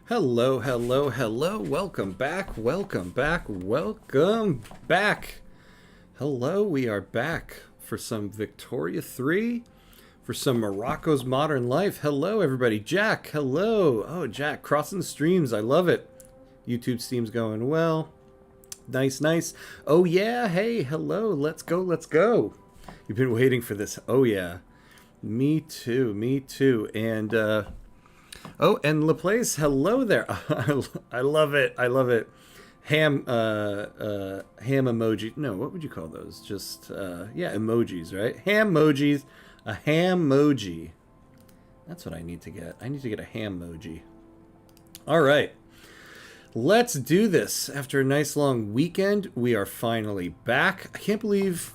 Hello, hello, hello. Welcome back, welcome back, welcome back. Hello, we are back for some Victoria 3, for some Morocco's Modern Life. Hello, everybody. Jack, hello. Oh, Jack, crossing the streams. I love it. YouTube stream's going well. Nice, nice. Oh, yeah. Hey, hello. Let's go, let's go. You've been waiting for this. Oh, yeah. Me too, me too. And, oh, and Laplace, hello there. I love it. I love it. Ham emoji. No, what would you call those? Just, yeah, emojis, right? Ham emojis. A ham emoji. That's what I need to get. I need to get a ham emoji. All right. Let's do this. After a nice long weekend, we are finally back. I can't believe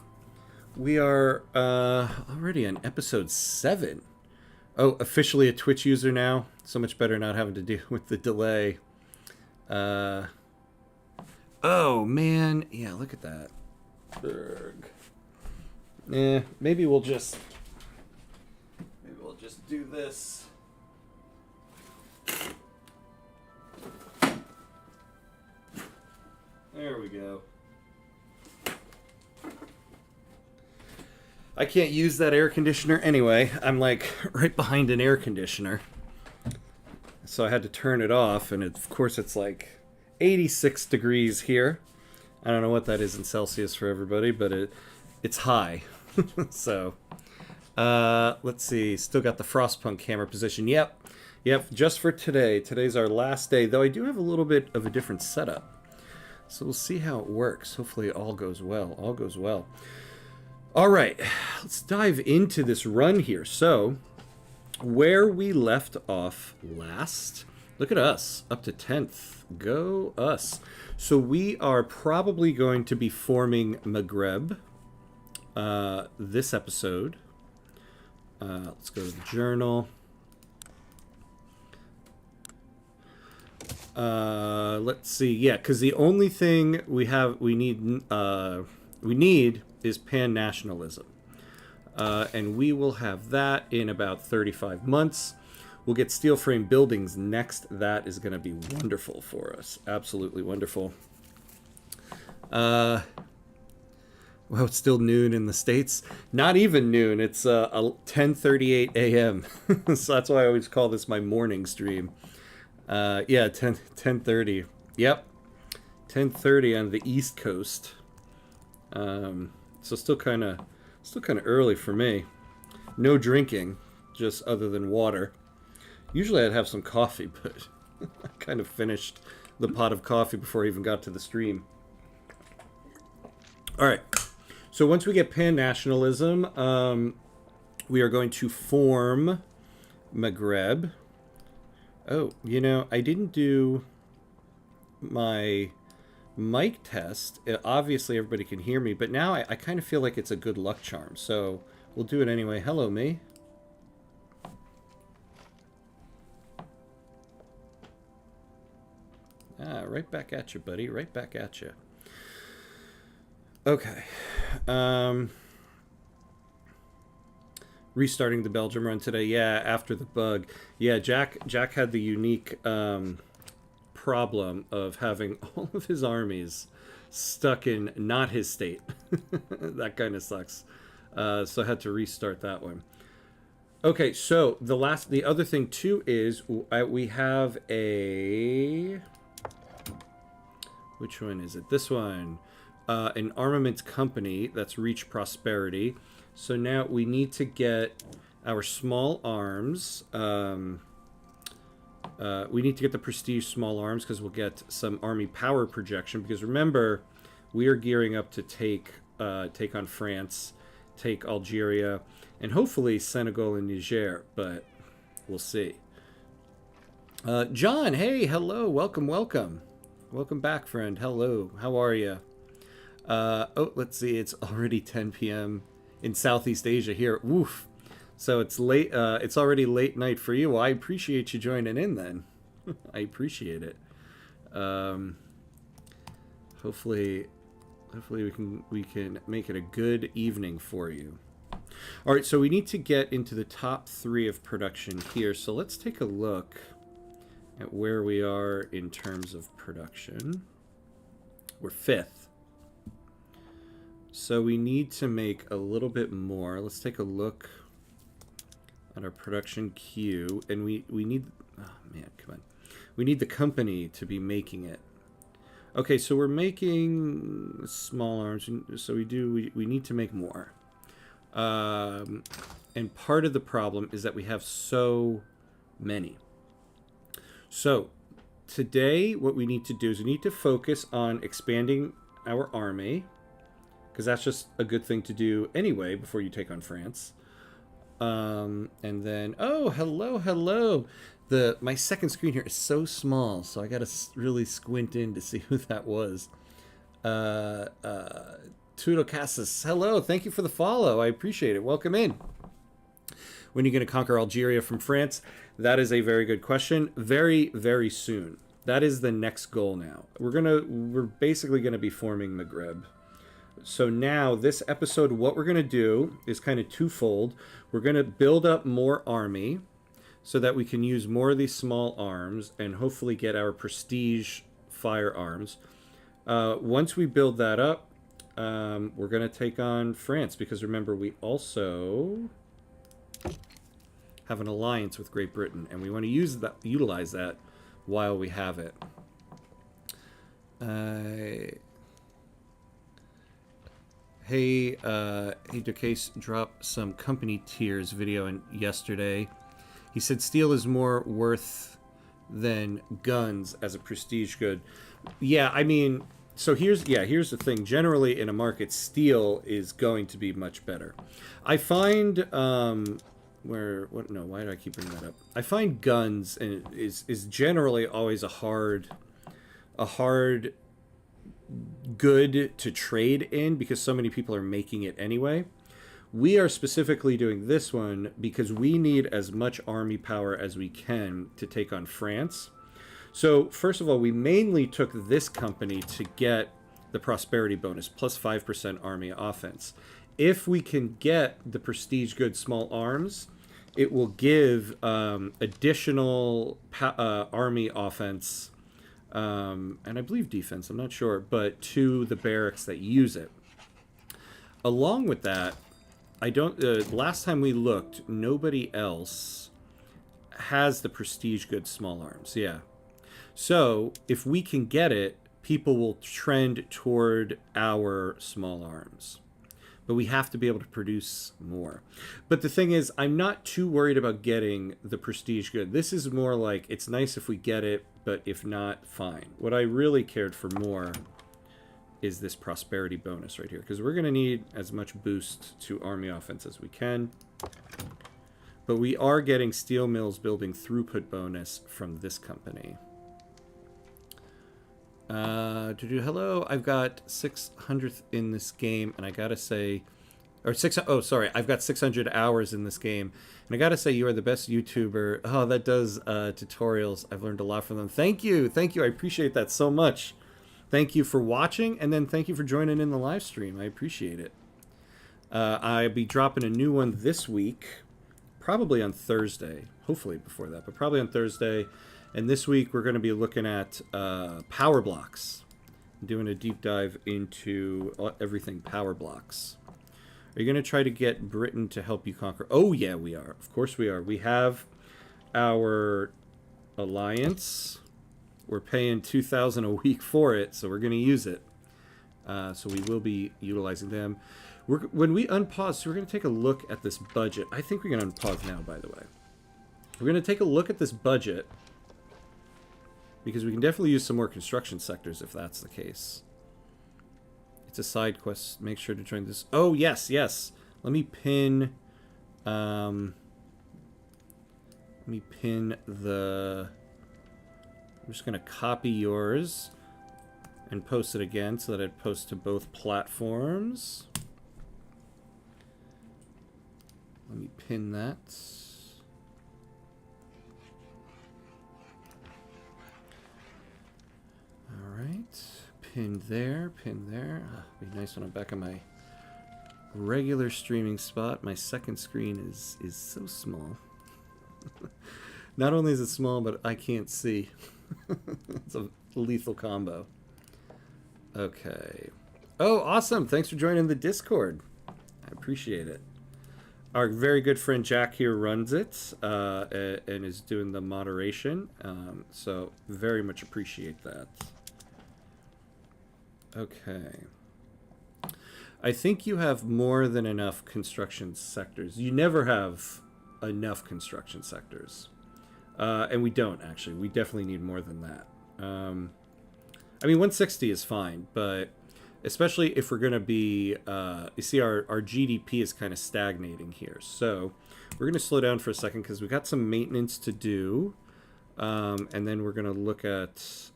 we are already on episode 7. Oh, officially a Twitch user now. So much better not having to deal with the delay. Oh, man. Yeah, look at that. Berg. Maybe we'll just do this. There we go. I can't use that air conditioner anyway. I'm like right behind an air conditioner. So I had to turn it off, and of course it's like 86 degrees here. I don't know what that is in Celsius for everybody, but it's high. So, let's see. Still got the Frostpunk camera position. Yep, just for today. Today's our last day, though I do have a little bit of a different setup. So we'll see how it works. Hopefully all goes well. All goes well. All right, let's dive into this run here. So, where we left off last, look at us, up to 10th. Go us. So we are probably going to be forming Maghreb this episode. Let's go to the journal. Let's see. Yeah, because the only thing we need is pan-nationalism. And we will have that in about 35 months. We'll get steel frame buildings next. That is going to be wonderful for us. Absolutely wonderful. Well, it's still noon in the States. Not even noon. It's 10:38 a.m. So that's why I always call this my morning stream. Yeah, 10:30. Yep. 10:30 on the East Coast. So still kind of early for me. No drinking, just other than water. Usually I'd have some coffee, but I kind of finished the pot of coffee before I even got to the stream. All right. So once we get pan-nationalism, we are going to form Maghreb. Oh, you know, I didn't do my mic test. Obviously everybody can hear me, but now I kind of feel like it's a good luck charm, so we'll do it anyway. Hello, me. Right back at you, buddy. Right back at you. Okay. Restarting the Belgium run today. Yeah, after the bug. Yeah, Jack had the unique problem of having all of his armies stuck in not his state. That kind of sucks. So I had to restart that one. Okay, so the other thing too is we have a, which one is it? This one, an armaments company that's reached prosperity. So now we need to get our small arms. We need to get the prestige small arms because we'll get some army power projection. Because remember, we are gearing up to take on France, take Algeria, and hopefully Senegal and Niger. But we'll see. John, hey, hello, welcome back, friend. Hello, how are you? Oh, let's see. It's already 10 p.m. in Southeast Asia here. Woof. So it's late. It's already late night for you. Well, I appreciate you joining in then. I appreciate it. Hopefully we can make it a good evening for you. All right. So we need to get into the top 3 of production here. So let's take a look at where we are in terms of production. We're 5th. So we need to make a little bit more. Let's take a look at our production queue. And we need... Oh, man, come on. We need the company to be making it. Okay, so we're making small arms. So we need to make more. And part of the problem is that we have so many. So today what we need to do is we need to focus on expanding our army, because that's just a good thing to do anyway before you take on France. And then, oh, hello. My second screen here is so small, so I gotta really squint in to see who that was. Tudo Casas, hello, thank you for the follow. I appreciate it. Welcome in. When are you going to conquer Algeria from France? That is a very good question. Very, very soon. That is the next goal now. We're basically going to be forming Maghreb. So now, this episode, what we're going to do is kind of twofold. We're going to build up more army so that we can use more of these small arms and hopefully get our prestige firearms. Once we build that up, we're going to take on France, because remember, we also have an alliance with Great Britain, and we want to utilize that while we have it. Hey, Ducase dropped some company tiers video yesterday. He said steel is more worth than guns as a prestige good. Yeah, I mean, so here's the thing. Generally, in a market, steel is going to be much better. I find why do I keep bringing that up? I find guns is generally always a hard good to trade in, because so many people are making it anyway. We are specifically doing this one because we need as much army power as we can to take on France. So first of all, we mainly took this company to get the prosperity bonus, plus 5% army offense. If we can get the prestige good small arms, it will give additional army offense, and I believe defense, I'm not sure, but to the barracks that use it. Along with that, last time we looked, nobody else has the prestige good small arms. Yeah. So if we can get it, people will trend toward our small arms. But we have to be able to produce more. But the thing is, I'm not too worried about getting the prestige good. This is more like, it's nice if we get it, but if not, fine. What I really cared for more is this prosperity bonus right here, because we're going to need as much boost to army offense as we can. But we are getting steel mills building throughput bonus from this company. Hello, I've got 600th in this game, and I gotta say, I've got 600 hours in this game, and I gotta say, you are the best YouTuber. Oh, that does tutorials. I've learned a lot from them. Thank you, I appreciate that so much. Thank you for watching, and then thank you for joining in the live stream. I appreciate it. I'll be dropping a new one this week, probably on Thursday. Hopefully before that, but probably on Thursday. And this week we're going to be looking at power blocks, doing a deep dive into everything power blocks. Are you going to try to get Britain to help you conquer? Oh yeah, we are. Of course we are. We have our alliance. We're paying 2,000 a week for it, so we're going to use it. So we will be utilizing them. When we unpause, so we're going to take a look at this budget. I think we're going to unpause now, by the way. We're going to take a look at this budget, because we can definitely use some more construction sectors if that's the case. It's a side quest. Make sure to join this. Oh, yes. Let me pin... let me pin the... I'm just going to copy yours and post it again so that it posts to both platforms. Let me pin that. Alright, pinned there, pinned there. Be nice when I'm back on my regular streaming spot. My second screen is so small. Not only is it small, but I can't see. It's a lethal combo. Okay. Oh, awesome. Thanks for joining the Discord. I appreciate it. Our very good friend Jack here runs it and is doing the moderation. So very much appreciate that. Okay. I think you have more than enough construction sectors. You never have enough construction sectors. And we don't, actually. We definitely need more than that. I mean, 160 is fine, but especially if we're going to be... you see, our GDP is kind of stagnating here. So we're going to slow down for a second because we've got some maintenance to do. And then we're going to look at...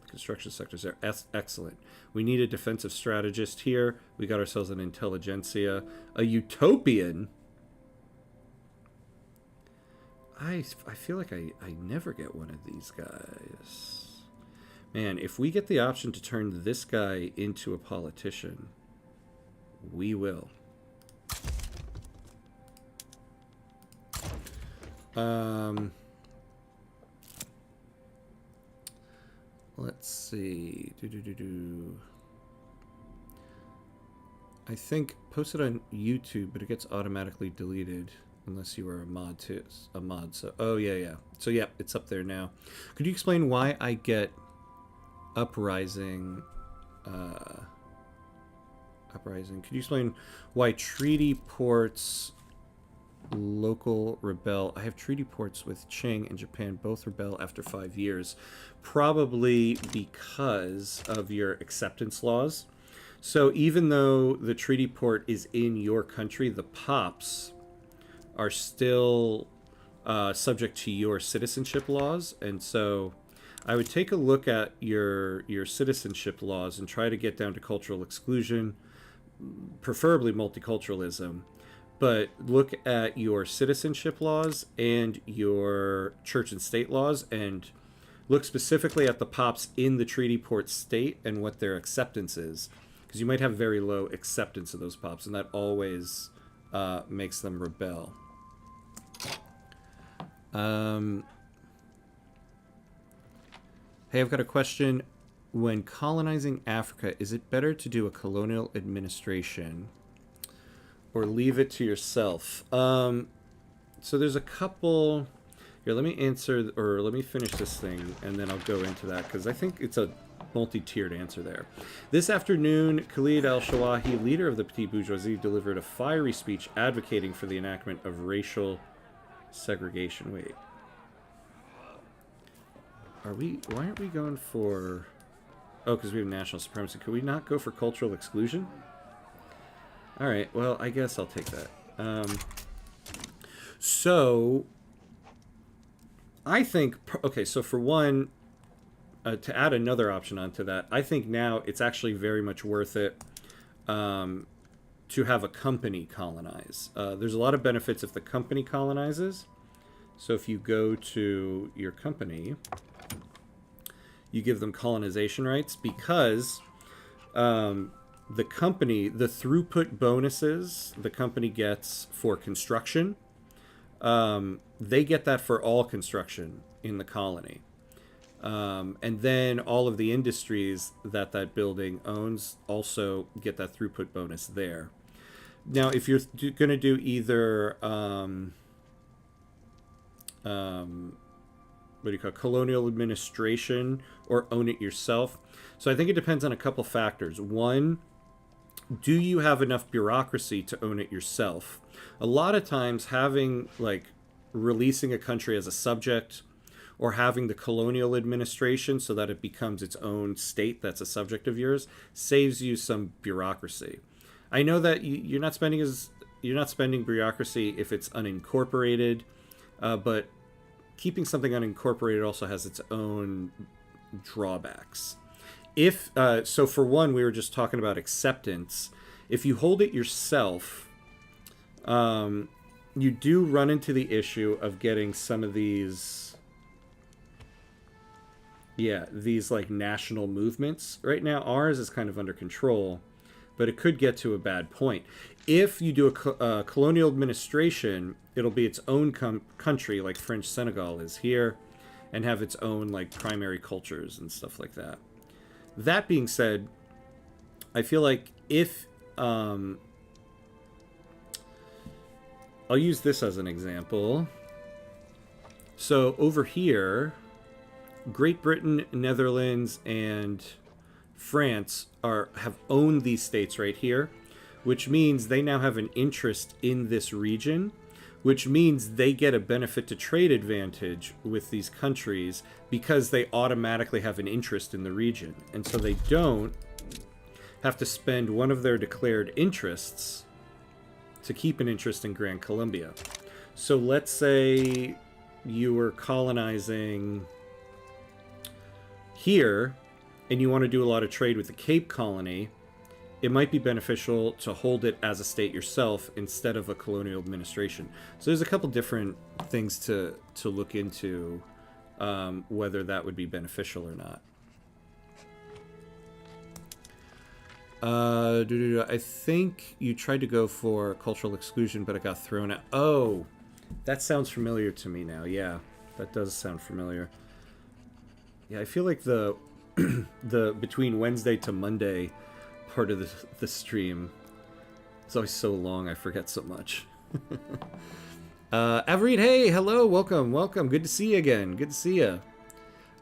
construction sectors are excellent. We need a defensive strategist here. We got ourselves an intelligentsia. A utopian. I feel like I never get one of these guys. Man, if we get the option to turn this guy into a politician, we will. Let's see. I think posted on YouTube, but it gets automatically deleted unless you are a mod too. A mod. So yeah. So yeah, it's up there now. Could you explain why I get uprising? Uprising. Could you explain why treaty ports local rebel? I have treaty ports with Qing and Japan, both rebel after 5 years, probably because of your acceptance laws. So even though the treaty port is in your country, the POPs are still subject to your citizenship laws. And so I would take a look at your citizenship laws and try to get down to cultural exclusion, preferably multiculturalism. But look at your citizenship laws and your church and state laws, and look specifically at the POPs in the treaty port state and what their acceptance is. Because you might have very low acceptance of those POPs, and that always makes them rebel. Hey, I've got a question. When colonizing Africa, is it better to do a colonial administration or leave it to yourself? So there's a couple... Here, let me answer, or let me finish this thing, and then I'll go into that, because I think it's a multi-tiered answer there. This afternoon, Khalid al-Shawahi, leader of the Petit Bourgeoisie, delivered a fiery speech advocating for the enactment of racial segregation. Wait. Why aren't we going for... Oh, because we have national supremacy. Could we not go for cultural exclusion? Alright, well, I guess I'll take that. So, I think... Okay, so for one, to add another option onto that, I think now it's actually very much worth it to have a company colonize. There's a lot of benefits if the company colonizes. So if you go to your company, you give them colonization rights, because the company, the throughput bonuses the company gets for construction, they get that for all construction in the colony. And then all of the industries that that building owns also get that throughput bonus there. Now, if you're going to do either what do you call it, colonial administration or own it yourself. So I think it depends on a couple factors. One, do you have enough bureaucracy to own it yourself? A lot of times having, like, releasing a country as a subject or having the colonial administration so that it becomes its own state that's a subject of yours saves you some bureaucracy. I know that you're not spending bureaucracy if it's unincorporated, but keeping something unincorporated also has its own drawbacks. If so, for one, we were just talking about acceptance. If you hold it yourself, you do run into the issue of getting some of these, these like national movements. Right now, ours is kind of under control, but it could get to a bad point. If you do a colonial administration, it'll be its own country, like French Senegal is here, and have its own like primary cultures and stuff like that. That being said, I feel like if I'll use this as an example. So over here, Great Britain, Netherlands, and France have owned these states right here, which means they now have an interest in this region, which means they get a benefit to trade advantage with these countries because they automatically have an interest in the region. And so they don't have to spend one of their declared interests to keep an interest in Gran Colombia. So let's say you were colonizing here and you want to do a lot of trade with the Cape Colony. It might be beneficial to hold it as a state yourself instead of a colonial administration. So there's a couple different things to look into, whether that would be beneficial or not. I think you tried to go for cultural exclusion, but it got thrown out. Oh, that sounds familiar to me now. Yeah, that does sound familiar. Yeah, I feel like the between Wednesday to Monday part of the stream is always so long. I forget so much. Averid, hey, hello, welcome. Good to see you again. Good to see you.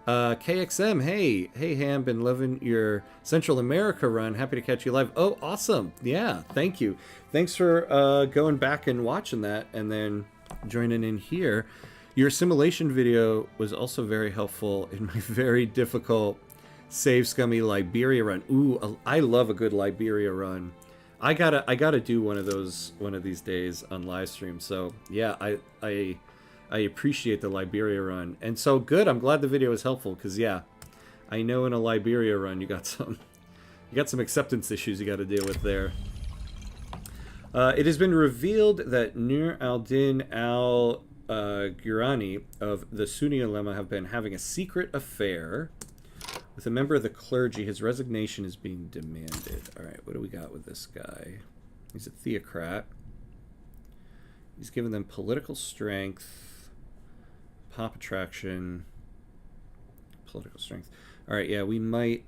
KXM, hey Ham, been loving your Central America run. Happy to catch you live. Oh, awesome. Yeah, thank you. Thanks for going back and watching that and then joining in here. Your assimilation video was also very helpful in my very difficult Save Scummy Liberia run. Ooh, I love a good Liberia run. I gotta do one of those one of these days on live stream. So yeah, I appreciate the Liberia run. And so good, I'm glad the video was helpful, because yeah, I know in a Liberia run you got some acceptance issues you got to deal with there. It has been revealed that Nur al-Din al-Gurani of the Sunni ulema have been having a secret affair with a member of the clergy. His resignation is being demanded. All right, what do we got with this guy? He's a theocrat. He's given them political strength, pop attraction, political strength. All right, yeah, we might...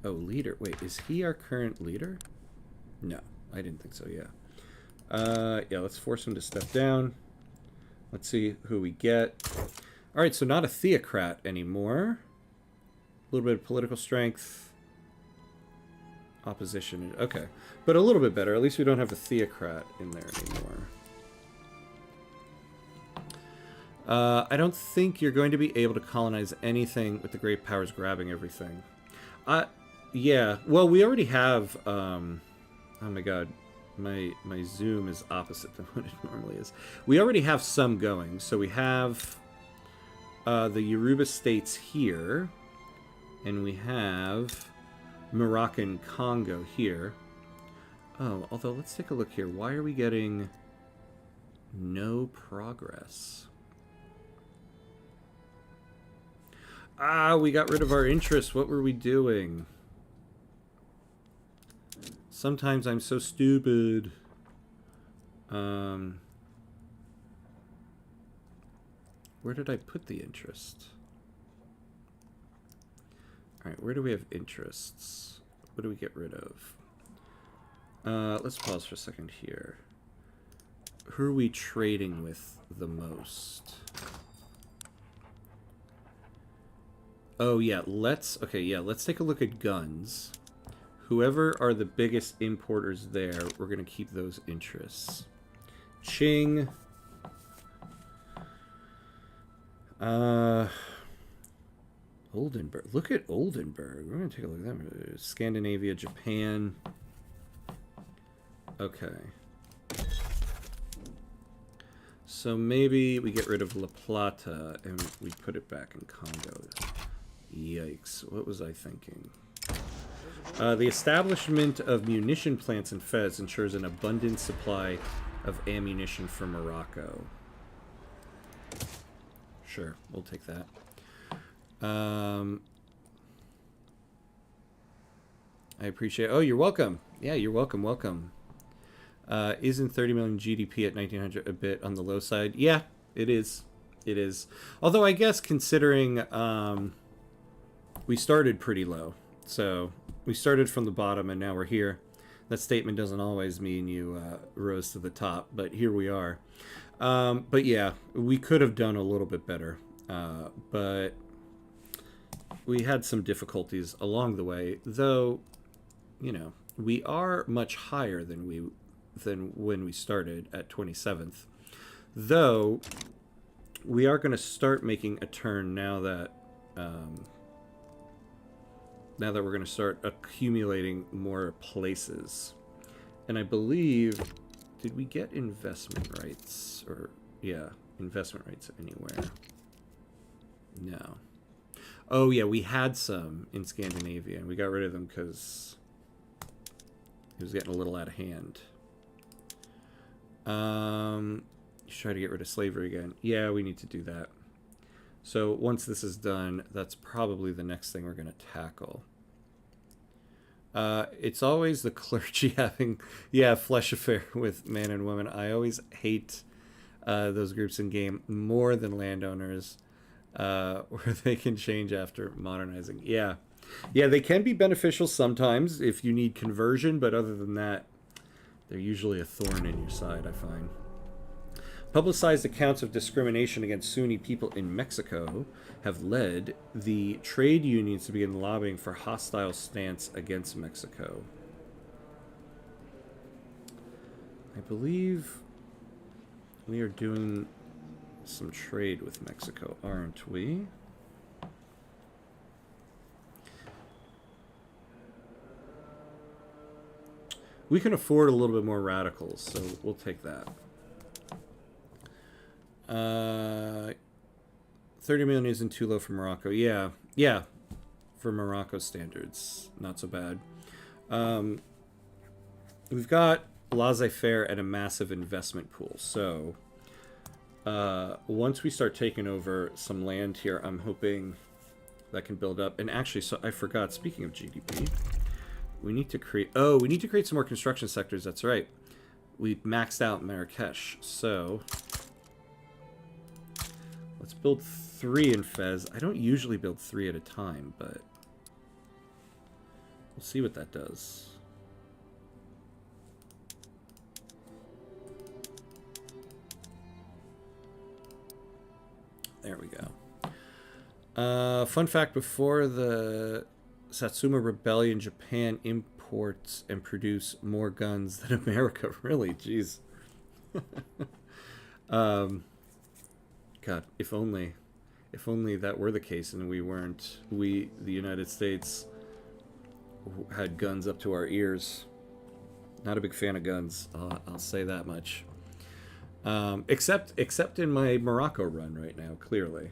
Oh, leader. Wait, is he our current leader? No, I didn't think so, yeah. Yeah, let's force him to step down. Let's see who we get. All right, so not a theocrat anymore. A little bit of political strength. Opposition. Okay, but a little bit better. At least we don't have a theocrat in there anymore. I don't think you're going to be able to colonize anything with the great powers grabbing everything. Yeah, well, we already have, oh my god, my zoom is opposite than what it normally is. We already have some going. So we have the Yoruba states here, and we have Moroccan Congo here. Oh, although let's take a look here. Why are we getting no progress? Ah, we got rid of our interest. What were we doing? Sometimes I'm so stupid. Where did I put the interest? All right, where do we have interests? What do we get rid of? Let's pause for a second here. Who are we trading with the most? Oh yeah, let's take a look at guns. Whoever are the biggest importers there, we're gonna keep those interests. Qing. Oldenburg. Look at Oldenburg. We're gonna take a look at them. Scandinavia, Japan. Okay. So maybe we get rid of La Plata and we put it back in Congo. Yikes. What was I thinking? The establishment of munition plants in Fez ensures an abundant supply of ammunition for Morocco. Sure, we'll take that. I appreciate. Oh, you're welcome. Yeah, you're welcome. Welcome. Isn't 30 million GDP at 1900 a bit on the low side? Yeah, it is. It is. Although I guess considering we started pretty low, so we started from the bottom and now we're here. That statement doesn't always mean you rose to the top, but here we are. But yeah, we could have done a little bit better, but we had some difficulties along the way. Though, you know, we are much higher than when we started at 27th. Though we are going to start making a turn now that we're going to start accumulating more places. And I believe, did we get investment rights? Or, yeah, investment rights anywhere? No. Oh, yeah, we had some in Scandinavia, and we got rid of them because it was getting a little out of hand. Try to get rid of slavery again. Yeah, we need to do that. So once this is done, that's probably the next thing we're going to tackle. It's always the clergy having, flesh affair with man and woman. I always hate those groups in game more than landowners, where they can change after modernizing. Yeah, they can be beneficial sometimes if you need conversion, but other than that, they're usually a thorn in your side, I find. Publicized accounts of discrimination against Sunni people in Mexico have led the trade unions to begin lobbying for hostile stance against Mexico. I believe we are doing some trade with Mexico, aren't we? We can afford a little bit more radicals, so we'll take that. 30 million isn't too low for Morocco. Yeah, for Morocco standards, not so bad. We've got laissez-faire and a massive investment pool. So once we start taking over some land here, I'm hoping that can build up. And actually, so I forgot, speaking of GDP, we need to create some more construction sectors. That's right. We maxed out Marrakesh. So let's build 3 in Fez. I don't usually build 3 at a time, but we'll see what that does. There we go. Fun fact, before the Satsuma Rebellion, Japan imports and produce more guns than America. Really? Jeez. God, if only that were the case and the United States had guns up to our ears. Not a big fan of guns, I'll say that much. Except in my Morocco run right now, clearly.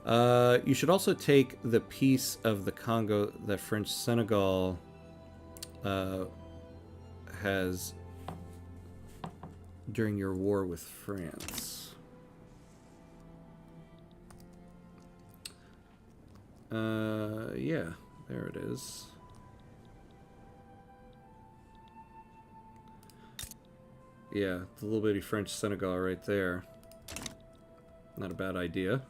You should also take the piece of the Congo that French Senegal has during your war with France. Yeah, there it is. Yeah, the little bitty French Senegal right there. Not a bad idea.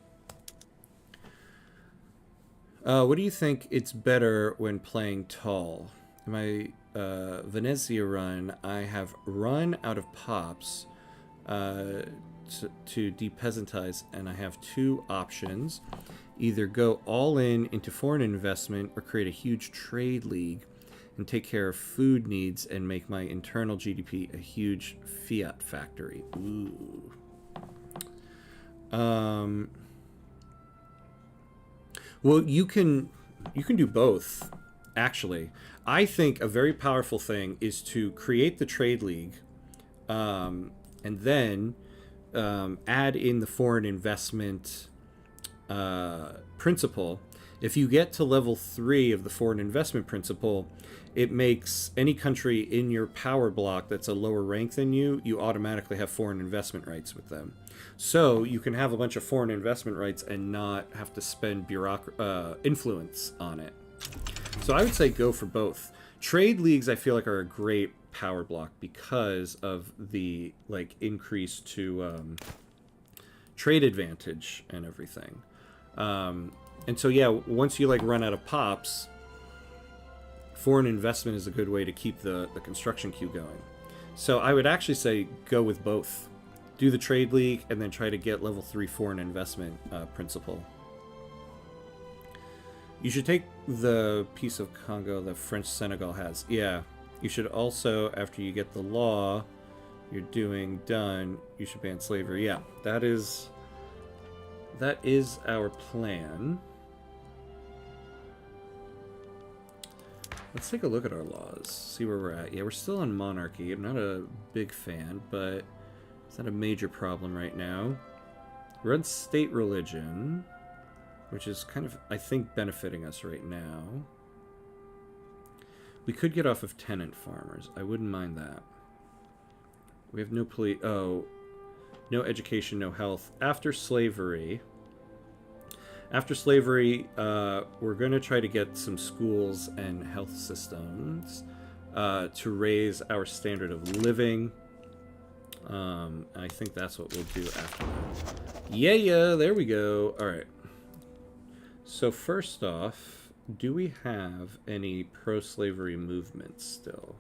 What do you think it's better when playing tall? In my Venezia run, I have run out of pops to depeasantize, and I have 2 options. Either go all in into foreign investment or create a huge trade league and take care of food needs and make my internal GDP a huge fiat factory. Ooh. Well, you can do both, actually. I think a very powerful thing is to create the trade league, and then add in the foreign investment principle. If you get to level 3 of the foreign investment principle, it makes any country in your power block that's a lower rank than you automatically have foreign investment rights with them. So you can have a bunch of foreign investment rights and not have to spend influence on it. So I would say go for both. Trade leagues, I feel like, are a great power block because of the increase to trade advantage and everything. And so yeah, once you run out of pops, foreign investment is a good way to keep the construction queue going. So I would actually say go with both. Do the trade league and then try to get level 3 foreign investment principle. You should take the piece of Congo that French Senegal has. Yeah. You should also, after you get the law you're doing done, you should ban slavery. Yeah, that is our plan. Let's take a look at our laws, see where we're at. Yeah, we're still on monarchy. I'm not a big fan, but it's not a major problem right now. We're on state religion, which is kind of, I think, benefiting us right now. We could get off of tenant farmers. I wouldn't mind that. We have no police. Oh, no education, no health. After slavery, we're going to try to get some schools and health systems to raise our standard of living. I think that's what we'll do after that. Yeah, there we go. All right. So first off, do we have any pro-slavery movements still?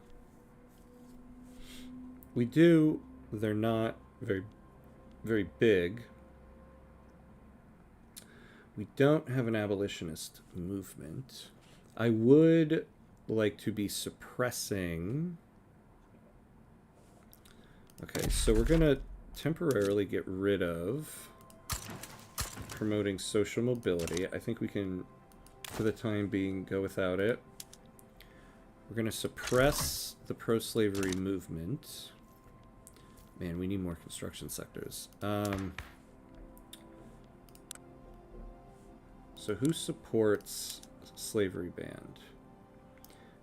We do. They're not very, very big. We don't have an abolitionist movement. I would like to be suppressing... Okay, so we're going to temporarily get rid of promoting social mobility. I think we can, for the time being, go without it. We're going to suppress the pro-slavery movement. Man, we need more construction sectors. So who supports slavery banned?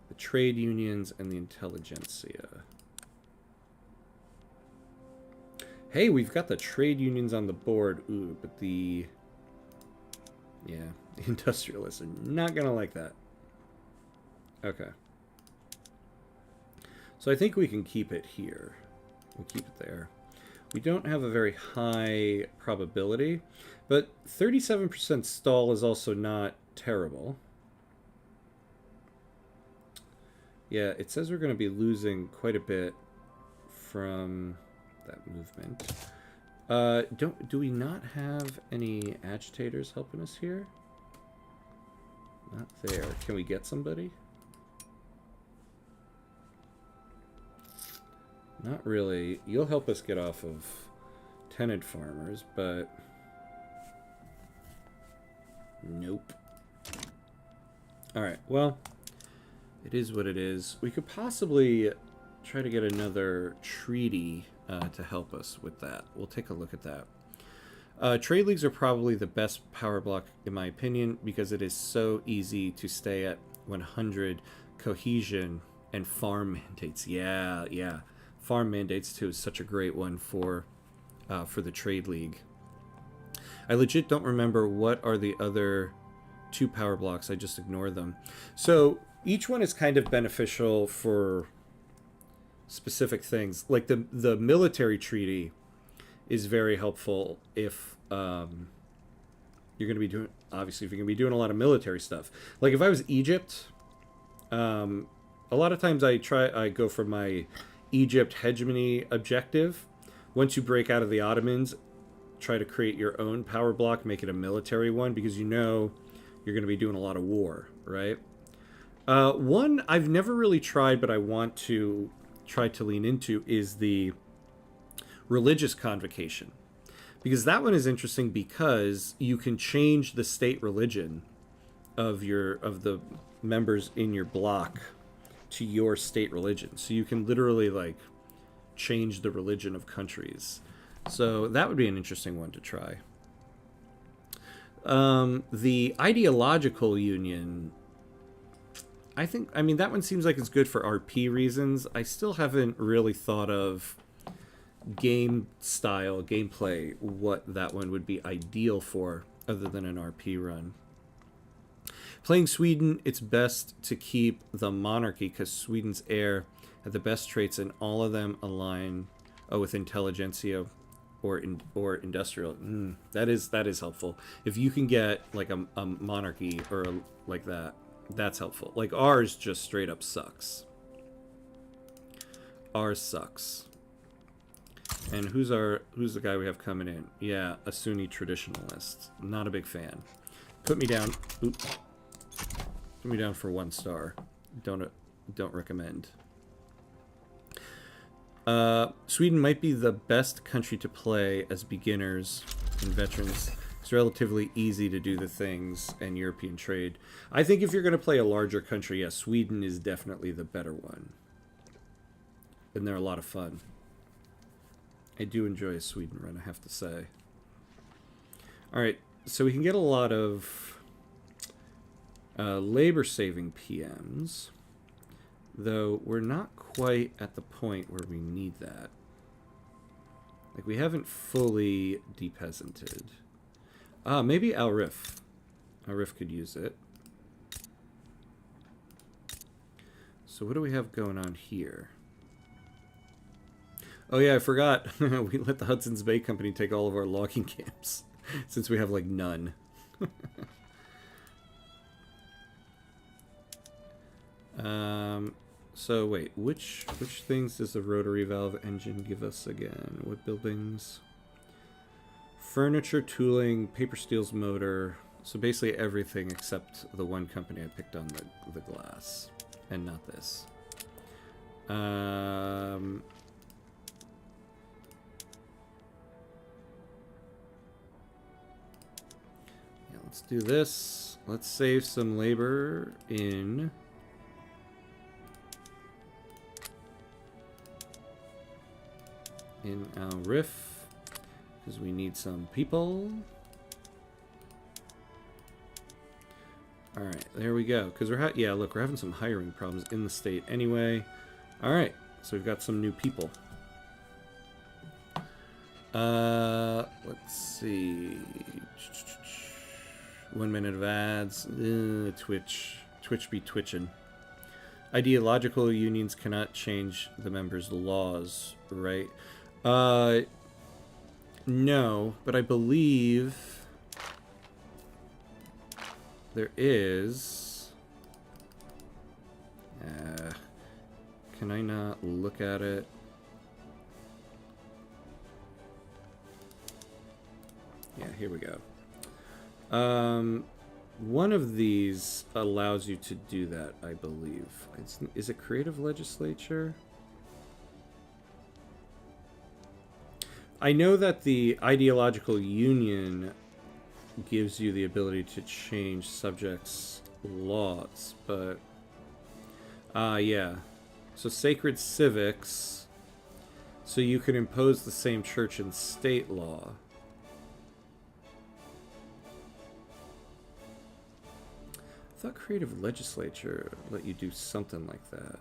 The trade unions and the intelligentsia. Hey, we've got the trade unions on the board. Ooh, but the industrialists are not gonna like that. Okay. So I think we can keep it here. We'll keep it there. We don't have a very high probability, but 37% stall is also not terrible. Yeah, it says we're going to be losing quite a bit from that movement. Do we not have any agitators helping us here? Not there. Can we get somebody? Not really. You'll help us get off of tenant farmers, but nope. Alright, well, it is what it is. We could possibly try to get another treaty to help us with that. We'll take a look at that. Trade leagues are probably the best power block, in my opinion, because it is so easy to stay at 100 cohesion and farm mandates. Yeah. Farm mandates, too, is such a great one for the trade league. I legit don't remember what are the other two power blocks. I just ignore them. So each one is kind of beneficial for specific things. Like the military treaty is very helpful if you're going to be doing, obviously, if you're going to be doing a lot of military stuff. Like if I was Egypt, a lot of times I go for my Egypt hegemony objective. Once you break out of the Ottomans, try to create your own power block, make it a military one, because you know you're going to be doing a lot of war, right? One I've never really tried, but I want to try to lean into is the religious convocation, because that one is interesting because you can change the state religion of the members in your block to your state religion. So you can literally like change the religion of countries. So that would be an interesting one to try. The ideological union, I mean, that one seems like it's good for RP reasons. I still haven't really thought of game style, gameplay, what that one would be ideal for other than an RP run. Playing Sweden, it's best to keep the monarchy because Sweden's heir had the best traits and all of them align with intelligentsia or industrial. That is helpful. If you can get like a monarchy or like that, that's helpful. Like ours just straight up sucks. Ours sucks. And who's the guy we have coming in? Yeah, a Sunni traditionalist. Not a big fan. Put me down. Oops. Put me down for 1 star. Don't recommend. Sweden might be the best country to play as beginners and veterans. It's relatively easy to do the things and European trade. I think if you're going to play a larger country, yes, Sweden is definitely the better one. And they're a lot of fun. I do enjoy a Sweden run, I have to say. Alright, so we can get a lot of labor-saving PMs, though we're not quite at the point where we need that. Like, we haven't fully depeasanted. Maybe Al-Rif. Al-Rif could use it. So what do we have going on here? Oh yeah, I forgot. We let the Hudson's Bay Company take all of our logging camps, since we have, like, none. So wait, which things does the rotary valve engine give us again? What buildings? Furniture, tooling, paper steels motor. So basically everything except the one company I picked on the glass, and not this. Yeah, let's do this. Let's save some labor in our riff, because we need some people. Alright, there we go. Because yeah, look, we're having some hiring problems in the state anyway. Alright, so we've got some new people. Let's see. 1 minute of ads. Twitch be twitching. Ideological unions cannot change the members' laws, right? No, but I believe there is. Can I not look at it? Yeah, here we go. One of these allows you to do that, I believe. Is it creative legislature? I know that the ideological union gives you the ability to change subjects' laws, but yeah. So sacred civics, so you can impose the same church and state law. I thought creative legislature let you do something like that.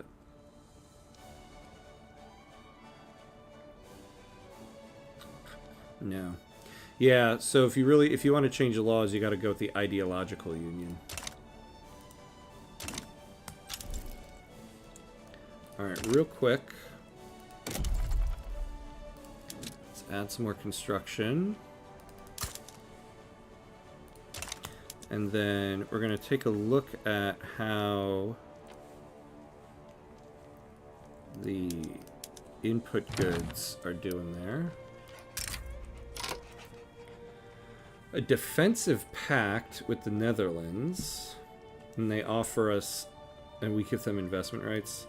No. Yeah, so if you want to change the laws, you got to go with the ideological union. All right, real quick. Let's add some more construction. And then we're going to take a look at how the input goods are doing there. A defensive pact with the Netherlands, and they offer us, and we give them investment rights.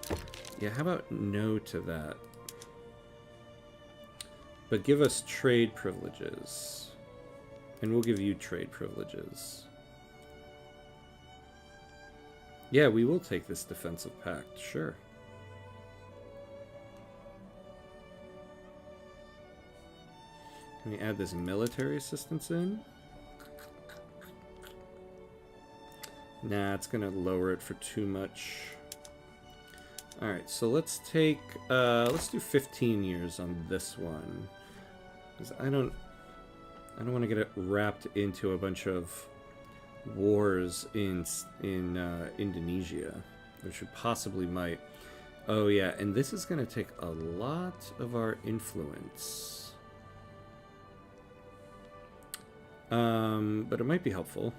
Yeah, how about no to that? But give us trade privileges, and we'll give you trade privileges. Yeah, we will take this defensive pact, sure. Can we add this military assistance in? Nah, it's gonna lower it for too much. Alright, so let's take, let's do 15 years on this one. Because I don't want to get it wrapped into a bunch of wars in Indonesia, which we possibly might. Oh yeah, and this is going to take a lot of our influence. But it might be helpful.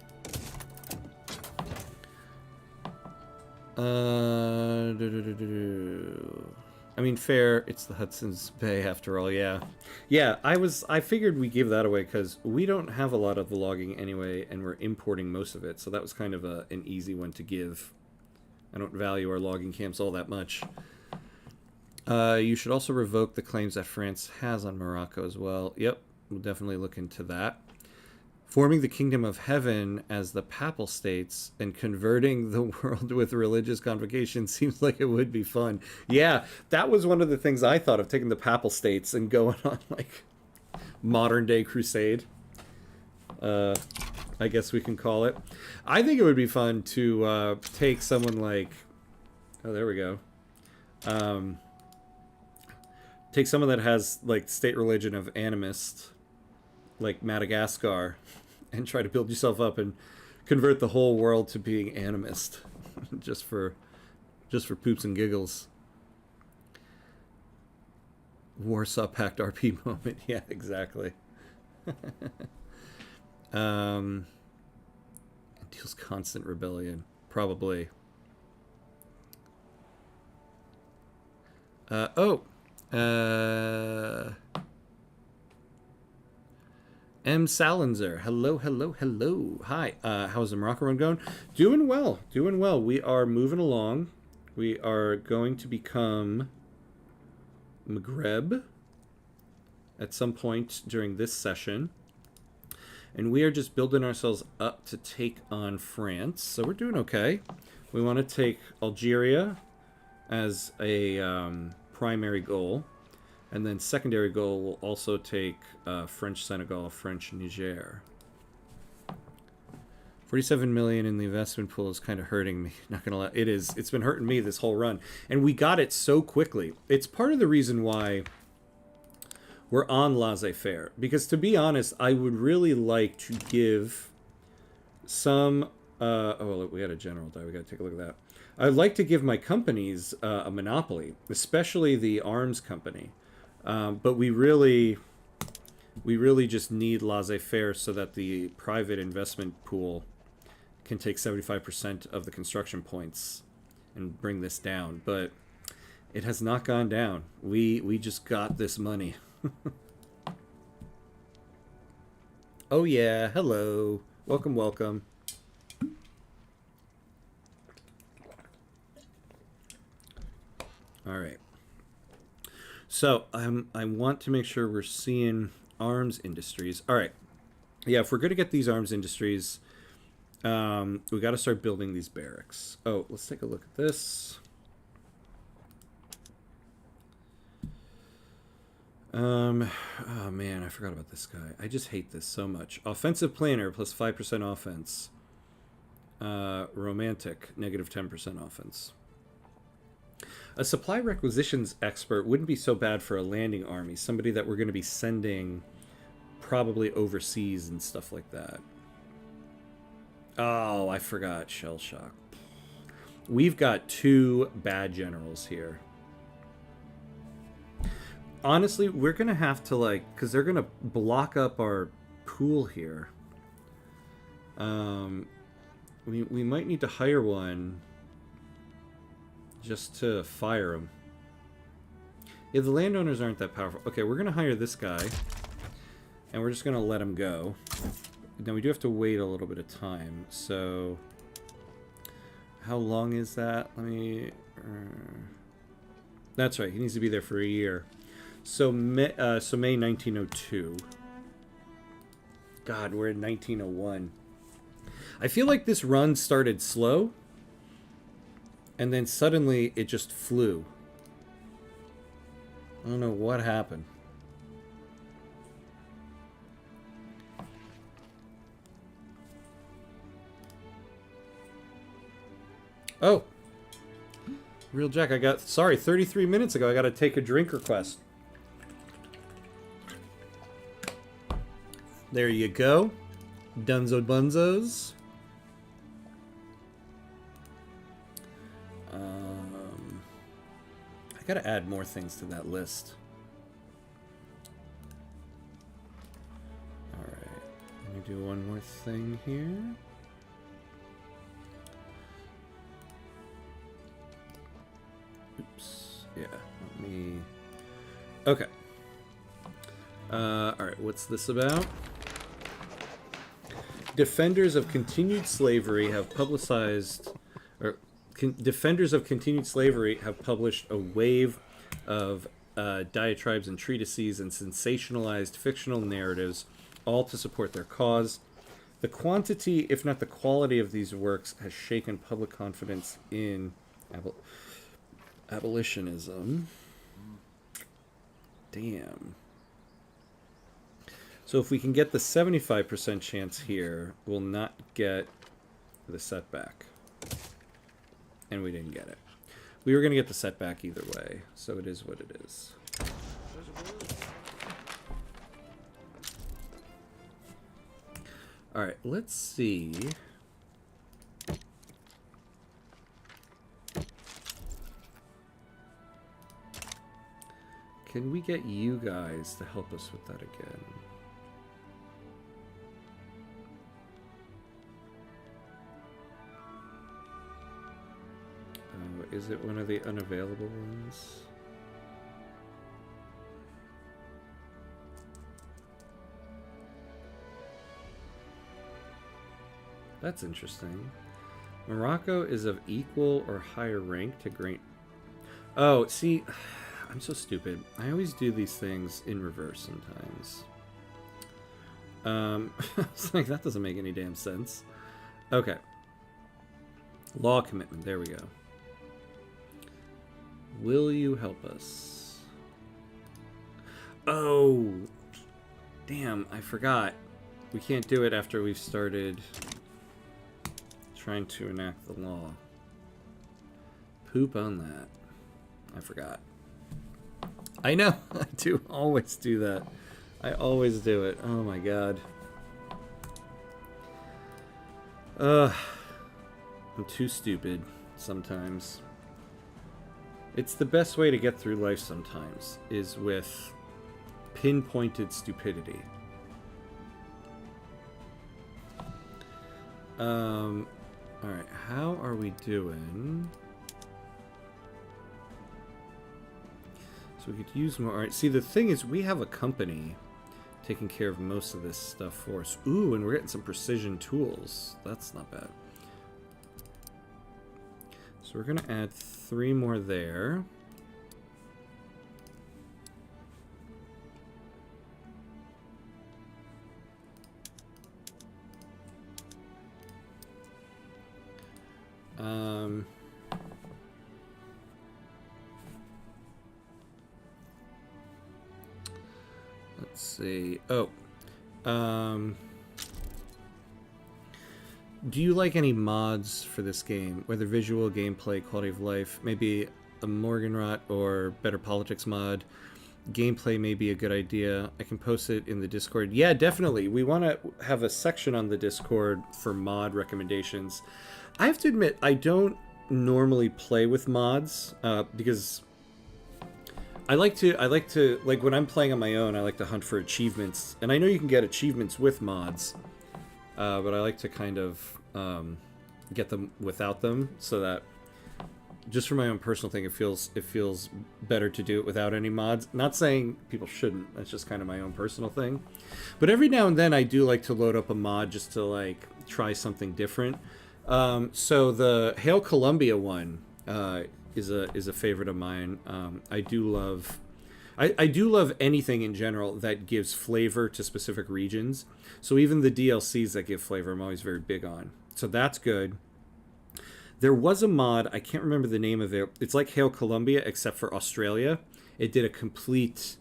I mean, fair. It's the Hudson's Bay after all. Yeah, yeah. I figured we give that away because we don't have a lot of the logging anyway, and we're importing most of it. So that was kind of an easy one to give. I don't value our logging camps all that much. You should also revoke the claims that France has on Morocco as well. Yep, we'll definitely look into that. Forming the Kingdom of Heaven as the Papal States and converting the world with religious convocation seems like it would be fun. Yeah, that was one of the things I thought of, taking the Papal States and going on, like, modern-day crusade. I guess we can call it. I think it would be fun to take someone like... Oh, there we go. Take someone that has, like, state religion of animist, like Madagascar, and try to build yourself up and convert the whole world to being animist, just for poops and giggles. Warsaw Pact RP moment. Yeah, exactly. It deals constant rebellion, probably. M. Salenzer. Hello, hello, hello. Hi. How's the Morocco run going? Doing well. Doing well. We are moving along. We are going to become Maghreb at some point during this session. And we are just building ourselves up to take on France. So we're doing okay. We want to take Algeria as a primary goal. And then secondary goal will also take French Senegal, French Niger. 47 million in the investment pool is kind of hurting me. Not gonna lie, it is. It's been hurting me this whole run, and we got it so quickly. It's part of the reason why we're on laissez-faire. Because to be honest, I would really like to give some. Oh, look, we had a general die. We got to take a look at that. I'd like to give my companies a monopoly, especially the arms company. But we really just need laissez-faire so that the private investment pool can take 75% of the construction points and bring this down. But it has not gone down. We just got this money. Oh yeah, hello. Welcome, welcome. All right. So I want to make sure we're seeing arms industries. All right. Yeah, if we're going to get these arms industries, we got to start building these barracks. Oh, let's take a look at this. Oh man, I forgot about this guy. I just hate this so much. Offensive planner plus 5% offense. Romantic, negative 10% offense. A supply requisitions expert wouldn't be so bad for a landing army. Somebody that we're going to be sending probably overseas and stuff like that. Oh, I forgot shell shock. We've got two bad generals here. Honestly, we're going to have to, like, because they're going to block up our pool here. We might need to hire one just to fire him. Yeah, the landowners aren't that powerful. Okay, we're going to hire this guy, and we're just going to let him go. Now, we do have to wait a little bit of time, so... How long is that? Let me... That's right, he needs to be there for a year. So May 1902. God, we're in 1901. I feel like this run started slow, and then suddenly it just flew. I don't know what happened. Oh, Real Jack, sorry, 33 minutes ago I got to take a drink request. There you go. Dunzo Bunzos. I gotta add more things to that list. Alright. Let me do one more thing here. Oops. Yeah. Let me... Okay. Alright, what's this about? Defenders of continued slavery have publicized... Defenders of continued slavery have published a wave of diatribes and treatises and sensationalized fictional narratives, all to support their cause. The quantity, if not the quality, of these works has shaken public confidence in abolitionism. Damn. So if we can get the 75% chance here, we'll not get the setback. And we didn't get it. We were going to get the setback either way, so it is what it is. Alright, let's see. Can we get you guys to help us with that again? Is it one of the unavailable ones? That's interesting. Morocco is of equal or higher rank to Great... Oh, see, I'm so stupid. I always do these things in reverse sometimes. It's like, that doesn't make any damn sense. Okay. Law commitment, there we go. Will you help us? Oh, damn, I forgot. We can't do it after we've started trying to enact the law. Poop on that. I forgot. I know, I do always do that. I always do it. Oh my god. I'm too stupid sometimes. It's the best way to get through life sometimes, is with pinpointed stupidity. Alright, how are we doing? So we could use more. Alright, see, the thing is, we have a company taking care of most of this stuff for us. Ooh, and we're getting some precision tools. That's not bad. So we're going to add 3 more there. Let's see. Oh. Do you like any mods for this game? Whether visual, gameplay, quality of life, maybe a Morganrot or Better Politics mod. Gameplay may be a good idea. I can post it in the Discord. Yeah, definitely. We want to have a section on the Discord for mod recommendations. I have to admit, I don't normally play with mods because I like to like when I'm playing on my own, I like to hunt for achievements, and I know you can get achievements with mods, but I like to kind of get them without them, so that just for my own personal thing, it feels better to do it without any mods. Not saying people shouldn't. That's just kind of my own personal thing. But every now and then, I do like to load up a mod just to like try something different. So the Hail Columbia one is a favorite of mine. I do love anything in general that gives flavor to specific regions. So even the DLCs that give flavor, I'm always very big on. So that's good. There was a mod, I can't remember the name of it. It's like Hail Columbia, except for Australia. It did a complete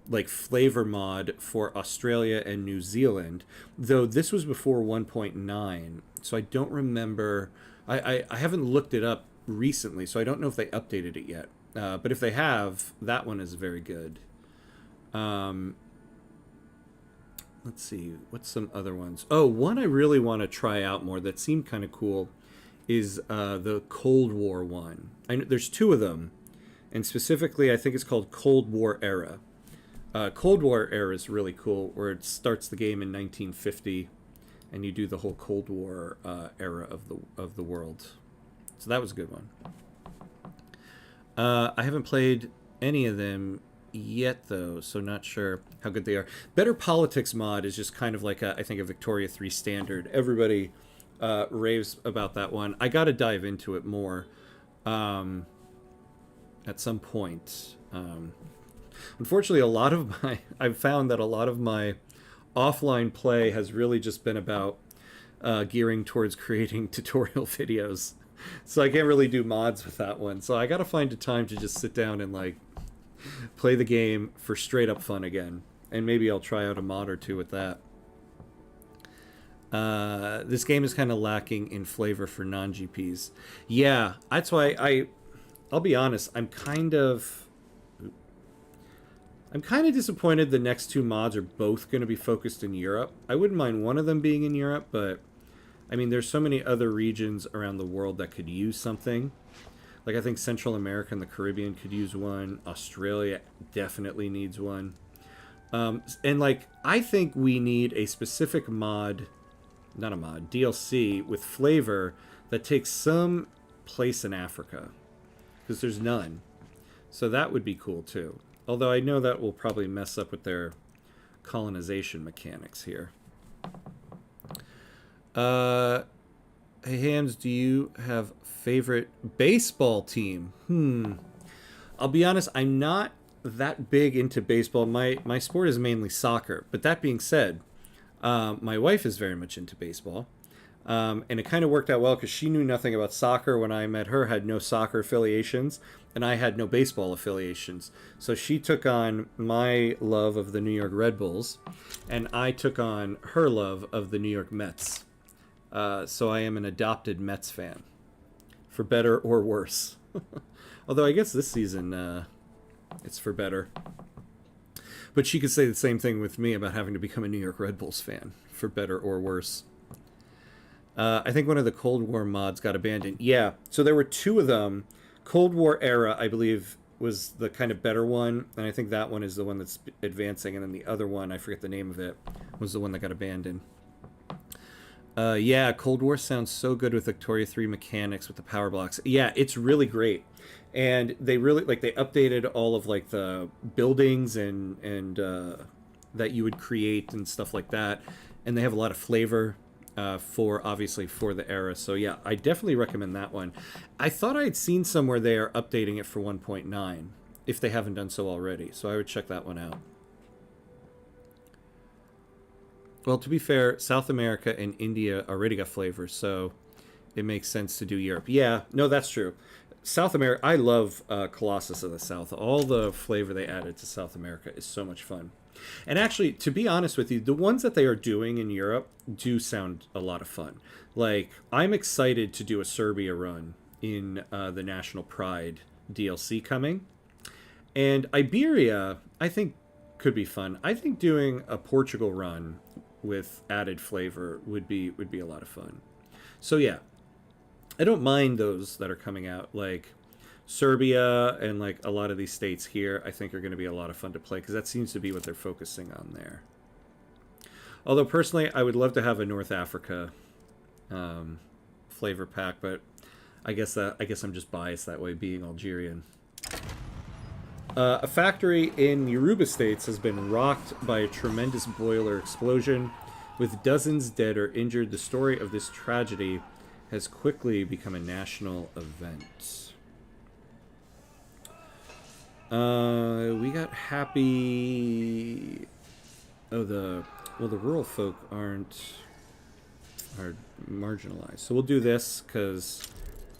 like flavor mod for Australia and New Zealand, though this was before 1.9, so I don't remember. I haven't looked it up recently, so I don't know if they updated it yet. But if they have, that one is very good. Um, let's see, what's some other ones? Oh, one I really want to try out more that seemed kind of cool is the Cold War one. There's two of them, and specifically, I think it's called Cold War Era. Cold War Era is really cool, where it starts the game in 1950, and you do the whole Cold War era of the world. So that was a good one. I haven't played any of them yet, though, so not sure how good they are. Better Politics mod is just kind of like, I think, a Victoria 3 standard. Everybody raves about that one. I got to dive into it more at some point. Unfortunately, I've found that a lot of my offline play has really just been about gearing towards creating tutorial videos. So I can't really do mods with that one. So I got to find a time to just sit down and like play the game for straight up fun again. And maybe I'll try out a mod or two with that. This game is kind of lacking in flavor for non-GPs. Yeah, that's why I'll be honest, I'm kind of disappointed the next two mods are both going to be focused in Europe. I wouldn't mind one of them being in Europe, but I mean, there's so many other regions around the world that could use something. Like, I think Central America and the Caribbean could use one. Australia definitely needs one. And, like, I think we need a specific mod, not a mod, DLC with flavor that takes some place in Africa. Because there's none. So that would be cool, too. Although I know that will probably mess up with their colonization mechanics here. Hey, Hams, do you have favorite baseball team? I'll be honest, I'm not that big into baseball. My sport is mainly soccer. But that being said, my wife is very much into baseball. And it kind of worked out well because she knew nothing about soccer when I met her, had no soccer affiliations, and I had no baseball affiliations. So she took on my love of the New York Red Bulls, and I took on her love of the New York Mets. So I am an adopted Mets fan, for better or worse. Although I guess this season it's for better. But she could say the same thing with me about having to become a New York Red Bulls fan, for better or worse. I think one of the Cold War mods got abandoned. Yeah, so there were two of them. Cold War Era, I believe, was the kind of better one, and I think that one is the one that's advancing, and then the other one, I forget the name of it, was the one that got abandoned. Yeah, Cold War sounds so good with Victoria 3 mechanics with the power blocks. Yeah, it's really great. And they really, like, they updated all of, like, the buildings and that you would create and stuff like that. And they have a lot of flavor obviously for the era. So yeah, I definitely recommend that one. I thought I had seen somewhere they are updating it for 1.9, if they haven't done so already. So I would check that one out. Well, to be fair, South America and India already got flavor, so it makes sense to do Europe. Yeah, no, that's true. South America, I love Colossus of the South. All the flavor they added to South America is so much fun. And actually, to be honest with you, the ones that they are doing in Europe do sound a lot of fun. Like, I'm excited to do a Serbia run in the National Pride DLC coming. And Iberia, I think, could be fun. I think doing a Portugal run with added flavor would be a lot of fun. So yeah, I don't mind those that are coming out. Like Serbia and like a lot of these states here, I think are going to be a lot of fun to play because that seems to be what they're focusing on there. Although personally, I would love to have a North Africa flavor pack, but I guess I'm just biased that way, being Algerian. A factory in Yoruba states has been rocked by a tremendous boiler explosion, with dozens dead or injured. The story of this tragedy has quickly become a national event. We got happy. Oh, the rural folk are marginalized. So we'll do this because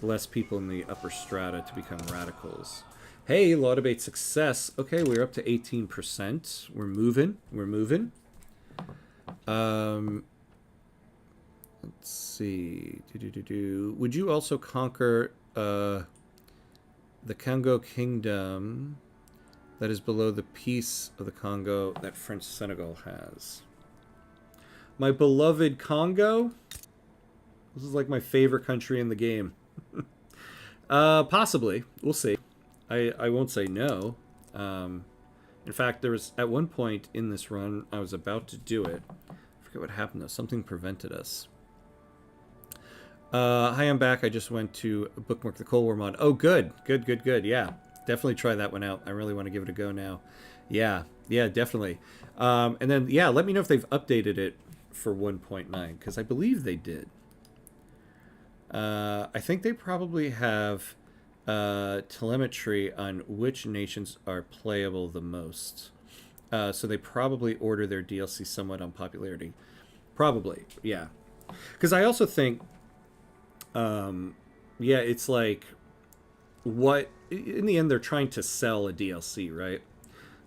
less people in the upper strata to become radicals. Hey, law debate success. Okay, we're up to 18%. We're moving. Let's see. Would you also conquer the Congo Kingdom that is below the piece of the Congo that French Senegal has. My beloved Congo? This is like my favorite country in the game. Possibly. We'll see. I won't say no. In fact, there was at one point in this run, I was about to do it. I forget what happened though. Something prevented us. Hi, I'm back. I just went to bookmark the Cold War mod. Oh, good. Good. Yeah. Definitely try that one out. I really want to give it a go now. Yeah, definitely. And then, yeah, let me know if they've updated it for 1.9, because I believe they did. I think they probably have telemetry on which nations are playable the most. So they probably order their DLC somewhat on popularity. Probably, yeah. Because I also think, yeah, it's like, what, in the end, they're trying to sell a DLC, right?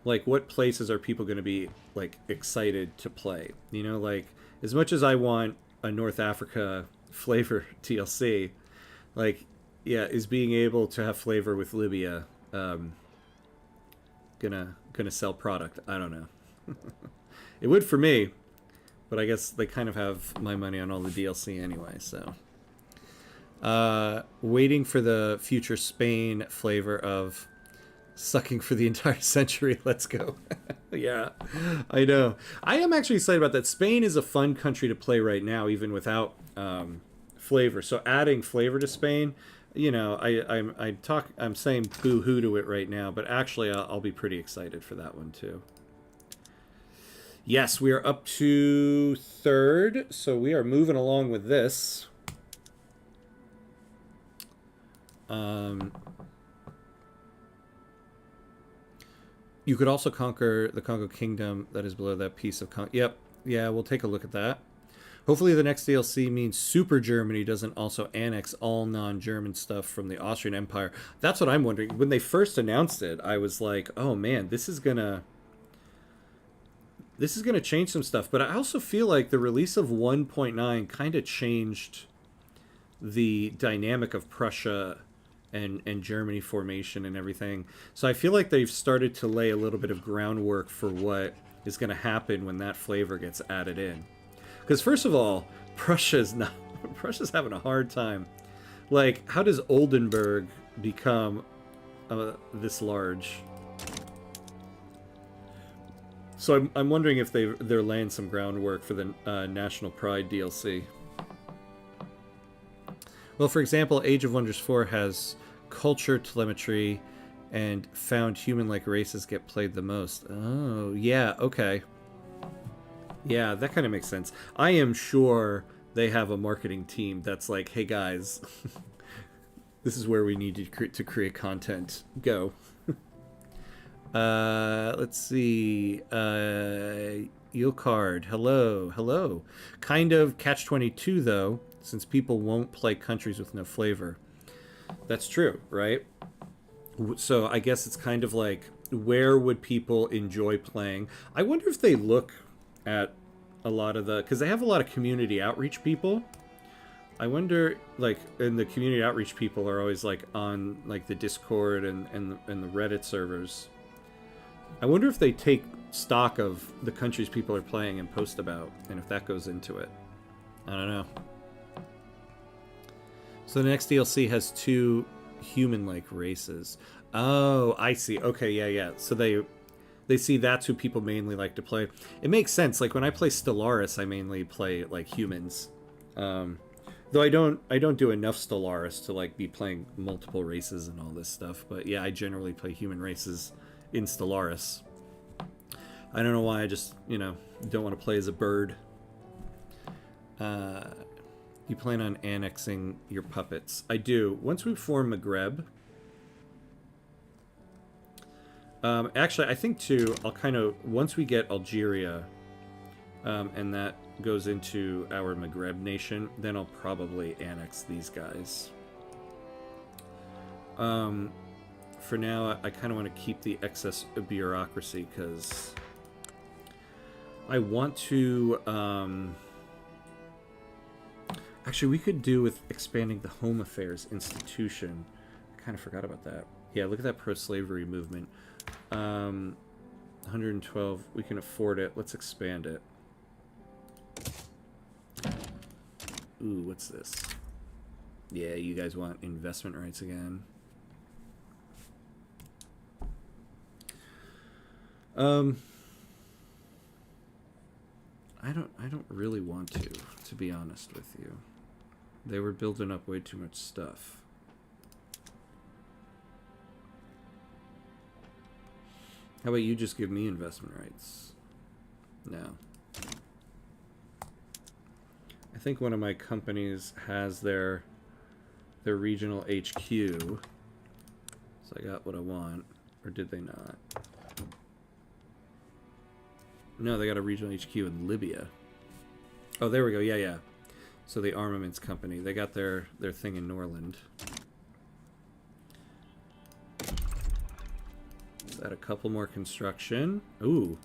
Like, what places are people going to be, like, excited to play? You know, like, as much as I want a North Africa flavor DLC, like, yeah, is being able to have flavor with Libya gonna sell product? I don't know. It would for me, but I guess they kind of have my money on all the DLC anyway, so. Waiting for the future Spain flavor of sucking for the entire century. Let's go. Yeah, I know. I am actually excited about that. Spain is a fun country to play right now, even without flavor. So adding flavor to Spain, you know, I'm saying boo-hoo to it right now, but actually I'll be pretty excited for that one too. Yes, we are up to 3rd, so we are moving along with this. You could also conquer the Congo Kingdom that is below that piece of Congo. Yep. Yeah, we'll take a look at that. Hopefully the next DLC means Super Germany doesn't also annex all non-German stuff from the Austrian Empire. That's what I'm wondering. When they first announced it, I was like, oh man, this is gonna change some stuff. But I also feel like the release of 1.9 kind of changed the dynamic of Prussia and Germany formation and everything. So I feel like they've started to lay a little bit of groundwork for what is going to happen when that flavor gets added in. Because first of all, Prussia's having a hard time. Like, how does Oldenburg become this large? So I'm wondering if they're laying some groundwork for the National Pride DLC. Well, for example, Age of Wonders 4 has culture telemetry and found human-like races get played the most. Oh, yeah, okay. Yeah, that kind of makes sense. I am sure they have a marketing team that's like, hey guys, this is where we need to create content. Go. Let's see. Yilcard, hello. Kind of catch-22 though, since people won't play countries with no flavor. That's true, right? So I guess it's kind of like, where would people enjoy playing? I wonder if they look at a lot of because they have a lot of community outreach people. I wonder, like, and the community outreach people are always like on like the Discord and the Reddit servers. I wonder if they take stock of the countries people are playing and post about, and if that goes into it. I don't know. So the next DLC has 2 human-like races. Oh, I see. Okay, yeah. So they see that's who people mainly like to play. It makes sense. Like when I play Stellaris, I mainly play like humans. Though I don't do enough Stellaris to like be playing multiple races and all this stuff. But yeah, I generally play human races in Stellaris. I don't know why. I just, you know, don't want to play as a bird. You plan on annexing your puppets? I do. Once we form Maghreb. Actually, I think too, I'll kind of, once we get Algeria, and that goes into our Maghreb nation, then I'll probably annex these guys. For now, I kind of want to keep the excess bureaucracy, because I want to, Actually, we could do with expanding the Home Affairs institution. I kind of forgot about that. Yeah, look at that pro-slavery movement. 112. We can afford it. Let's expand it. Ooh, what's this? Yeah, you guys want investment rights again. I don't really want to be honest with you. They were building up way too much stuff. How about you just give me investment rights? No. I think one of my companies has their regional HQ. So I got what I want. Or did they not? No, they got a regional HQ in Libya. Oh, there we go. Yeah, yeah. So the armaments company, they got their thing in Norland. Let's add a couple more construction. Ooh.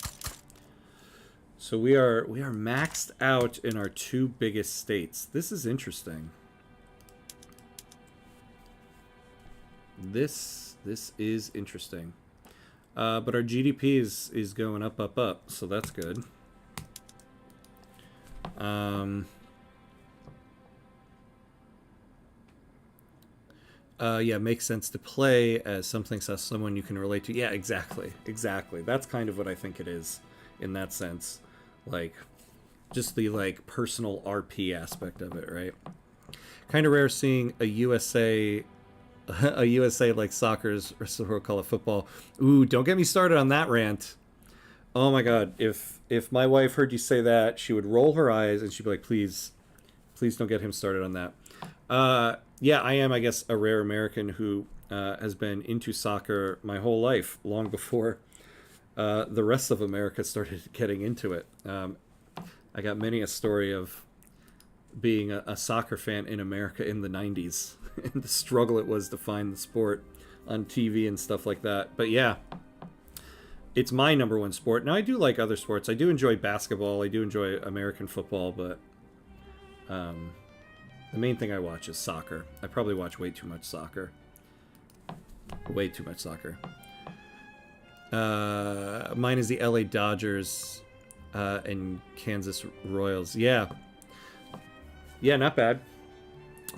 So we are maxed out in our 2 biggest states. This is interesting. This is interesting. But our GDP is going up, so that's good. Yeah, makes sense to play as something as someone you can relate to. Yeah, exactly. That's kind of what I think it is in that sense. Like, just the, like, personal RP aspect of it, right? Kind of rare seeing a USA... a USA like soccer's, or so we'll call it football. Ooh, don't get me started on that rant. Oh my god, if my wife heard you say that, she would roll her eyes and she'd be like, please don't get him started on that. Yeah, I am, I guess, a rare American who has been into soccer my whole life, long before the rest of America started getting into it. I got many a story of being a soccer fan in America in the 90s and the struggle it was to find the sport on TV and stuff like that. But yeah, it's my #1 sport. Now, I do like other sports. I do enjoy basketball. I do enjoy American football, but the main thing I watch is soccer. I probably watch way too much soccer. Way too much soccer. Mine is the LA Dodgers and Kansas Royals. Yeah. Yeah, not bad.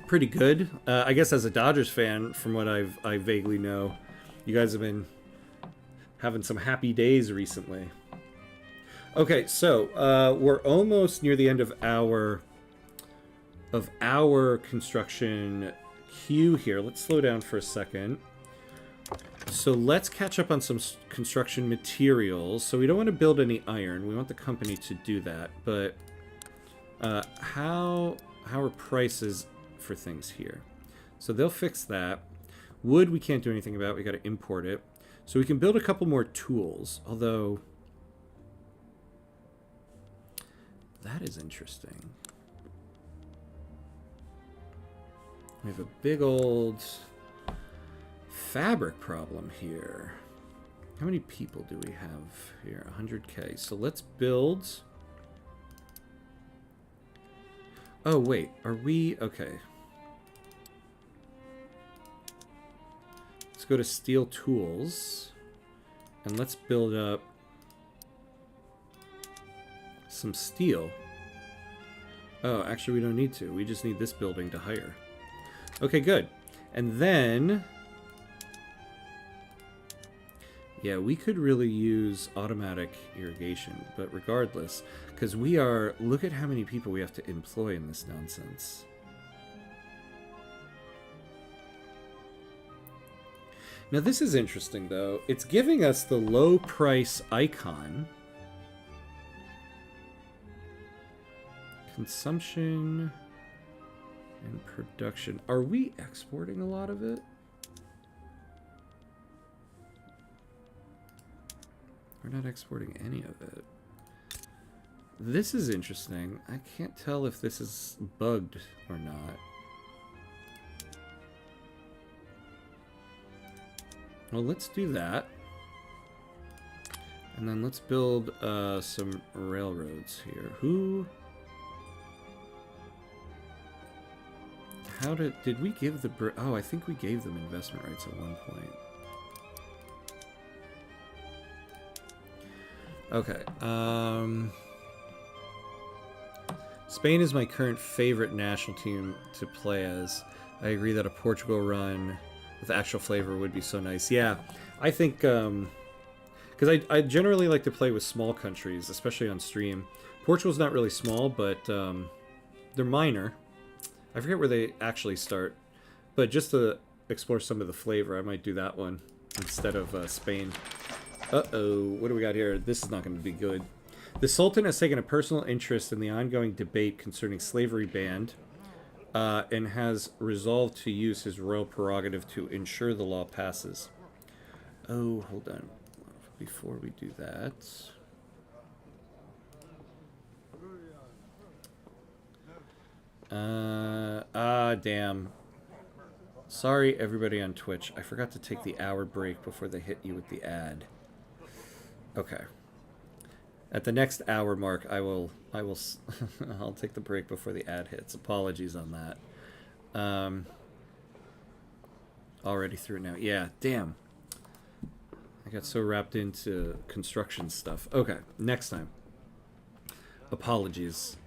Pretty good. I guess as a Dodgers fan, from what I vaguely know, you guys have been having some happy days recently. Okay, so we're almost near the end of our construction queue here. Let's slow down for a second. So let's catch up on some construction materials. So we don't want to build any iron. We want the company to do that. But how are prices for things here? So they'll fix that. Wood we can't do anything about. We got to import it. So we can build a couple more tools. Although that is interesting. We have a big old fabric problem here. How many people do we have here? 100K. So let's build... Oh, wait. Are we... Okay. Let's go to steel tools. And let's build up some steel. Oh, actually we don't need to. We just need this building to hire. Okay, good. And then... Yeah, we could really use automatic irrigation, but regardless, because we are... Look at how many people we have to employ in this nonsense. Now, this is interesting, though. It's giving us the low price icon. Consumption and production. Are we exporting a lot of it? We're not exporting any of it. This is interesting. I can't tell if this is bugged or not. Well, let's do that. And then let's build some railroads here. Who... How did we give the... Oh, I think we gave them investment rights at one point. Okay. Spain is my current favorite national team to play as. I agree that a Portugal run with actual flavor would be so nice. Yeah, I think... because I generally like to play with small countries, especially on stream. Portugal's not really small, but they're minor. I forget where they actually start. But just to explore some of the flavor, I might do that one instead of Spain. Uh-oh, what do we got here? This is not going to be good. The Sultan has taken a personal interest in the ongoing debate concerning slavery ban and has resolved to use his royal prerogative to ensure the law passes. Oh, hold on. Before we do that... damn. Sorry, everybody on Twitch. I forgot to take the hour break before they hit you with the ad. Okay. At the next hour mark, I'll take the break before the ad hits. Apologies on that. Already through it now. Yeah, damn. I got so wrapped into construction stuff. Okay, next time. Apologies.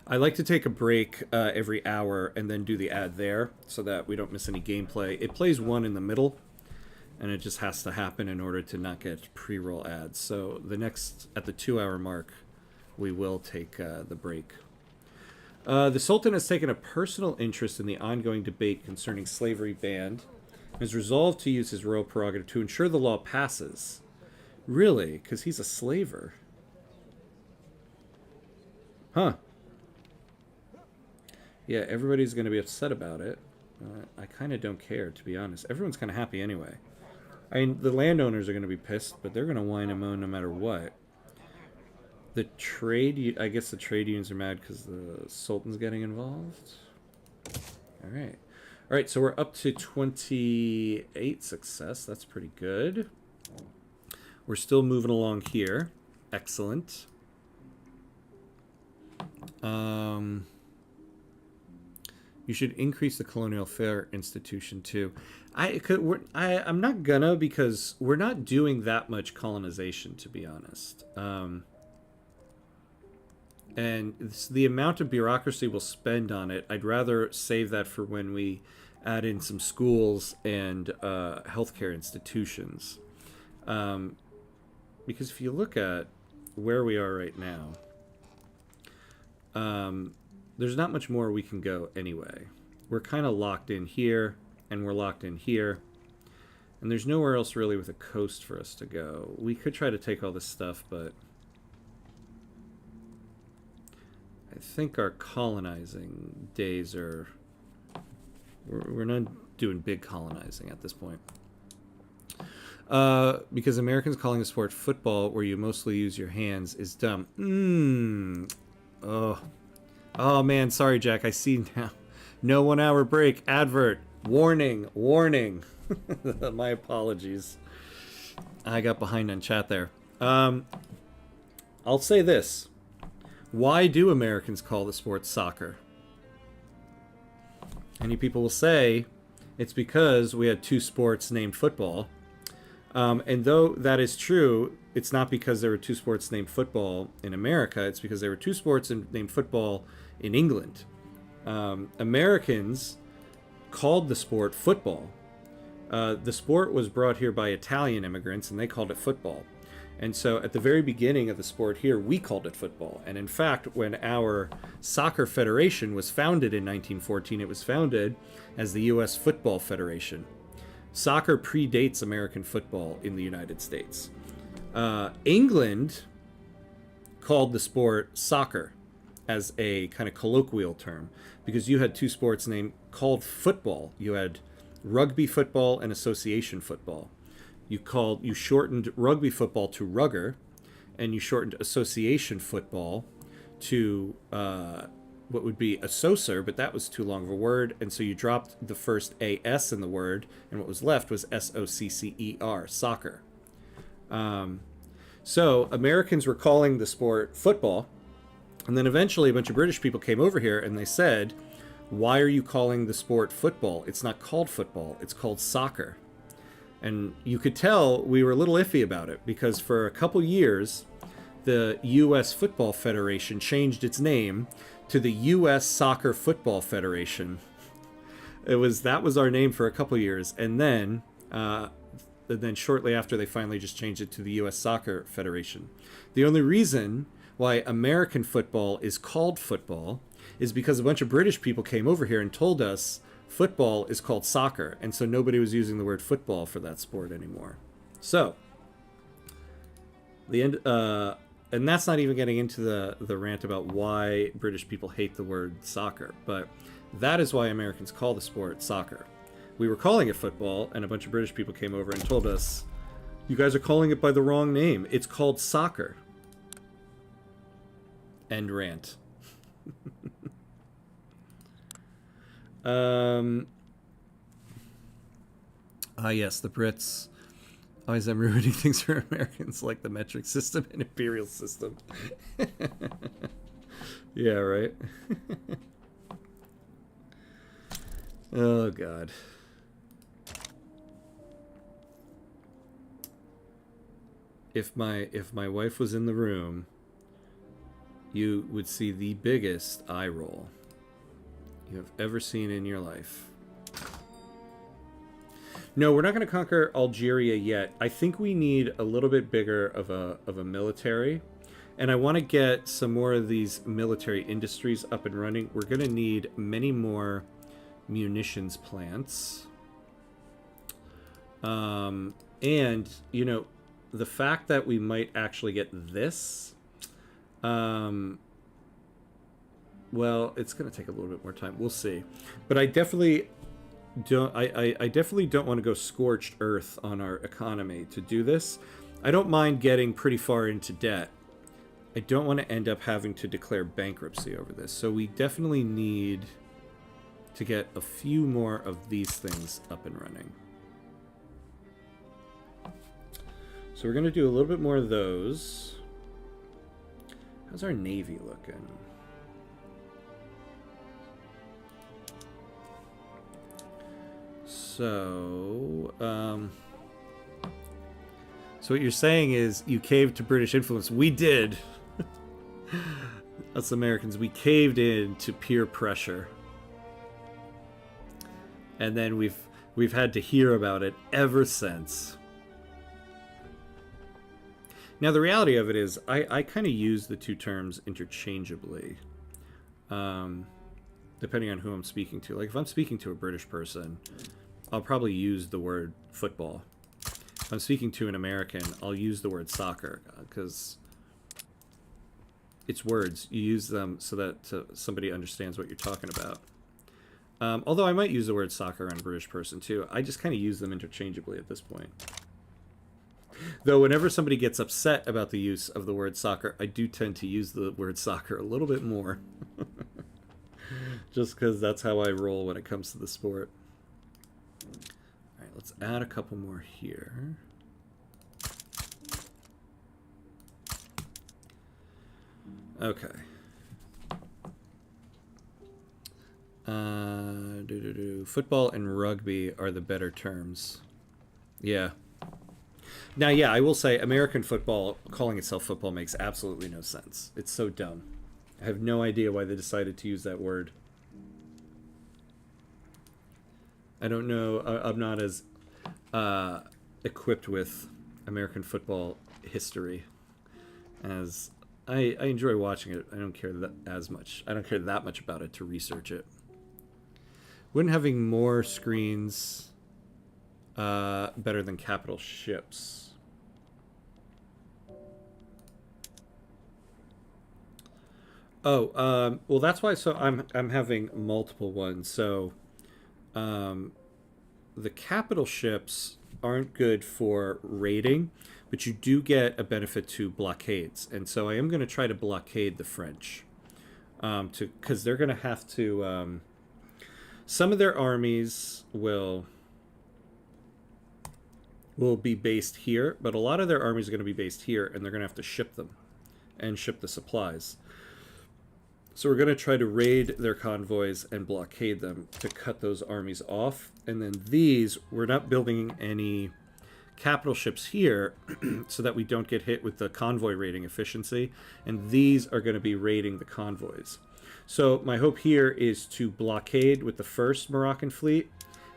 I like to take a break every hour and then do the ad there so that we don't miss any gameplay. It plays one in the middle, and it just has to happen in order to not get pre-roll ads. So the next, at the 2-hour mark, we will take the break. The Sultan has taken a personal interest in the ongoing debate concerning slavery ban and has resolved to use his royal prerogative to ensure the law passes. Really? Because he's a slaver. Huh. Yeah, everybody's going to be upset about it. I kind of don't care, to be honest. Everyone's kind of happy anyway. I mean, the landowners are going to be pissed, but they're going to whine and moan no matter what. The trade... I guess the trade unions are mad because the Sultan's getting involved. Alright. Alright, so we're up to 28 success. That's pretty good. We're still moving along here. Excellent. You should increase the colonial fair institution too. I'm not gonna, because we're not doing that much colonization, to be honest. And the amount of bureaucracy we'll spend on it, I'd rather save that for when we add in some schools and healthcare institutions. Because if you look at where we are right now, there's not much more we can go anyway. We're kind of locked in here, and we're locked in here. And there's nowhere else really with a coast for us to go. We could try to take all this stuff, but I think our colonizing days are... We're not doing big colonizing at this point. Because Americans calling the sport football, where you mostly use your hands, is dumb. Oh man, sorry Jack, I see now. No 1 hour break, advert, warning, warning. My apologies. I got behind on chat there. I'll say this. Why do Americans call the sport soccer? Many people will say it's because we had two sports named football. And though that is true, it's not because there were two sports named football in America. It's because there were two sports named football in England. Americans called the sport football. The sport was brought here by Italian immigrants, and they called it football. And so at the very beginning of the sport here, we called it football. And in fact, when our soccer federation was founded in 1914, it was founded as the U.S. Football Federation. Soccer predates American football in the United States. England called the sport soccer as a kind of colloquial term, because you had two sports called football. You had rugby football and association football. You shortened rugby football to rugger, and you shortened association football to what would be associer, but that was too long of a word, and so you dropped the first AS in the word, and what was left was SOCCER, soccer. So Americans were calling the sport football, and then eventually a bunch of British people came over here and they said, Why are you calling the sport football? It's not called football, it's called soccer. And you could tell we were a little iffy about it because for a couple years, the U.S. Football Federation changed its name to the U.S. Soccer Football Federation. That was our name for a couple years, and then shortly after they finally just changed it to the U.S. Soccer Federation. The only reason why American football is called football is because a bunch of British people came over here and told us football is called soccer, and so nobody was using the word football for that sport anymore. So the end, and that's not even getting into the rant about why British people hate the word soccer, but that is why Americans call the sport soccer. We were calling it football, and a bunch of British people came over and told us, you guys are calling it by the wrong name. It's called soccer. End rant. Yes, the Brits always am ruining things for Americans, like the metric system and imperial system. Yeah, right. Oh God. If my wife was in the room, you would see the biggest eye roll you have ever seen in your life. No, we're not going to conquer Algeria yet. I think we need a little bit bigger of a military, and I want to get some more of these military industries up and running. We're going to need many more munitions plants. And, you know, the fact that we might actually get this, well, it's going to take a little bit more time. We'll see. But I definitely don't, I definitely don't want to go scorched earth on our economy to do this. I don't mind getting pretty far into debt. I don't want to end up having to declare bankruptcy over this. So we definitely need to get a few more of these things up and running. So we're going to do a little bit more of those. How's our Navy looking? So, so what you're saying is you caved to British influence. We did. Us Americans, we caved in to peer pressure. And then we've had to hear about it ever since. Now, the reality of it is I kind of use the two terms interchangeably, depending on who I'm speaking to. Like, if I'm speaking to a British person, I'll probably use the word football. If I'm speaking to an American, I'll use the word soccer, because it's words. You use them so that somebody understands what you're talking about. Although I might use the word soccer on a British person, too. I just kind of use them interchangeably at this point. Though whenever somebody gets upset about the use of the word soccer, I do tend to use the word soccer a little bit more. Just because that's how I roll when it comes to the sport. Alright, let's add a couple more here. Okay. Football and rugby are the better terms. Yeah. Now, yeah, I will say American football, calling itself football, makes absolutely no sense. It's so dumb. I have no idea why they decided to use that word. I don't know. I'm not as equipped with American football history as I enjoy watching it. I don't care that as much. I don't care that much about it to research it. Wouldn't having more screens better than capital ships? Oh, well, that's why. So I'm having multiple ones. So, the capital ships aren't good for raiding, but you do get a benefit to blockades. And so I am going to try to blockade the French, because they're going to have to. Some of their armies will be based here, but a lot of their armies are going to be based here, and they're going to have to ship them and ship the supplies. So we're going to try to raid their convoys and blockade them to cut those armies off. And then these, we're not building any capital ships here so that we don't get hit with the convoy raiding efficiency. And these are going to be raiding the convoys. So my hope here is to blockade with the first Moroccan fleet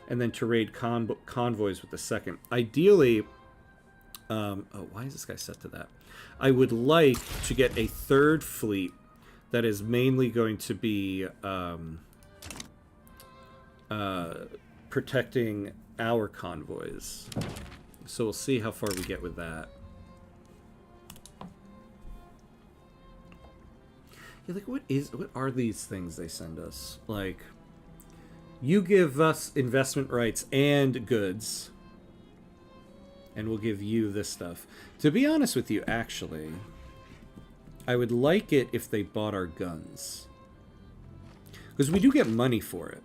and then to raid convoys with the second. Ideally, oh, why is this guy set to that? I would like to get a third fleet that is mainly going to be protecting our convoys. So we'll see how far we get with that. Yeah, like what are these things they send us? Like, you give us investment rights and goods, and we'll give you this stuff. To be honest with you, actually, I would like it if they bought our guns, because we do get money for it.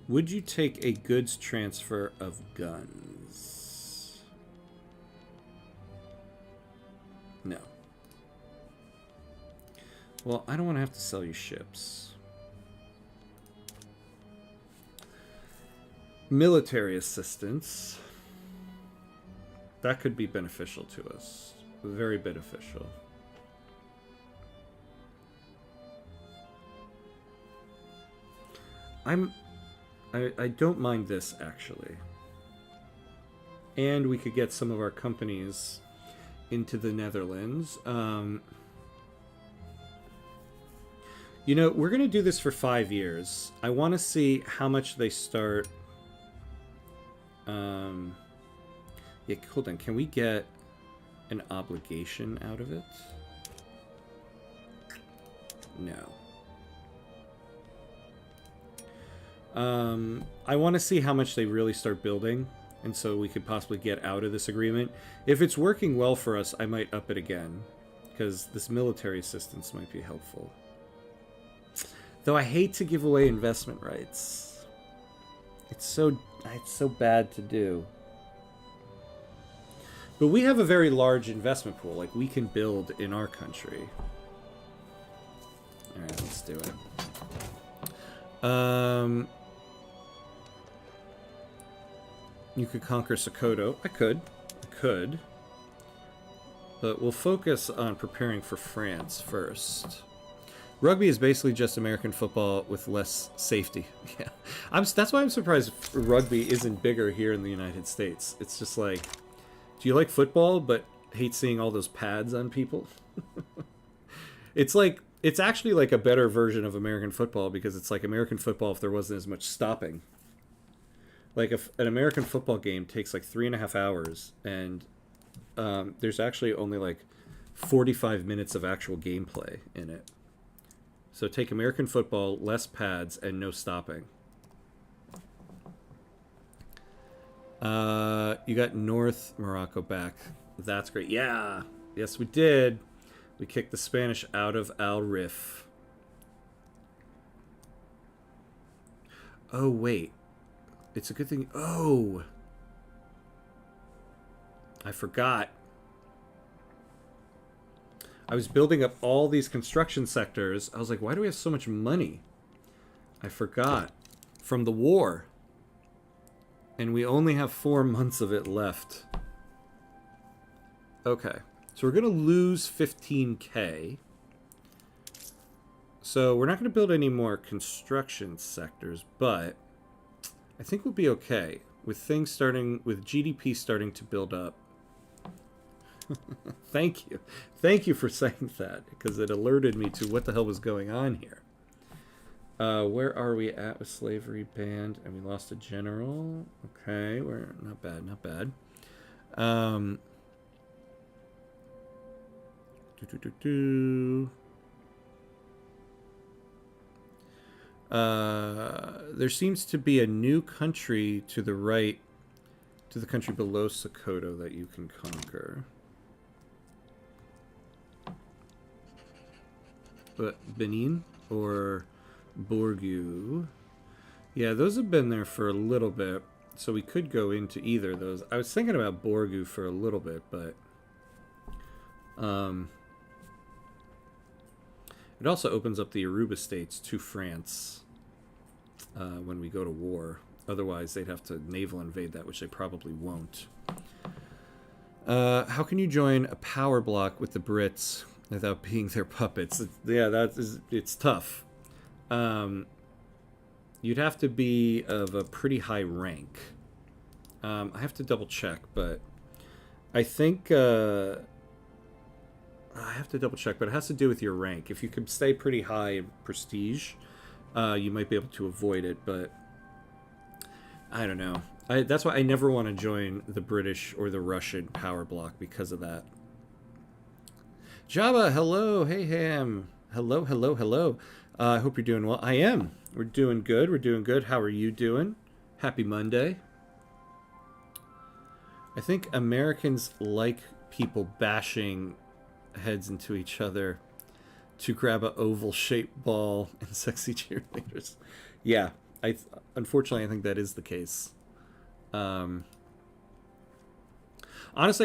Would you take a goods transfer of guns? No. Well, I don't want to have to sell you ships. Military assistance. That could be beneficial to us. Very beneficial. I don't mind this, actually. And we could get some of our companies into the Netherlands. You know, we're going to do this for 5 years. I want to see how much they start. Yeah, hold on. Can we get an obligation out of it? No. I want to see how much they really start building, and so we could possibly get out of this agreement. If it's working well for us, I might up it again, because this military assistance might be helpful. Though I hate to give away investment rights. It's so bad to do. But we have a very large investment pool. Like, we can build in our country. Alright, let's do it. You could conquer Sokoto. I could. But we'll focus on preparing for France first. Rugby is basically just American football with less safety. Yeah, that's why I'm surprised rugby isn't bigger here in the United States. It's just like, do you like football but hate seeing all those pads on people? It's like, it's actually like a better version of American football, because it's like American football if there wasn't as much stopping. Like, if an American football game takes like 3.5 hours, and there's actually only like 45 minutes of actual gameplay in it. So take American football, less pads, and no stopping. You got North Morocco back. That's great. Yeah. Yes, we did. We kicked the Spanish out of Al Rif. Oh, wait. It's a good thing. Oh. I forgot. I was building up all these construction sectors. I was like, why do we have so much money? I forgot. From the war. And we only have 4 months of it left. Okay. So we're going to lose 15K. So we're not going to build any more construction sectors, but I think we'll be okay with things starting, with GDP starting to build up. Thank you. Thank you for saying that, because it alerted me to what the hell was going on here. Where are we at with slavery banned? And we lost a general. Okay, we're not bad, not bad. There seems to be a new country to the right, to the country below Sokoto, that you can conquer. But Benin or Bourgu? Yeah, those have been there for a little bit, so we could go into either of those. I was thinking about Bourgu for a little bit, but It also opens up the Aruba states to France when we go to war. Otherwise, they'd have to naval invade that, which they probably won't. How can you join a power block with the Brits without being their puppets? It's tough. You'd have to be of a pretty high rank. I have to double check, but I think I have to double check, but it has to do with your rank. If you can stay pretty high in prestige, you might be able to avoid it, but I don't know. That's why I never want to join the British or the Russian power block because of that. Java, hello. Hey, Ham. Hello, hello, hello. I hope you're doing well. I am. We're doing good. We're doing good. How are you doing? Happy Monday. I think Americans like people bashing heads into each other to grab an oval-shaped ball and sexy cheerleaders. Yeah, unfortunately, I think that is the case. Honestly,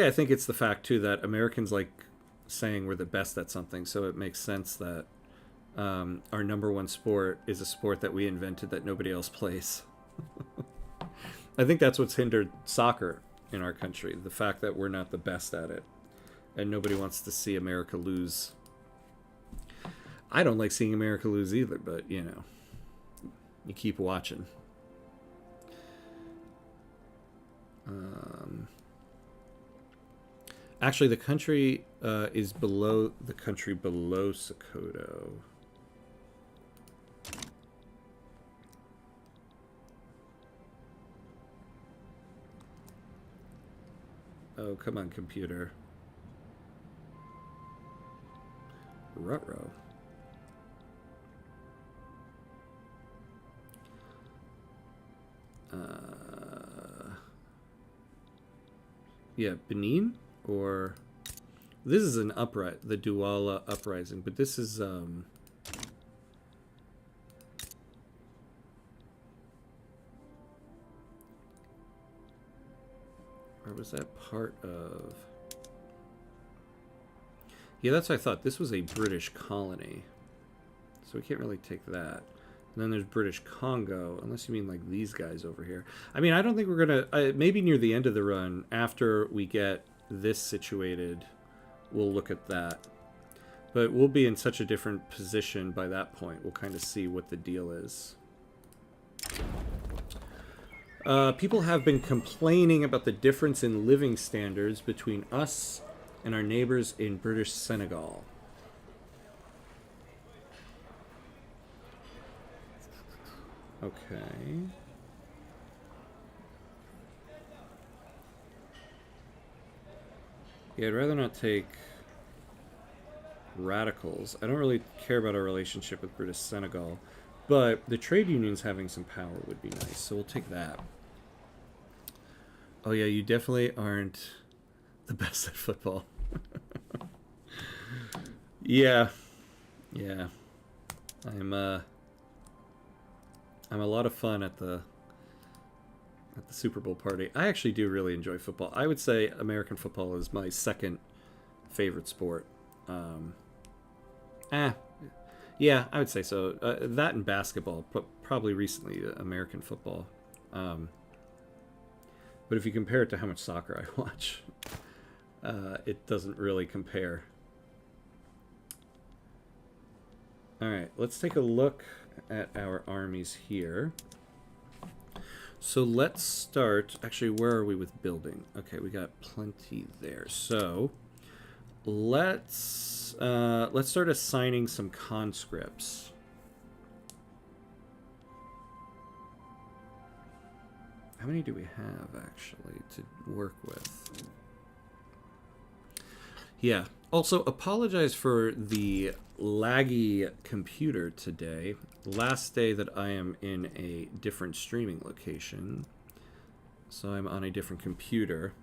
I think it's the fact, too, that Americans like saying we're the best at something, so it makes sense that our number one sport is a sport that we invented that nobody else plays. I think that's what's hindered soccer in our country, the fact that we're not the best at it, and nobody wants to see America lose. I don't like seeing America lose either, but, you know, you keep watching. Actually, the country is below the country below Sokoto. Oh, come on, computer. Ruh-roh. Yeah, Benin? Or... This is an uprising, the Douala uprising, but this is, Or was that part of... Yeah, that's what I thought. This was a British colony. So we can't really take that. And then there's British Congo, unless you mean like these guys over here. I mean, I don't think we're going to... maybe near the end of the run, after we get this situated, we'll look at that. But we'll be in such a different position by that point. We'll kind of see what the deal is. People have been complaining about the difference in living standards between us and our neighbors in British Senegal. Okay. Yeah, I'd rather not take radicals. I don't really care about our relationship with British Senegal, but the trade unions having some power would be nice, so we'll take that. Oh yeah, you definitely aren't the best at football. Yeah. I'm a lot of fun at the Super Bowl party. I actually do really enjoy football. I would say American football is my second favorite sport. Yeah, I would say so. That and basketball, but probably recently American football. But if you compare it to how much soccer I watch, it doesn't really compare. All right, let's take a look at our armies here. So let's start. Actually, where are we with building? Okay, we got plenty there. So let's start assigning some conscripts. How many do we have actually to work with? Yeah. Also, apologize for the laggy computer today. Last day that I am in a different streaming location. So I'm on a different computer.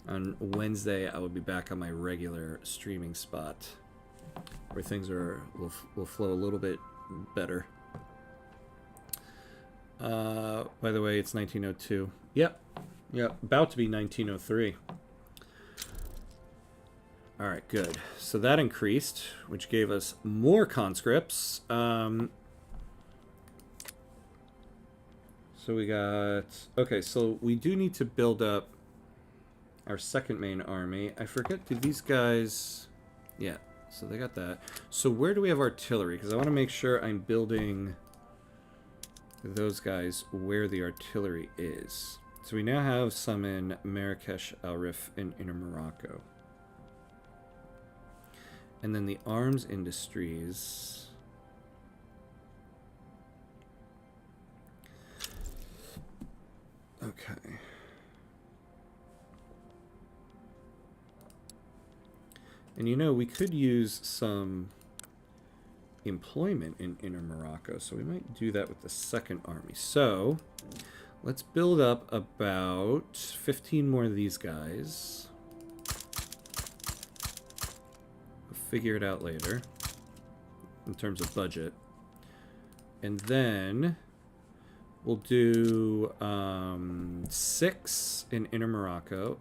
On Wednesday, I will be back on my regular streaming spot, where things will flow a little bit better. By the way, it's 1902. Yep, about to be 1903. All right, good. So that increased, which gave us more conscripts. So we got... Okay, so we do need to build up our second main army. I forget, do these guys... Yeah, so they got that. So where do we have artillery? Because I want to make sure I'm building those guys where the artillery is. So we now have some in Marrakesh, Al Rif, and Inner Morocco. And then the arms industries... Okay. And you know, we could use some employment in Inner Morocco, so we might do that with the second army. So, let's build up about 15 more of these guys. We'll figure it out later in terms of budget. And then we'll do 6 in Inner Morocco.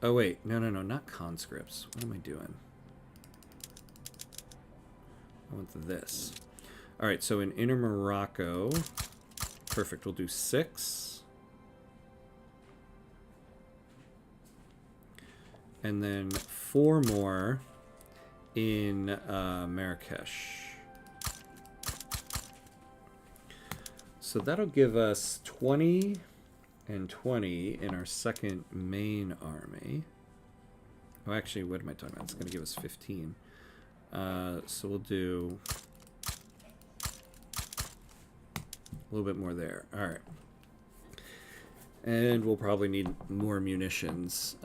Oh, wait. No, not conscripts. What am I doing? I want this. All right, so in Inner Morocco, perfect. We'll do 6. And then 4 more in Marrakesh. So that'll give us 20... and 20 in our second main army. Oh, actually, what am I talking about? It's going to give us 15. So we'll do a little bit more there. All right. And we'll probably need more munitions.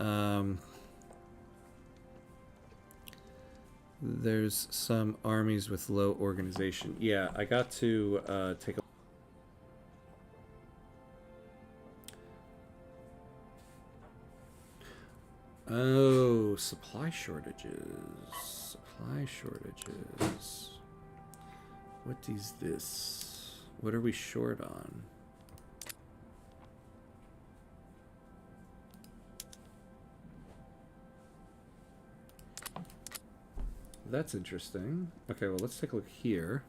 There's some armies with low organization. Yeah, I got to take a... Oh, supply shortages. Supply shortages. What is this? What are we short on? That's interesting. Okay, well, let's take a look here.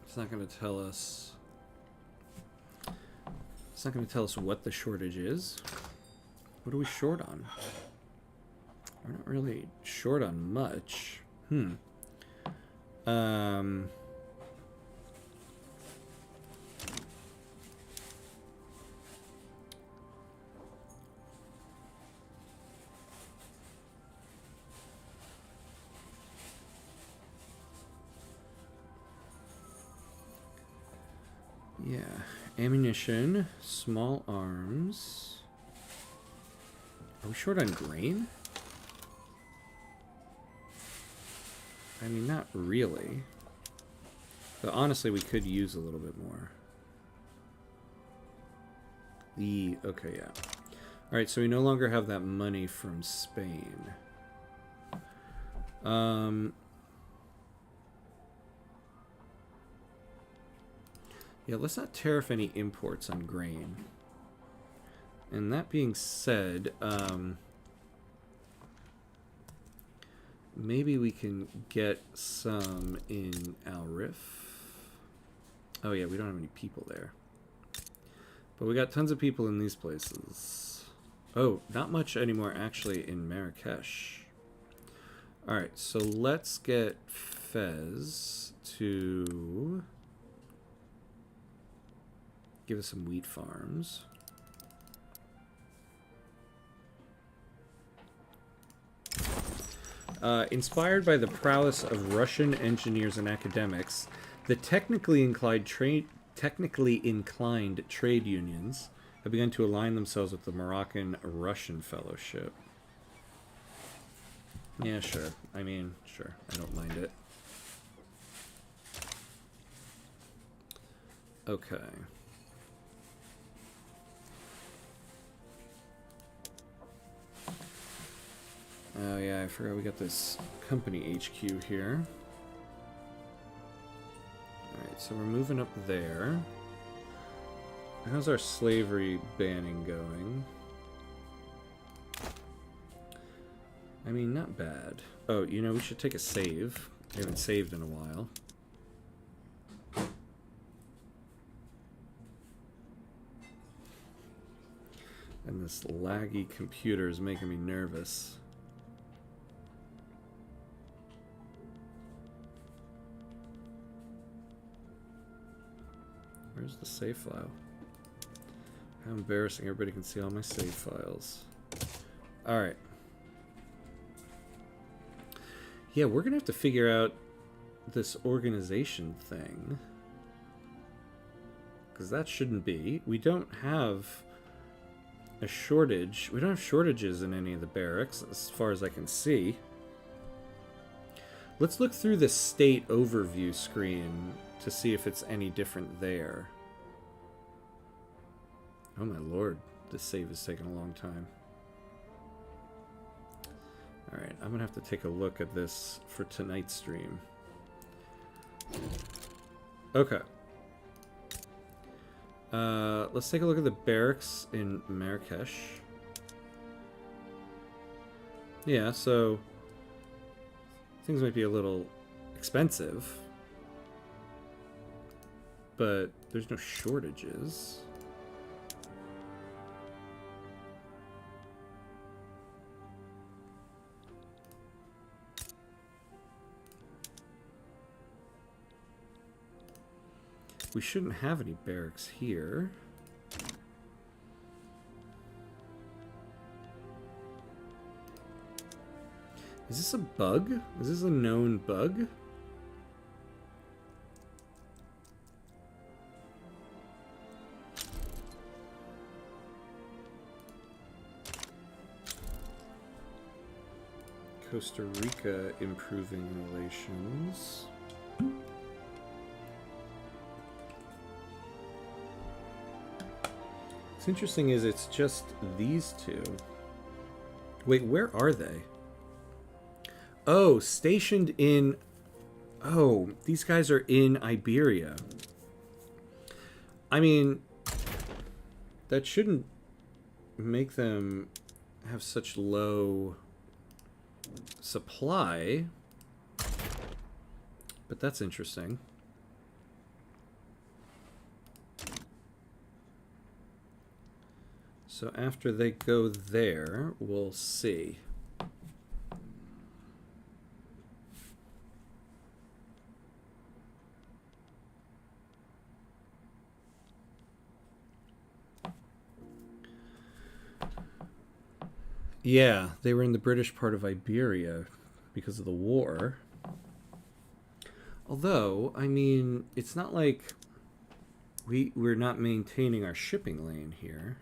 It's not going to tell us... It's not going to tell us what the shortage is. What are we short on? We're not really short on much. Yeah. Ammunition, small arms. Are we short on grain? I mean, not really. But honestly, we could use a little bit more. Okay, yeah. Alright, so we no longer have that money from Spain. Yeah, let's not tariff any imports on grain. And that being said, maybe we can get some in Al Rif. Oh yeah, we don't have any people there. But we got tons of people in these places. Oh, not much anymore actually in Marrakesh. Alright, so let's get Fez to... give us some wheat farms. Inspired by the prowess of Russian engineers and academics, the technically inclined trade unions have begun to align themselves with the Moroccan-Russian Fellowship. Yeah, sure. I mean, sure. I don't mind it. Okay. Oh yeah, I forgot we got this company HQ here. Alright, so we're moving up there. How's our slavery banning going? I mean, not bad. Oh, you know, we should take a save. We haven't saved in a while. And this laggy computer is making me nervous. Where's the save file? How embarrassing. Everybody can see all my save files. Alright. Yeah, we're going to have to figure out this organization thing. Because that shouldn't be. We don't have a shortage. We don't have shortages in any of the barracks, as far as I can see. Let's look through the state overview screen to see if it's any different there. Oh my lord, this save is taking a long time. Alright, I'm gonna have to take a look at this for tonight's stream. Okay. Let's take a look at the barracks in Marrakesh. Yeah, so things might be a little expensive, but there's no shortages. We shouldn't have any barracks here. Is this a bug? Is this a known bug? Costa Rica improving relations. What's interesting is it's just these two. Wait, where are they? Oh, stationed in... Oh, these guys are in Iberia. I mean, that shouldn't make them have such low supply, but that's interesting. So after they go there, we'll see. Yeah, they were in the British part of Iberia because of the war. Although, I mean, it's not like we're not maintaining our shipping lane here.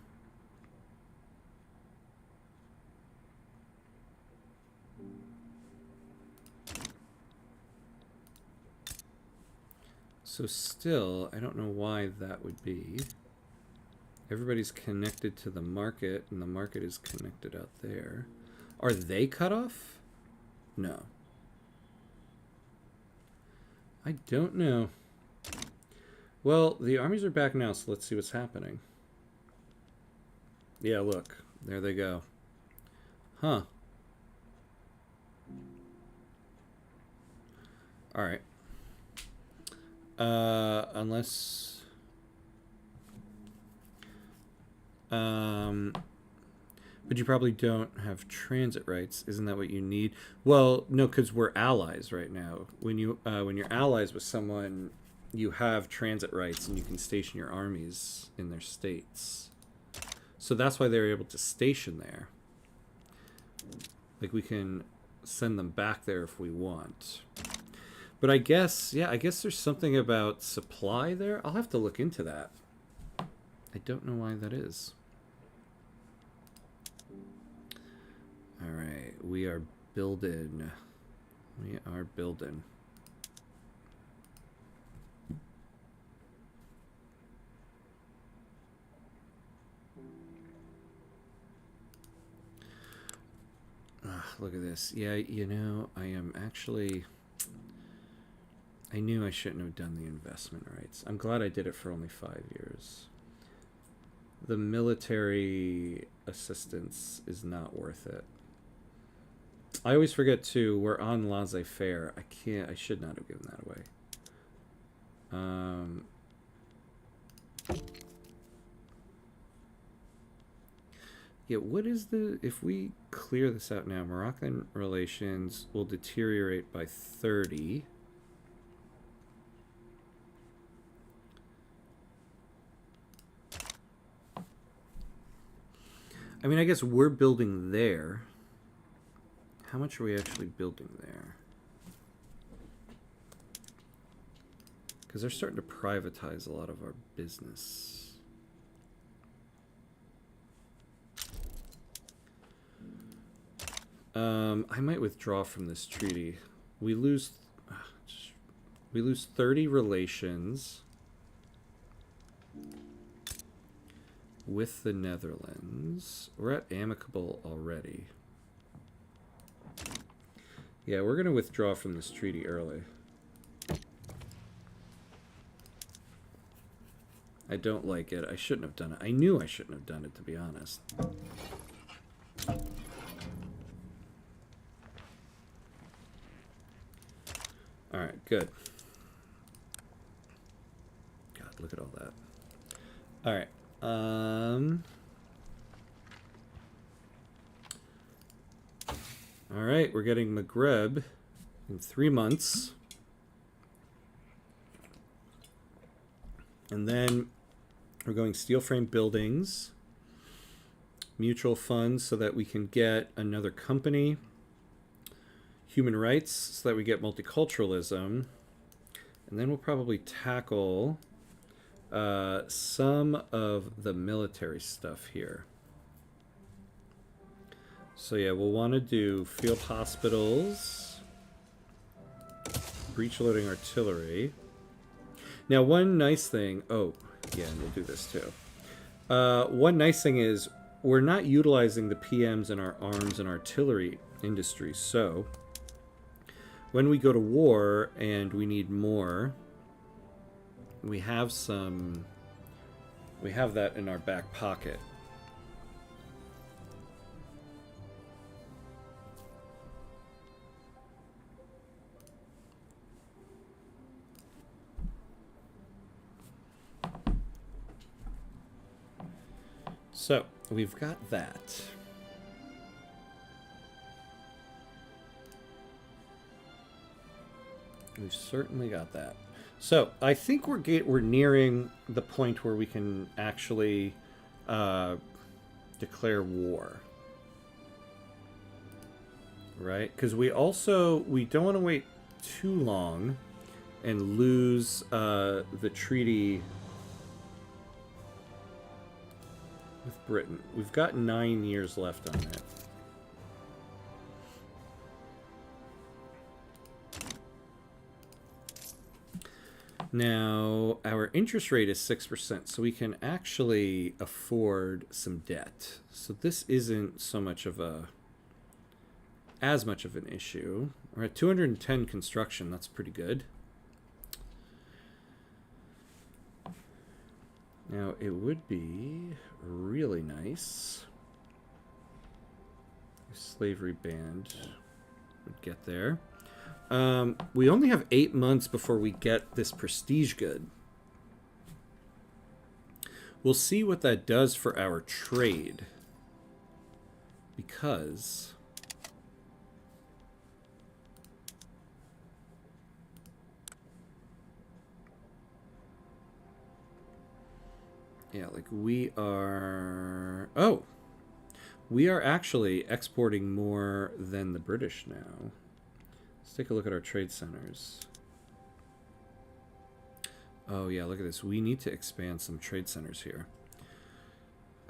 So still, I don't know why that would be. Everybody's connected to the market, and the market is connected out there. Are they cut off? No. I don't know. Well, the armies are back now, so let's see what's happening. Yeah, look. There they go. Huh. Alright. Unless... but you probably don't have transit rights. Isn't that what you need? Well, no, because we're allies right now. When you're allies with someone, you have transit rights and you can station your armies in their states. So that's why they're able to station there. Like, we can send them back there if we want. But I guess, yeah, I guess there's something about supply there. I'll have to look into that. I don't know why that is. Alright, we are building. We are building. Look at this. Yeah, you know, I am actually... I knew I shouldn't have done the investment rights. I'm glad I did it for only 5 years. The military assistance is not worth it. I always forget too, we're on laissez-faire. I should not have given that away. Yeah, what is the... If we clear this out now, Moroccan relations will deteriorate by 30. I mean, I guess we're building there. How much are we actually building there? Because they're starting to privatize a lot of our business. I might withdraw from this treaty. We lose 30 relations with the Netherlands. We're at amicable already. Yeah, we're going to withdraw from this treaty early. I don't like it. I shouldn't have done it. I knew I shouldn't have done it, to be honest. Alright, good. God, look at all that. Alright. Alright, we're getting Maghreb in 3 months. And then we're going steel frame buildings, mutual funds so that we can get another company, human rights so that we get multiculturalism, and then we'll probably tackle some of the military stuff here. So yeah, we'll want to do field hospitals, breech loading artillery. Now, one nice thing... Oh, yeah, and we'll do this too. One nice thing is we're not utilizing the PMs in our arms and artillery industry. So when we go to war and we need more, we have that in our back pocket. So, we've got that. We've certainly got that. So, I think we're nearing the point where we can actually declare war. Right? Because we don't want to wait too long and lose the treaty with Britain. We've got 9 years left on it. Now, our interest rate is 6%, so we can actually afford some debt. So this isn't so much of as much of an issue. We're at 210 construction. That's pretty good. Now, it would be really nice if slavery banned would get there. We only have 8 months before we get this prestige good. We'll see what that does for our trade. Because... yeah, like we are... Oh! We are actually exporting more than the British now. Let's take a look at our trade centers. Oh, yeah, look at this. We need to expand some trade centers here.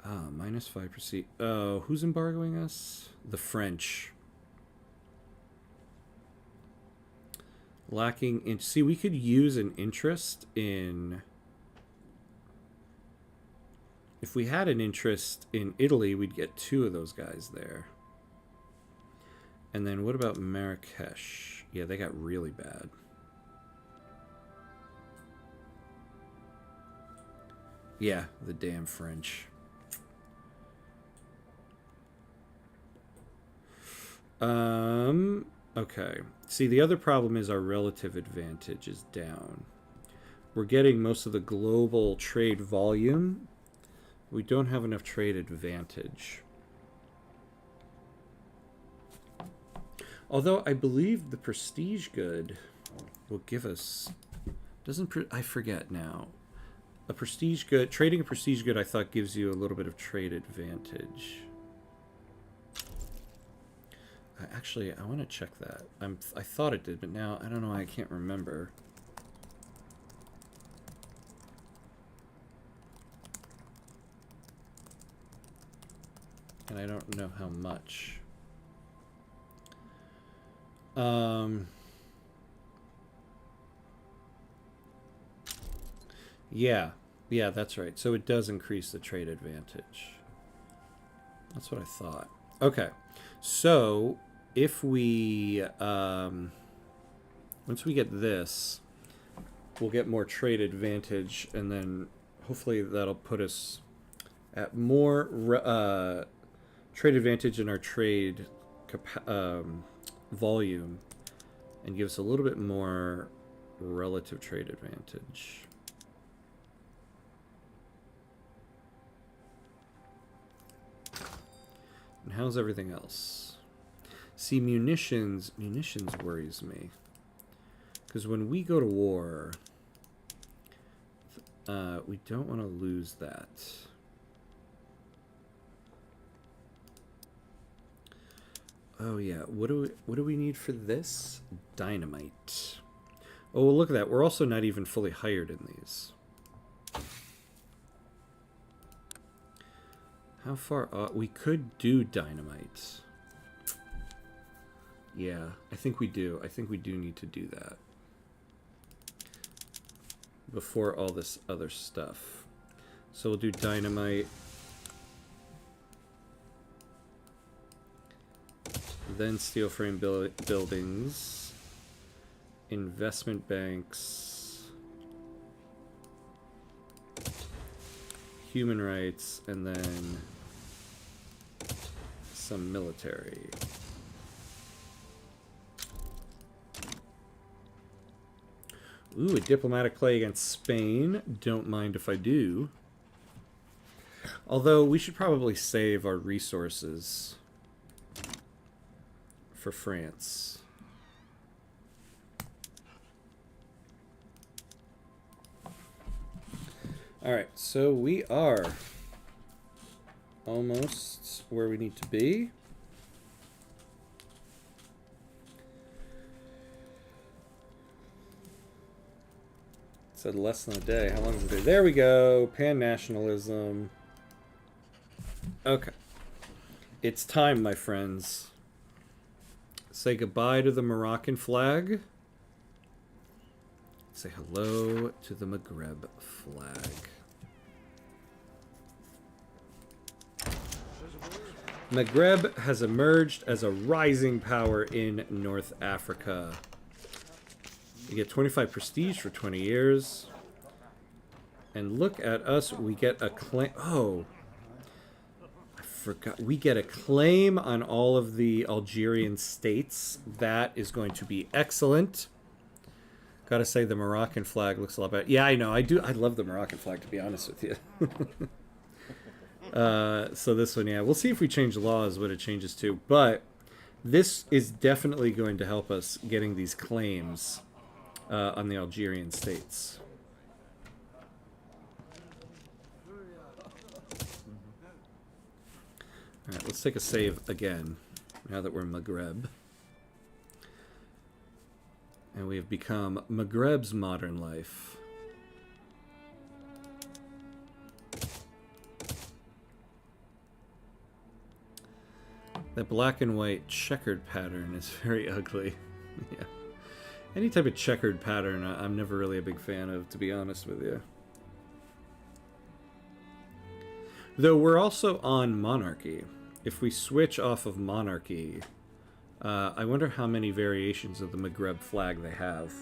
Minus 5%. Oh, who's embargoing us? The French. Lacking in... See, we could use an interest in... If we had an interest in Italy, we'd get 2 of those guys there. And then what about Marrakesh? Yeah, they got really bad. Yeah, the damn French. Okay. See, the other problem is our relative advantage is down. We're getting most of the global trade volume. We don't have enough trade advantage. Although I believe the prestige good will give us... I forget now. A prestige good... Trading a prestige good I thought gives you a little bit of trade advantage. Actually, I want to check that. I thought it did, but now I don't know why I can't remember. And I don't know how much. Yeah, that's right. So it does increase the trade advantage. That's what I thought. Okay, so if we once we get this, we'll get more trade advantage, and then hopefully that'll put us at more trade advantage in our trade volume, and give us a little bit more relative trade advantage. And how's everything else? See, munitions worries me. Because when we go to war, we don't want to lose that. Oh yeah, what do we need for this? Dynamite. Oh, well, look at that. We're also not even fully hired in these. How far? We could do dynamite. Yeah, I think we do. I think we do need to do that before all this other stuff. So we'll do dynamite. Then steel frame buildings. Investment banks. Human rights, and then some military. Ooh, a diplomatic play against Spain. Don't mind if I do. Although we should probably save our resources for France. Alright, so we are almost where we need to be. It said less than a day. How long is it? There we go. Pan-nationalism. Okay. It's time, my friends. Say goodbye to the Moroccan flag. Say hello to the Maghreb flag. Maghreb has emerged as a rising power in North Africa. You get 25 prestige for 20 years. And look at us, we get a claim. Oh, I forgot. We get a claim on all of the Algerian states. That is going to be excellent. Gotta say, the Moroccan flag looks a lot better. Yeah, I know. I do. I love the Moroccan flag, to be honest with you. So this one, yeah. We'll see if we change laws, what it changes to. But this is definitely going to help us getting these claims on the Algerian states. Alright, let's take a save again, now that we're Maghreb. And we have become Maghreb's modern life. That black and white checkered pattern is very ugly. Yeah. Any type of checkered pattern, I'm never really a big fan of, to be honest with you. Though we're also on monarchy. If we switch off of monarchy, I wonder how many variations of the Maghreb flag they have.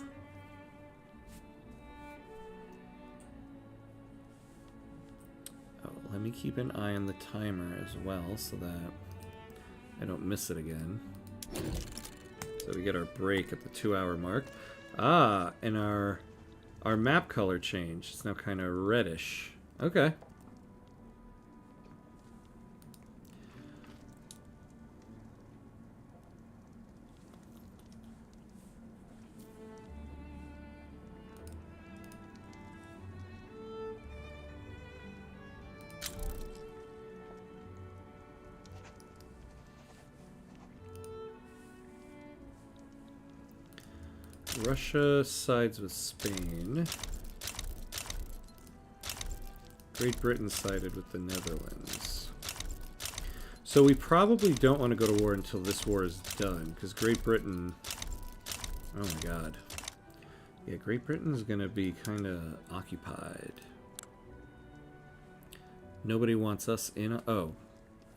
Oh, let me keep an eye on the timer as well, so that I don't miss it again. So we get our break at the 2-hour mark. Ah, and our map color changed. It's now kind of reddish. Okay. Russia sides with Spain. Great Britain sided with the Netherlands. So we probably don't want to go to war until this war is done, because Great Britain... Oh my god. Yeah, Great Britain is going to be kind of occupied. Nobody wants us in... Oh.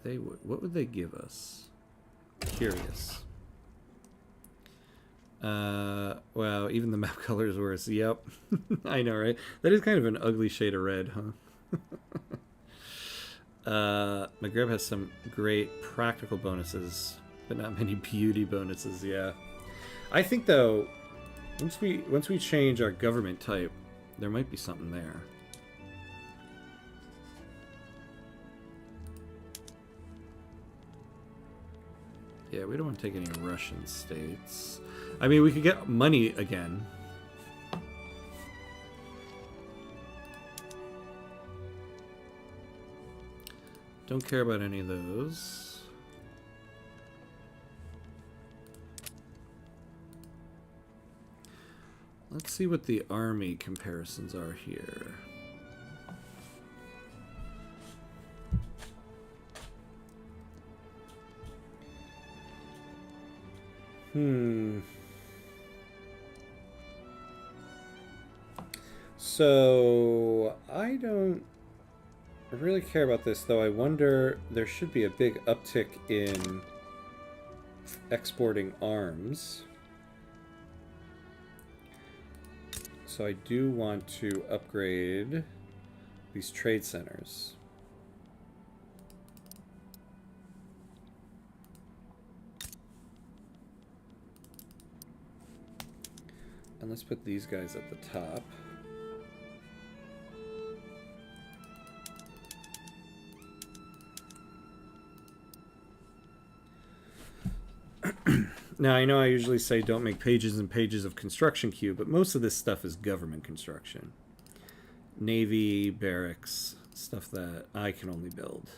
They would. What would they give us? Curious. Wow, even the map color is worse. Yep. I know, right? That is kind of an ugly shade of red, huh? Maghreb has some great practical bonuses, but not many beauty bonuses, yeah. I think, though, once we change our government type, there might be something there. Yeah, we don't want to take any Russian states. I mean, we could get money again. Don't care about any of those. Let's see what the army comparisons are here. So, I don't really care about this, though. I wonder, there should be a big uptick in exporting arms. So I do want to upgrade these trade centers. And let's put these guys at the top. Now, I know I usually say don't make pages and pages of construction queue, but most of this stuff is government construction. Navy, barracks, stuff that I can only build.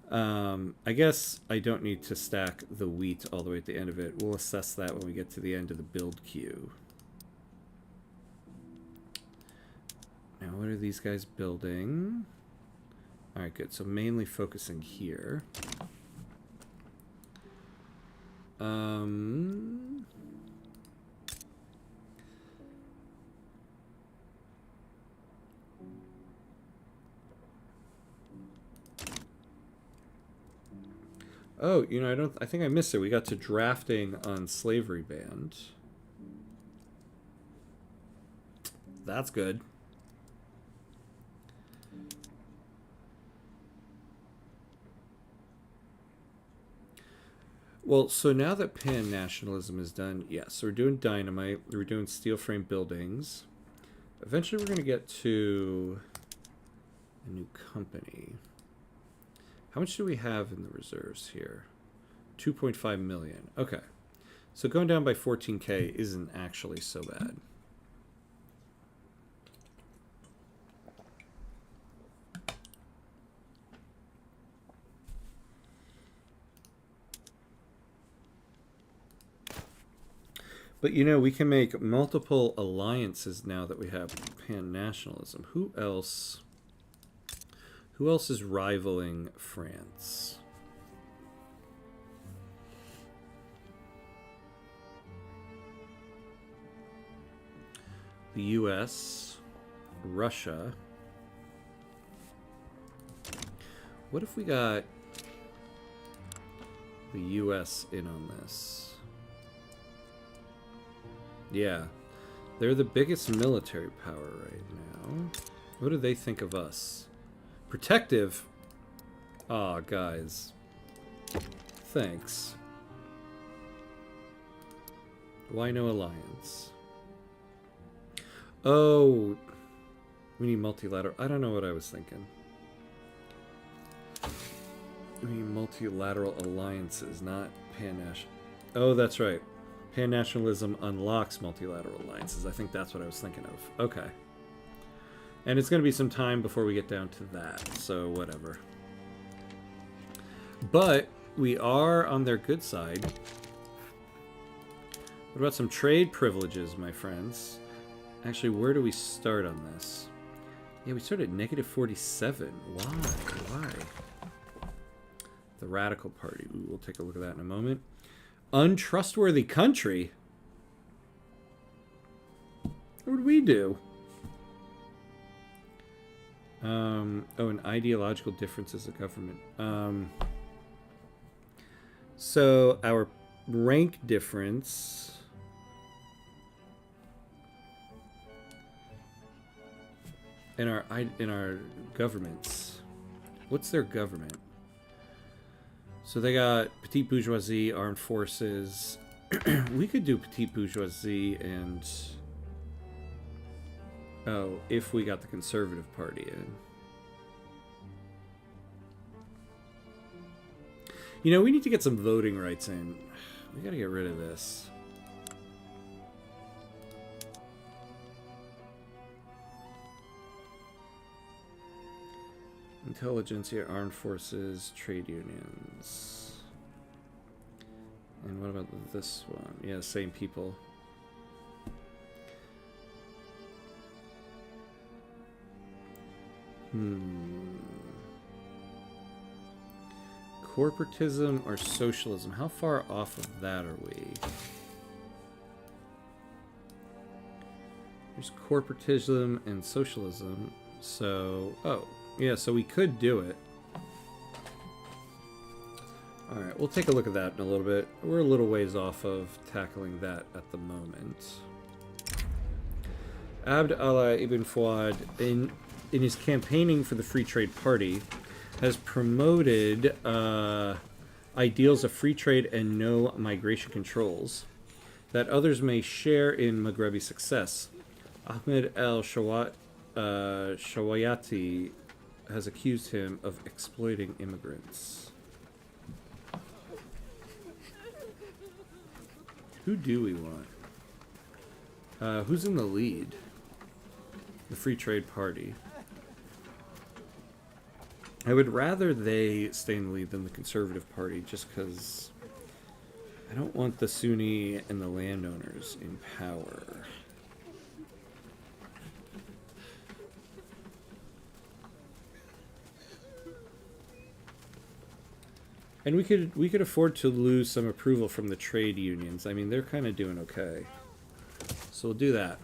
I guess I don't need to stack the wheat all the way at the end of it. We'll assess that when we get to the end of the build queue. Now, what are these guys building? Alright, good. So mainly focusing here. Oh, you know, I think I missed it. We got to drafting on slavery banned. That's good. Well, so now that pan-nationalism is done, yes, so we're doing dynamite, we're doing steel frame buildings. Eventually we're going to get to a new company. How much do we have in the reserves here? 2.5 million. Okay. So going down by 14K isn't actually so bad. But, you know, we can make multiple alliances now that we have pan-nationalism. Who else is rivaling France? The US, Russia. What if we got the US in on this? Yeah, they're the biggest military power right now. What do they think of us? Protective? Aw, guys. Thanks. Why no alliance? Oh, we need multilateral. I don't know what I was thinking. We need multilateral alliances, not pan-national. Oh, that's right. Pan-nationalism unlocks multilateral alliances. I think that's what I was thinking of. Okay. And it's going to be some time before we get down to that, so whatever. But we are on their good side. What about some trade privileges, my friends? Actually, where do we start on this? Yeah, we start at -47. Why? The Radical Party. Ooh, we'll take a look at that in a moment. Untrustworthy country? What would we do? Oh, and ideological differences of government. So our rank difference... in our governments. What's their government? So they got petite bourgeoisie, armed forces. We could do petite bourgeoisie and... Oh, if we got the Conservative Party in. You know, we need to get some voting rights in. We gotta get rid of this. Intelligentsia, armed forces, trade unions. And what about this one? Yeah, same people. Corporatism or socialism? How far off of that are we? There's corporatism and socialism. So, oh, yeah, so we could do it. Alright, we'll take a look at that in a little bit. We're a little ways off of tackling that at the moment. Abd Allah ibn Fuad, in his campaigning for the Free Trade Party, has promoted ideals of free trade and no migration controls that others may share in Maghrebi success. Ahmed al-Shawayati has accused him of exploiting immigrants. Who do we want? Who's in the lead? The Free Trade Party. I would rather they stay in the lead than the Conservative Party, just because I don't want the Sunni and the landowners in power. And we could afford to lose some approval from the trade unions. I mean, they're kind of doing okay. So we'll do that.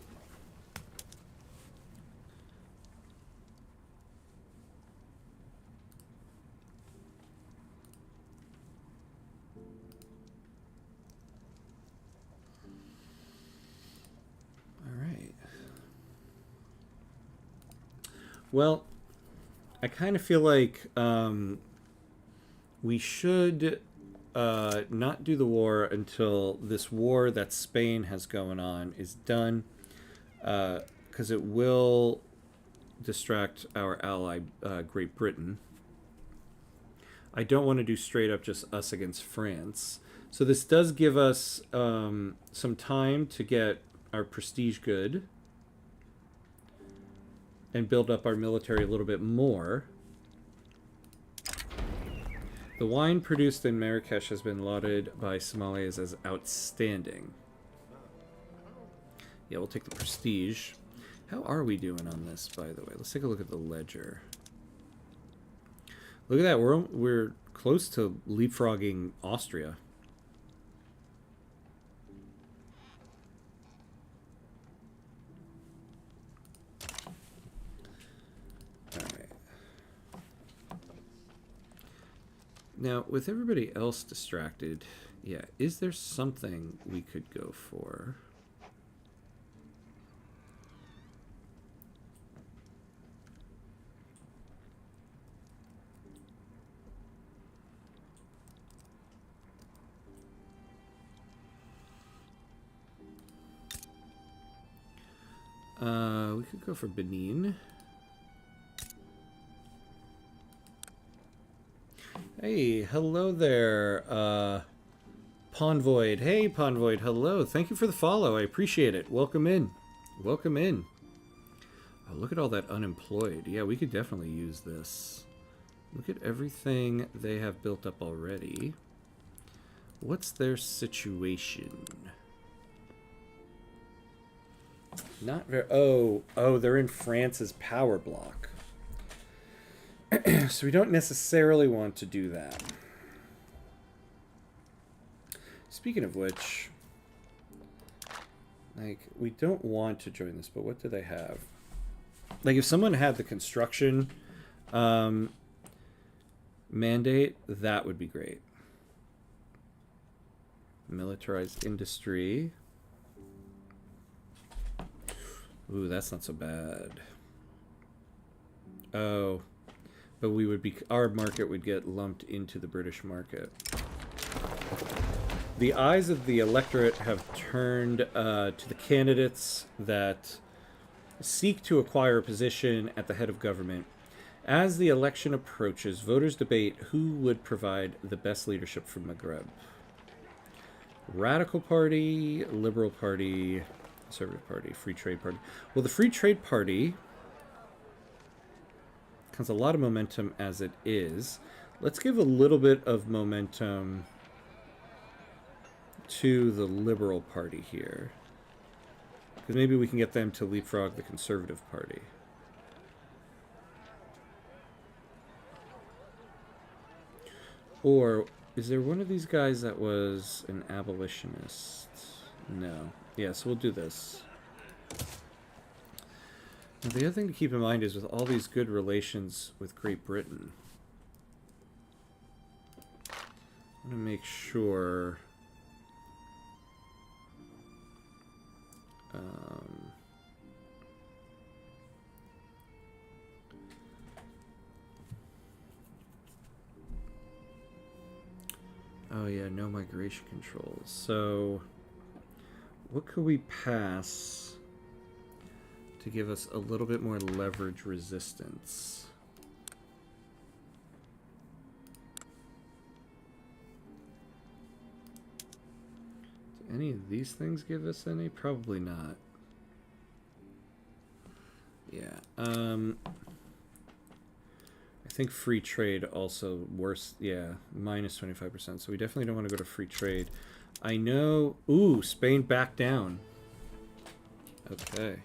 Well, I kind of feel like we should not do the war until this war that Spain has going on is done, because it will distract our ally, Great Britain. I don't want to do straight up just us against France. So this does give us some time to get our prestige good and build up our military a little bit more. The wine produced in Marrakesh has been lauded by Somalis as outstanding. Yeah, we'll take the prestige. How are we doing on this, by the way? Let's take a look at the ledger. Look at that, we're close to leapfrogging Austria. Now, with everybody else distracted, yeah, is there something we could go for? We could go for Benin. Hey, hello there, Ponvoid. Hey, Ponvoid, hello. Thank you for the follow. I appreciate it. Welcome in. Welcome in. Oh, look at all that unemployed. Yeah, we could definitely use this. Look at everything they have built up already. What's their situation? Not very... Oh, they're in France's power block. So we don't necessarily want to do that. Speaking of which, like, we don't want to join this, but what do they have? Like, if someone had the construction mandate, that would be great. Militarized industry. Ooh, that's not so bad. Oh, but we would be, our market would get lumped into the British market. The eyes of the electorate have turned to the candidates that seek to acquire a position at the head of government. As the election approaches, voters debate who would provide the best leadership for Maghreb. Radical Party, Liberal Party, Conservative Party, Free Trade Party. Well, the Free Trade Party has a lot of momentum as it is. Let's give a little bit of momentum to the Liberal Party here, because maybe we can get them to leapfrog the Conservative Party. Or is there one of these guys that was an abolitionist? No. Yeah, so we'll do this. Now, the other thing to keep in mind is with all these good relations with Great Britain, I want to make sure oh yeah, no migration controls. So what could we pass to give us a little bit more leverage resistance? Do any of these things give us any? Probably not. Yeah. I think free trade also worse. Yeah, minus 25%. So we definitely don't want to go to free trade. I know. Ooh, Spain backed down. Okay.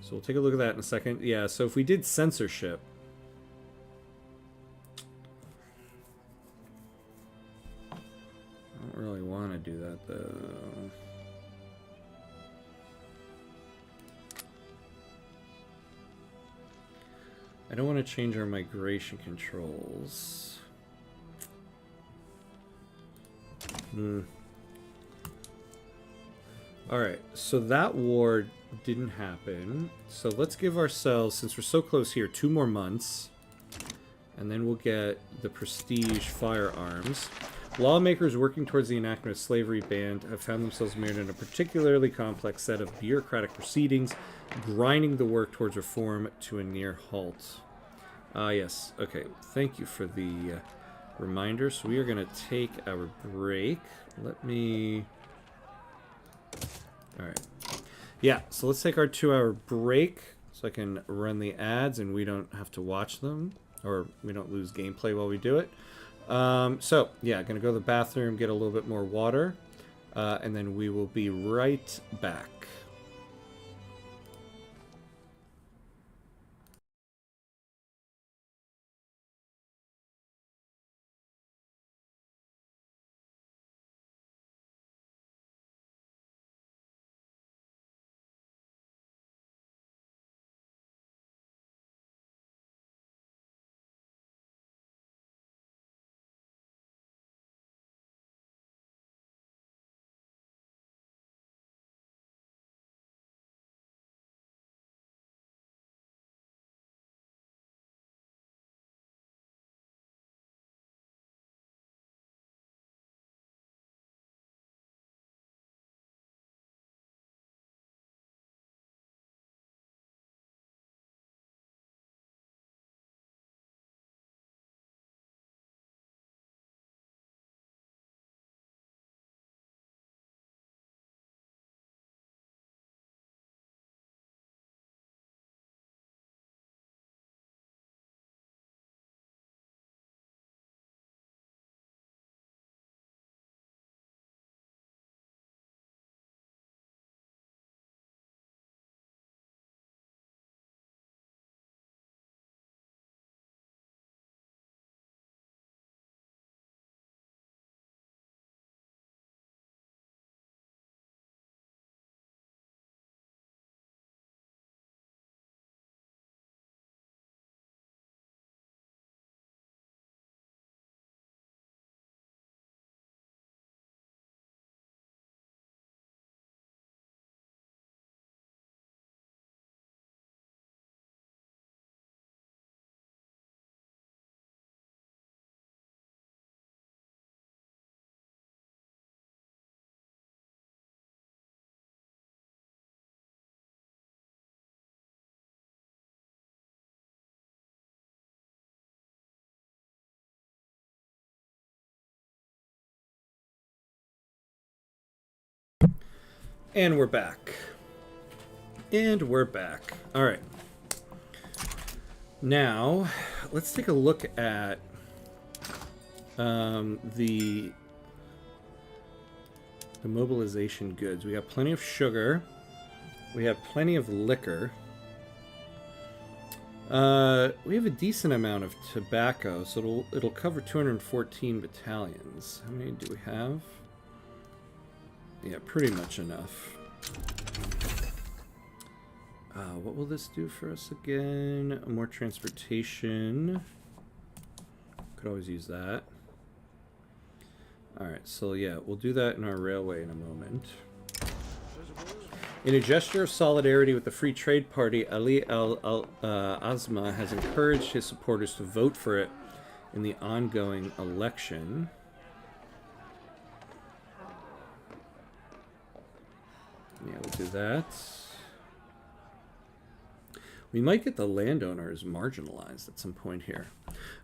So we'll take a look at that in a second. Yeah, so if we did censorship. I don't really want to do that, though. I don't want to change our migration controls. Alright, so that war didn't happen. So let's give ourselves, since we're so close here, 2 more months. And then we'll get the prestige firearms. Lawmakers working towards the enactment of slavery ban have found themselves mired in a particularly complex set of bureaucratic proceedings, grinding the work towards reform to a near halt. Yes. Okay. Thank you for the reminder. So we are going to take our break. Let me... Alright. Yeah, so let's take our 2-hour break so I can run the ads and we don't have to watch them, or we don't lose gameplay while we do it. So, yeah, going to go to the bathroom, get a little bit more water, and then we will be right back. And we're back. And we're back. All right. Now, let's take a look at the mobilization goods. We got plenty of sugar. We have plenty of liquor. We have a decent amount of tobacco, so it'll cover 214 battalions. How many do we have? Yeah, pretty much enough. What will this do for us again? More transportation. Could always use that. Alright, so yeah, we'll do that in our railway in a moment. In a gesture of solidarity with the Free Trade Party, Ali Al-Azma has encouraged his supporters to vote for it in the ongoing election. Yeah, we'll do that. We might get the landowners marginalized at some point here.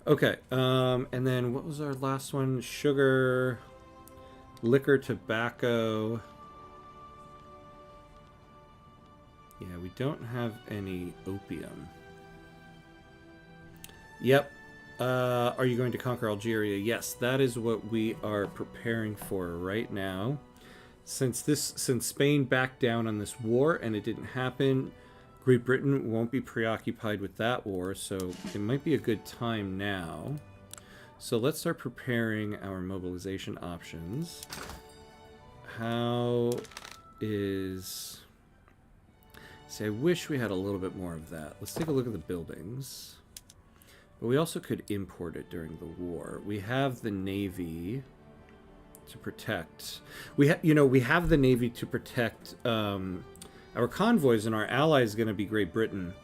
Okay, and then what was our last one? Sugar, liquor, tobacco. Yeah, we don't have any opium. Yep. Are you going to conquer Algeria? Yes, that is what we are preparing for right now. Since Spain backed down on this war and it didn't happen, Great Britain won't be preoccupied with that war, so it might be a good time now. So let's start preparing our mobilization options. How is... See, I wish we had a little bit more of that. Let's take a look at the buildings. But we also could import it during the war. We have the Navy to protect. We have the Navy to protect our convoys, and our ally is going to be Great Britain,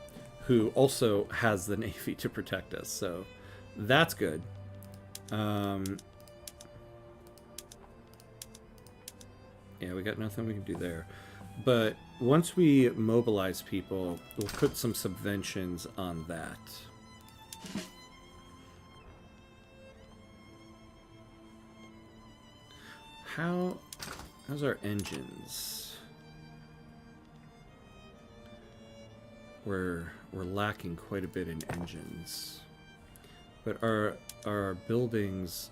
who also has the Navy to protect us. So that's good. Yeah, we got nothing we can do there. But once we mobilize people, we'll put some subventions on that. How's our engines? We're lacking quite a bit in engines. But are our buildings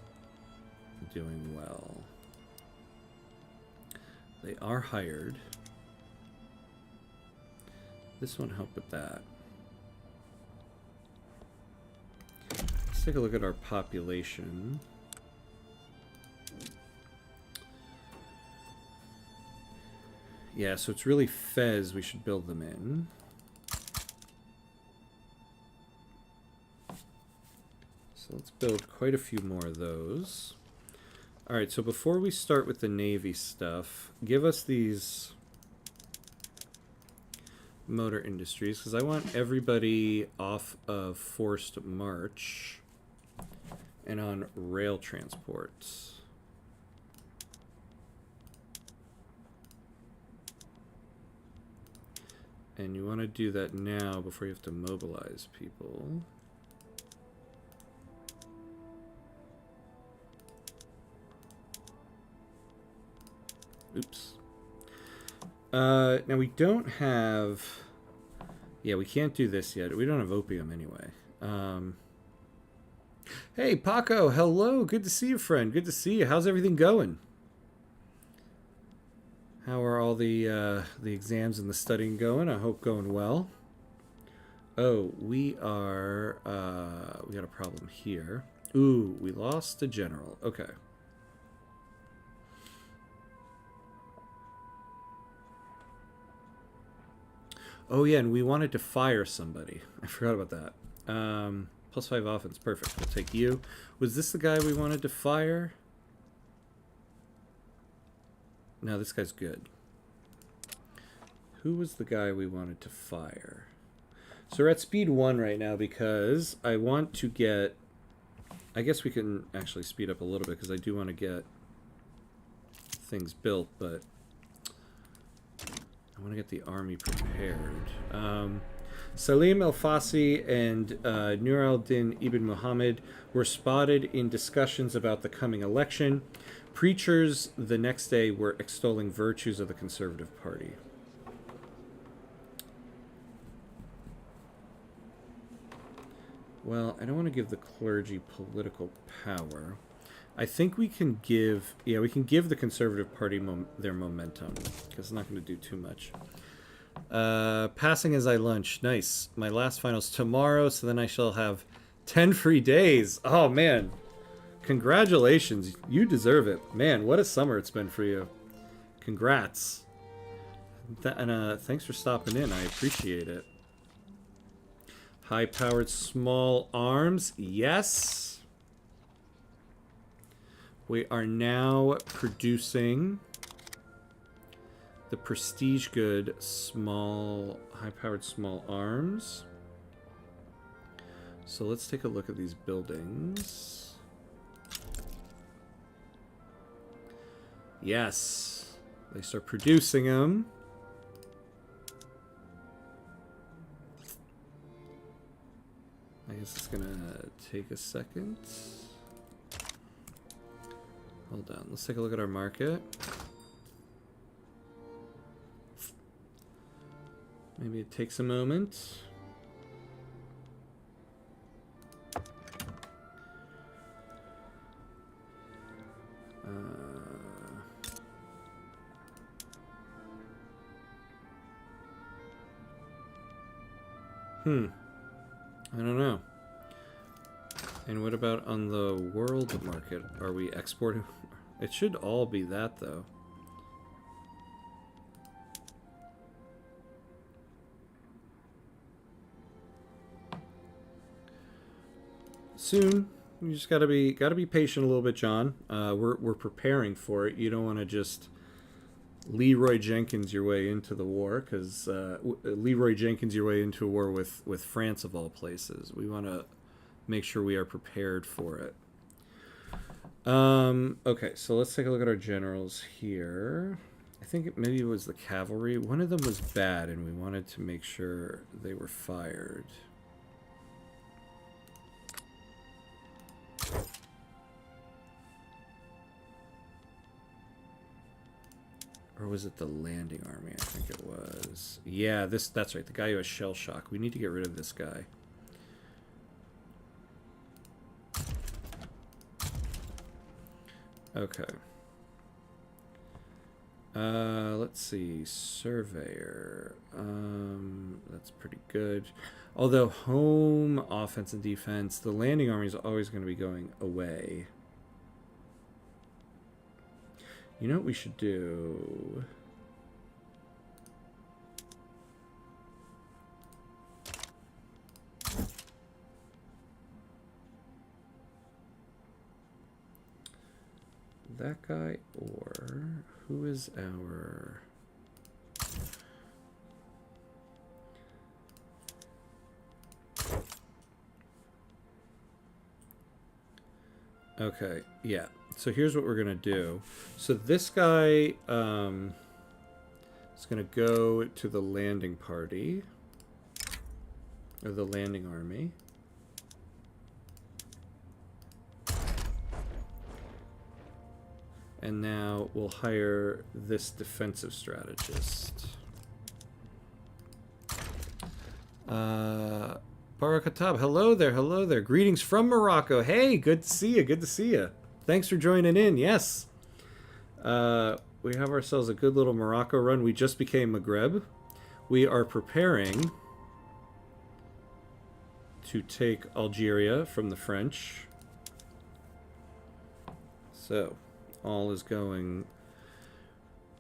doing well? They are hired. This won't help with that. Let's take a look at our population. Yeah, so it's really Fez we should build them in. So let's build quite a few more of those. Alright, so before we start with the Navy stuff, give us these motor industries, because I want everybody off of forced march and on rail transport. And you want to do that now before you have to mobilize people. Oops. Now we don't have... Yeah, we can't do this yet. We don't have opium anyway. Hey, Paco, hello. Good to see you, friend. Good to see you. How's everything going? How are all the exams and the studying going? I hope going well. Oh, we got a problem here. Ooh, we lost a general. Okay. Oh yeah, and we wanted to fire somebody. I forgot about that. +5 offense, perfect. We'll take you. Was this the guy we wanted to fire? No, this guy's good. Who was the guy we wanted to fire? So we're at speed 1 right now because I want to get... I guess we can actually speed up a little bit because I do want to get things built, but I want to get the army prepared. Salim El Fassi and Nur al-Din ibn Muhammad were spotted in discussions about the coming election. Preachers the next day were extolling virtues of the Conservative Party. Well, I don't want to give the clergy political power. I think we can give, we can give the Conservative Party their momentum, because it's not going to do too much. Passing as I lunch. Nice. My last final's tomorrow, so then I shall have 10 free days. Oh, man. Congratulations. You deserve it. Man, what a summer it's been for you. Congrats. And thanks for stopping in. I appreciate it. High-powered small arms. Yes. We are now producing the prestige good small, high-powered small arms. So let's take a look at these buildings. Yes. They start producing them. I guess it's gonna take a second. Hold on, let's take a look at our market. Maybe it takes a moment. I don't know. And what about on the world market? Are we exporting? It should all be that, though. Soon. You just gotta be patient a little bit, John. We're preparing for it. You don't want to just Leroy Jenkins your way into the war, because Leroy Jenkins your way into a war with France of all places. We want to make sure we are prepared for it. Okay, so let's take a look at our generals here. I think maybe it was the cavalry. One of them was bad, and we wanted to make sure they were fired. Or was it the landing army? I think it was. Yeah, that's right. The guy who has shell shock. We need to get rid of this guy. Okay. Let's see. Surveyor. That's pretty good. Although home, offense, and defense, the landing army is always going to be going away. You know what we should do? That guy, or who is our... Okay, yeah. So here's what we're going to do. So this guy is going to go to the landing party, or the landing army. And now we'll hire this defensive strategist. Barakatab, hello there, hello there. Greetings from Morocco. Hey, good to see you, good to see you. Thanks for joining in, yes. We have ourselves a good little Morocco run. We just became Maghreb. We are preparing to take Algeria from the French. So, all is going...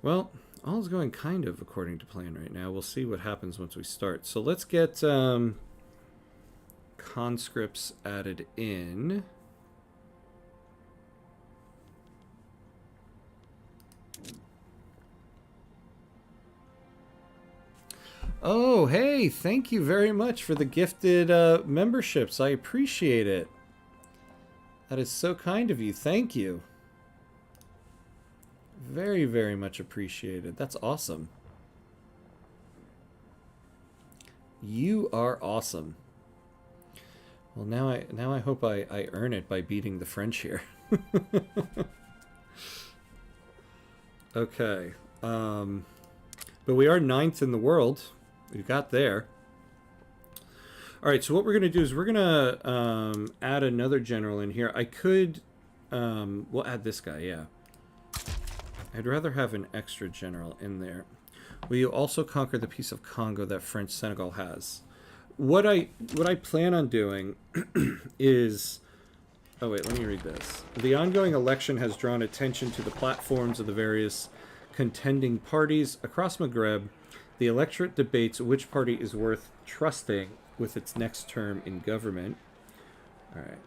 Well, all is going kind of according to plan right now. We'll see what happens once we start. So let's get conscripts added in. Oh, hey, thank you very much for the gifted memberships. I appreciate it. That is so kind of you. Thank you. Very, very much appreciated. That's awesome. You are awesome. Well, now I hope I earn it by beating the French here. Okay. But we are 9th in the world. We got there. All right, so what we're going to do is we're going to add another general in here. I could... we'll add this guy, yeah. I'd rather have an extra general in there. Will you also conquer the piece of Congo that French Senegal has? What I plan on doing is... Oh, wait, let me read this. The ongoing election has drawn attention to the platforms of the various contending parties across Maghreb. The electorate debates which party is worth trusting with its next term in government. All right.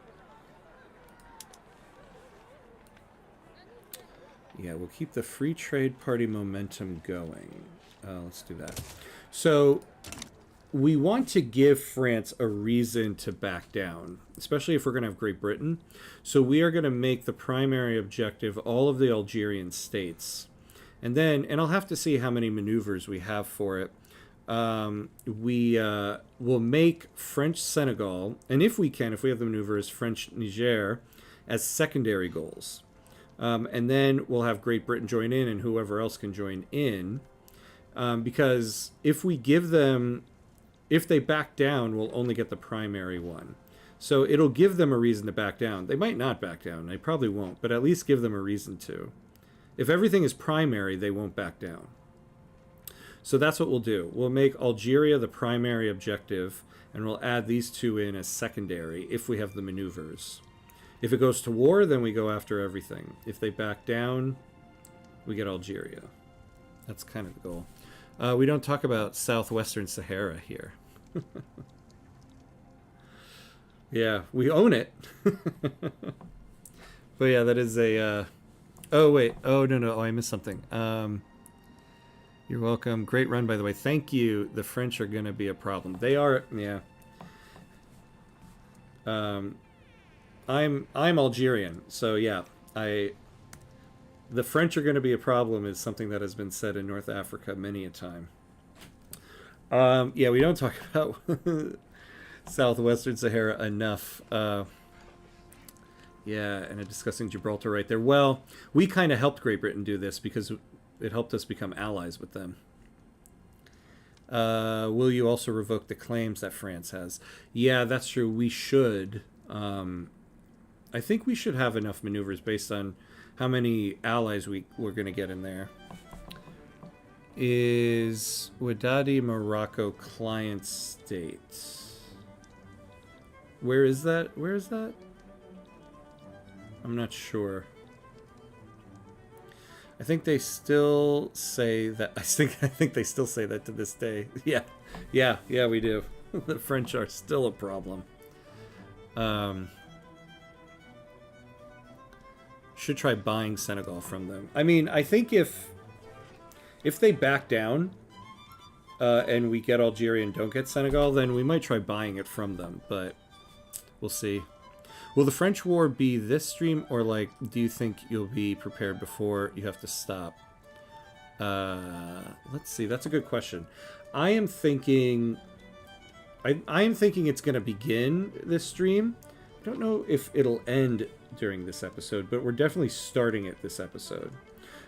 Yeah, we'll keep the Free Trade Party momentum going. Let's do that. So we want to give France a reason to back down, especially if we're going to have Great Britain. So we are going to make the primary objective all of the Algerian states. And then, and I'll have to see how many maneuvers we have for it. We will make French Senegal, and if we can, if we have the maneuvers, French Niger, as secondary goals. And then we'll have Great Britain join in and whoever else can join in. Because if we give them... If they back down, we'll only get the primary one. So it'll give them a reason to back down. They might not back down. They probably won't, but at least give them a reason to. If everything is primary, they won't back down. So that's what we'll do. We'll make Algeria the primary objective, and we'll add these two in as secondary if we have the maneuvers. If it goes to war, then we go after everything. If they back down, we get Algeria. That's kind of the goal. We don't talk about southwestern Sahara here. Yeah, we own it. But yeah, that is a... Oh, wait. Oh, no. Oh, I missed something. You're welcome. Great run, by the way. Thank you. The French are going to be a problem. They are... Yeah. I'm Algerian, so yeah. The French are going to be a problem is something that has been said in North Africa many a time. Yeah, we don't talk about southwestern Sahara enough. Yeah, and discussing Gibraltar right there. Well, we kind of helped Great Britain do this because it helped us become allies with them. Will you also revoke the claims that France has? Yeah, that's true. We should. I think we should have enough maneuvers based on how many allies we're going to get in there. Is Wadadi Morocco client state? Where is that? Where is that? I'm not sure. I think they still say that. I think they still say that to this day. Yeah, we do. The French are still a problem. Should try buying Senegal from them. I mean, I think if they back down and we get Algeria and don't get Senegal, then we might try buying it from them, but we'll see. Will the French war be this stream, or like, do you think you'll be prepared before you have to stop? Let's see. That's a good question. I am thinking it's going to begin this stream. I don't know if it'll end during this episode, but we're definitely starting it this episode.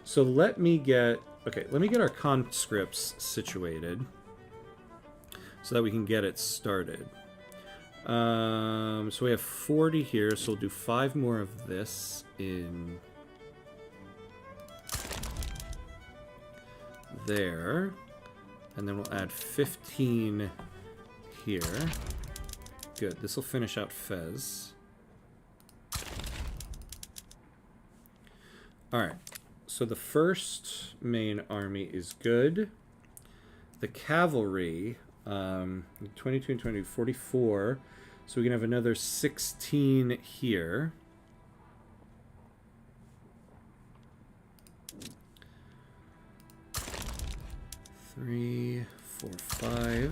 So let me get our conscripts situated so that we can get it started. So we have 40 here, so we'll do 5 more of this in there, and then we'll add 15 here. Good, this will finish out Fez. Alright, so the first main army is good. The cavalry, 22 and 20, 44. So we can have another 16 here. Three, 4, 5.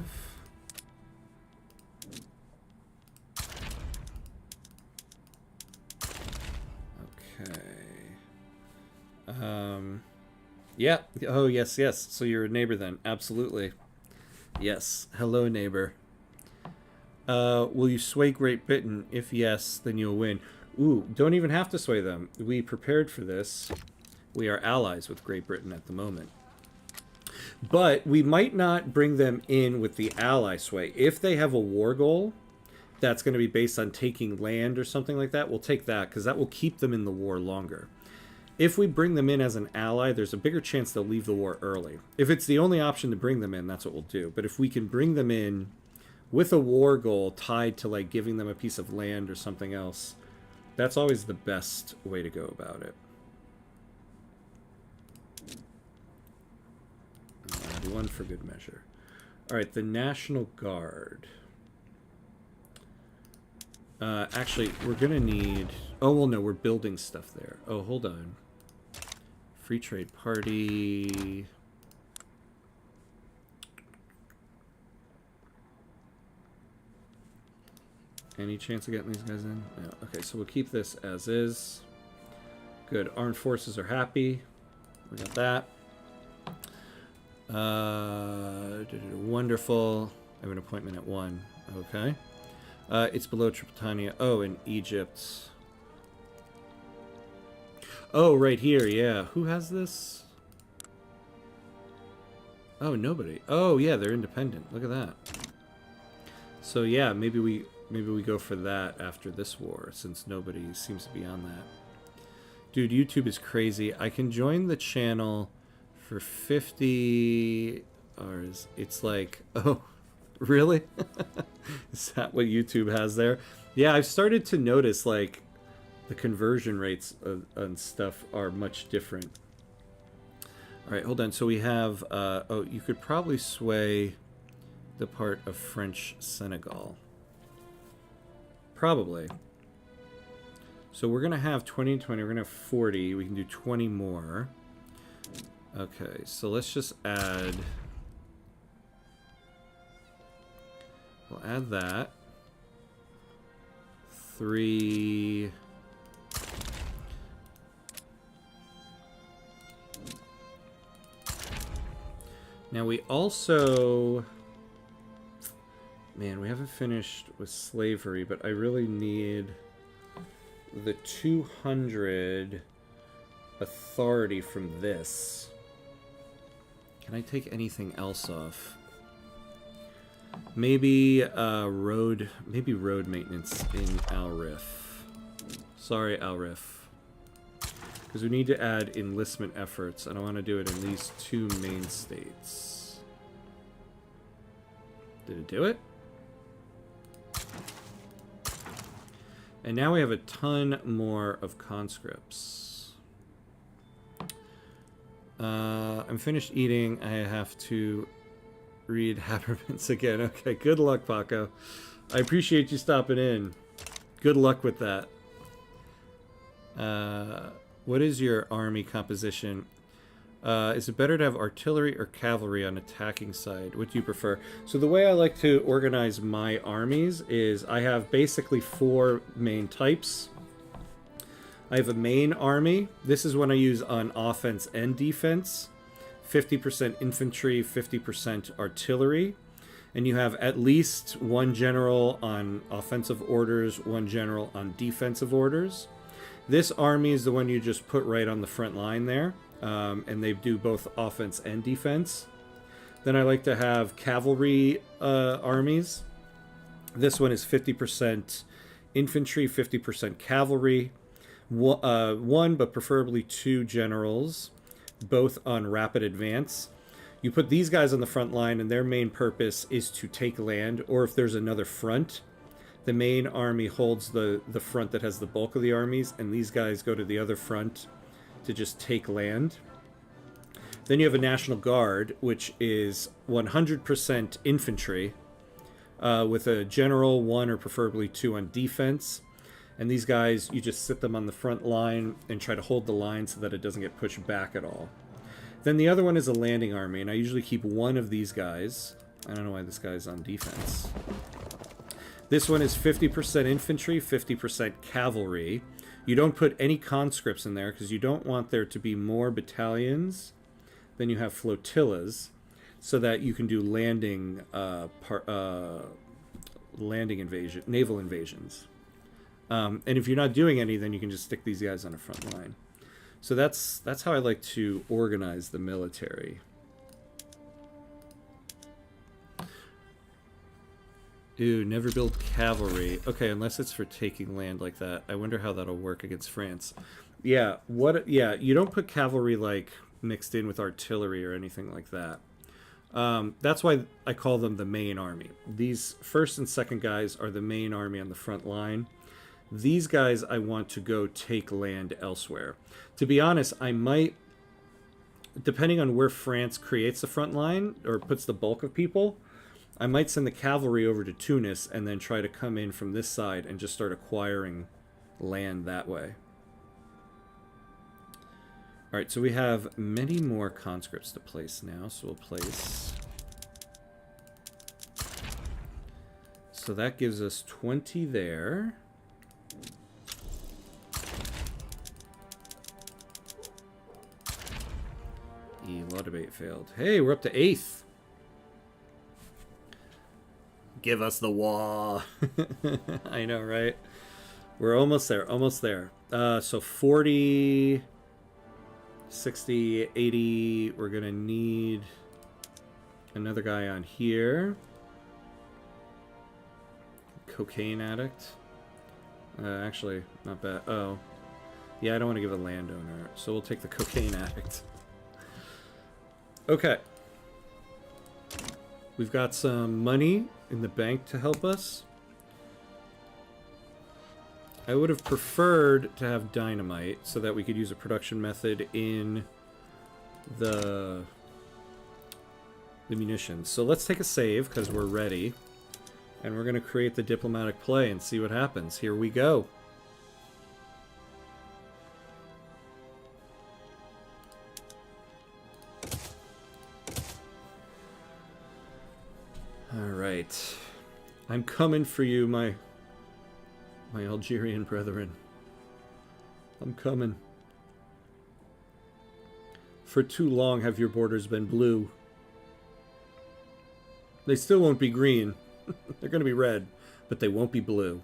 Okay. Yeah. Oh, yes. So you're a neighbor then. Absolutely. Yes. Hello, neighbor. Will you sway Great Britain? If yes, then you'll win. Ooh, don't even have to sway them. We prepared for this. We are allies with Great Britain at the moment. But we might not bring them in with the ally sway. If they have a war goal that's going to be based on taking land or something like that, we'll take that because that will keep them in the war longer. If we bring them in as an ally, there's a bigger chance they'll leave the war early. If it's the only option to bring them in, that's what we'll do. But if we can bring them in with a war goal tied to like giving them a piece of land or something else, that's always the best way to go about it. I'll do one for good measure. All right, the National Guard. Actually, we're gonna need... Oh, well, no, we're building stuff there. Oh, hold on. Free Trade Party... Any chance of getting these guys in? No. Okay, so we'll keep this as is. Good. Armed forces are happy. We got that. Wonderful. I have an appointment at 1. Okay. It's below Tripolitania. Oh, in Egypt. Oh, right here. Yeah. Who has this? Oh, nobody. Oh, yeah, they're independent. Look at that. So yeah, maybe we go for that after this war, since nobody seems to be on that. Dude, YouTube is crazy. I can join the channel for 50 hours. It's like, oh, really? Is that what YouTube has there? Yeah, I've started to notice, like, the conversion rates and stuff are much different. All right, hold on. So we have, oh, you could probably sway the part of French Senegal. Probably. So we're going to have 20 and 20. We're going to have 40. We can do 20 more. Okay, so let's just add... We'll add that. 3... Now we also... Man, we haven't finished with slavery, but I really need the 200 authority from this. Can I take anything else off? Maybe road maintenance in Al Rif. Sorry, Al Rif. Because we need to add enlistment efforts, and I want to do it in these 2 main states. Did it do it? And now we have a ton more of conscripts. I'm finished eating. I have to read Habermas again. Okay, good luck, Paco. I appreciate you stopping in. Good luck with that. What is your army composition? Is it better to have artillery or cavalry on attacking side? What do you prefer? So the way I like to organize my armies is I have basically 4 main types. I have a main army. This is when I use on offense and defense. 50% infantry, 50% artillery. And you have at least 1 general on offensive orders, 1 general on defensive orders. This army is the one you just put right on the front line there. And they do both offense and defense. Then I like to have cavalry armies. This one is 50% infantry, 50% cavalry. 1, but preferably 2 generals, both on rapid advance. You put these guys on the front line, and their main purpose is to take land, or if there's another front, the main army holds the front that has the bulk of the armies, and these guys go to the other front to just take land. Then you have a National Guard, which is 100% infantry, with a general, 1 or preferably 2 on defense. And these guys, you just sit them on the front line and try to hold the line so that it doesn't get pushed back at all. Then the other one is a landing army, and I usually keep 1 of these guys. I don't know why this guy's on defense. This one is 50% infantry, 50% cavalry. You don't put any conscripts in there because you don't want there to be more battalions than you have flotillas. so that you can do landing invasion, naval invasions. And if you're not doing any, then you can just stick these guys on the front line. So that's how I like to organize the military. Ew, never build cavalry. Okay, unless it's for taking land like that. I wonder how that'll work against France. Yeah, yeah, you don't put cavalry like mixed in with artillery or anything like that. That's why I call them the main army. These first and second guys are the main army on the front line. These guys I want to go take land elsewhere. To be honest, I might, depending on where France creates the front line or puts the bulk of people, I might send the cavalry over to Tunis and then try to come in from this side and just start acquiring land that way. Alright, so we have many more conscripts to place now, so we'll place... So that gives us 20 there. Law debate failed. Hey, we're up to 8th. Give us the wall. I know, right? We're almost there, almost there. So 40, 60, 80. We're going to need another guy on here. Cocaine addict. Actually, not bad. Oh. Yeah, I don't want to give a landowner. So we'll take the cocaine addict. Okay. We've got some money in the bank to help us. I would have preferred to have dynamite so that we could use a production method in the munitions. So let's take a save because we're ready. And we're going to create the diplomatic play and see what happens. Here we go. Alright. I'm coming for you, my Algerian brethren. I'm coming. For too long have your borders been blue. They still won't be green. They're going to be red, but they won't be blue.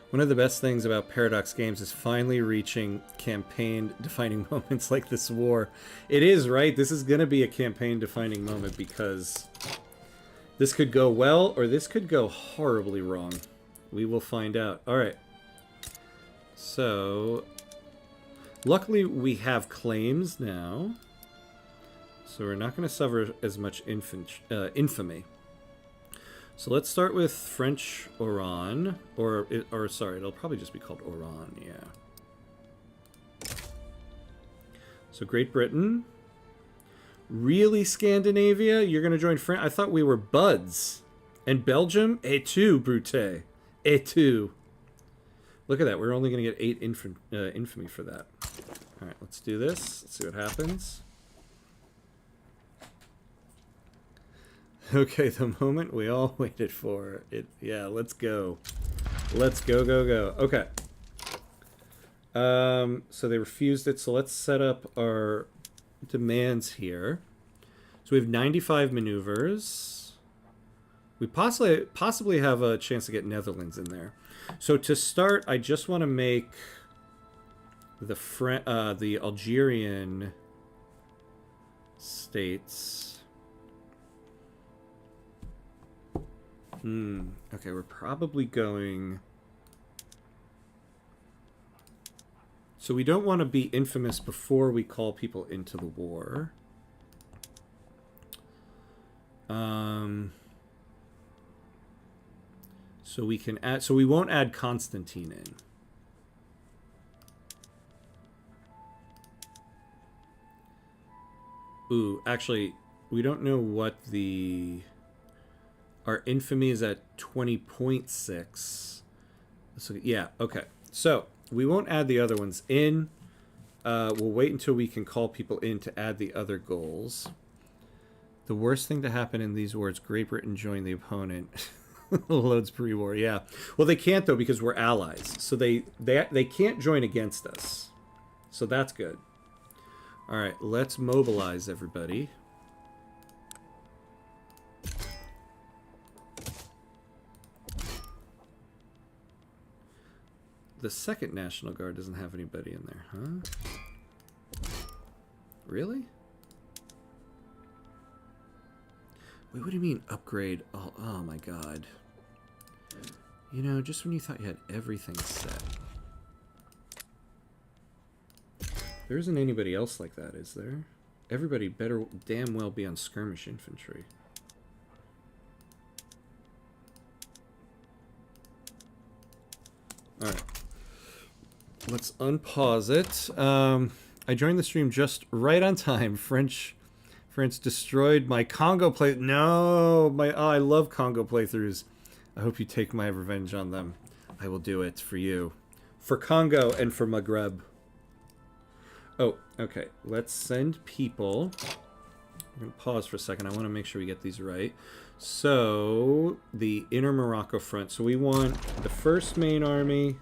One of the best things about Paradox games is finally reaching campaign-defining moments like this war. It is, right? This is going to be a campaign-defining moment because this could go well or this could go horribly wrong. We will find out. All right. So, luckily we have claims now. So we're not going to suffer as much infamy. So let's start with French Oran, or sorry, it'll probably just be called Oran, yeah. So Great Britain. Really, Scandinavia? You're going to join France? I thought we were buds. And Belgium? Et2, Brute. Et2. Look at that, we're only going to get 8 infamy for that. Alright, let's do this. Let's see what happens. Okay, the moment we all waited for. Yeah, let's go. Let's go, go, go. Okay. So they refused it, so let's set up our demands here. So we have 95 maneuvers. We possibly have a chance to get Netherlands in there. So to start, I just want to make the Algerian states... Okay, we're probably going... So we don't want to be infamous before we call people into the war. So we can add... So we won't add Constantine in. Ooh, actually, we don't know what the... Our infamy is at 20.6. So, yeah, okay. So, we won't add the other ones in. We'll wait until we can call people in to add the other goals. The worst thing to happen in these wars, Great Britain join the opponent. Loads pre-war, yeah. Well, they can't, though, because we're allies. So they can't join against us. So that's good. Alright, let's mobilize everybody. The second National Guard doesn't have anybody in there, huh? Really? Wait, what do you mean upgrade? Oh my god. You know, just when you thought you had everything set. There isn't anybody else like that, is there? Everybody better damn well be on skirmish infantry. Alright. Let's unpause it. I joined the stream just right on time. France destroyed my Congo play. No, I love Congo playthroughs. I hope you take my revenge on them. I will do it for you, for Congo and for Maghreb. Oh, okay. Let's send people. I'm gonna pause for a second. I want to make sure we get these right. So the inner Morocco front. So we want the first main army.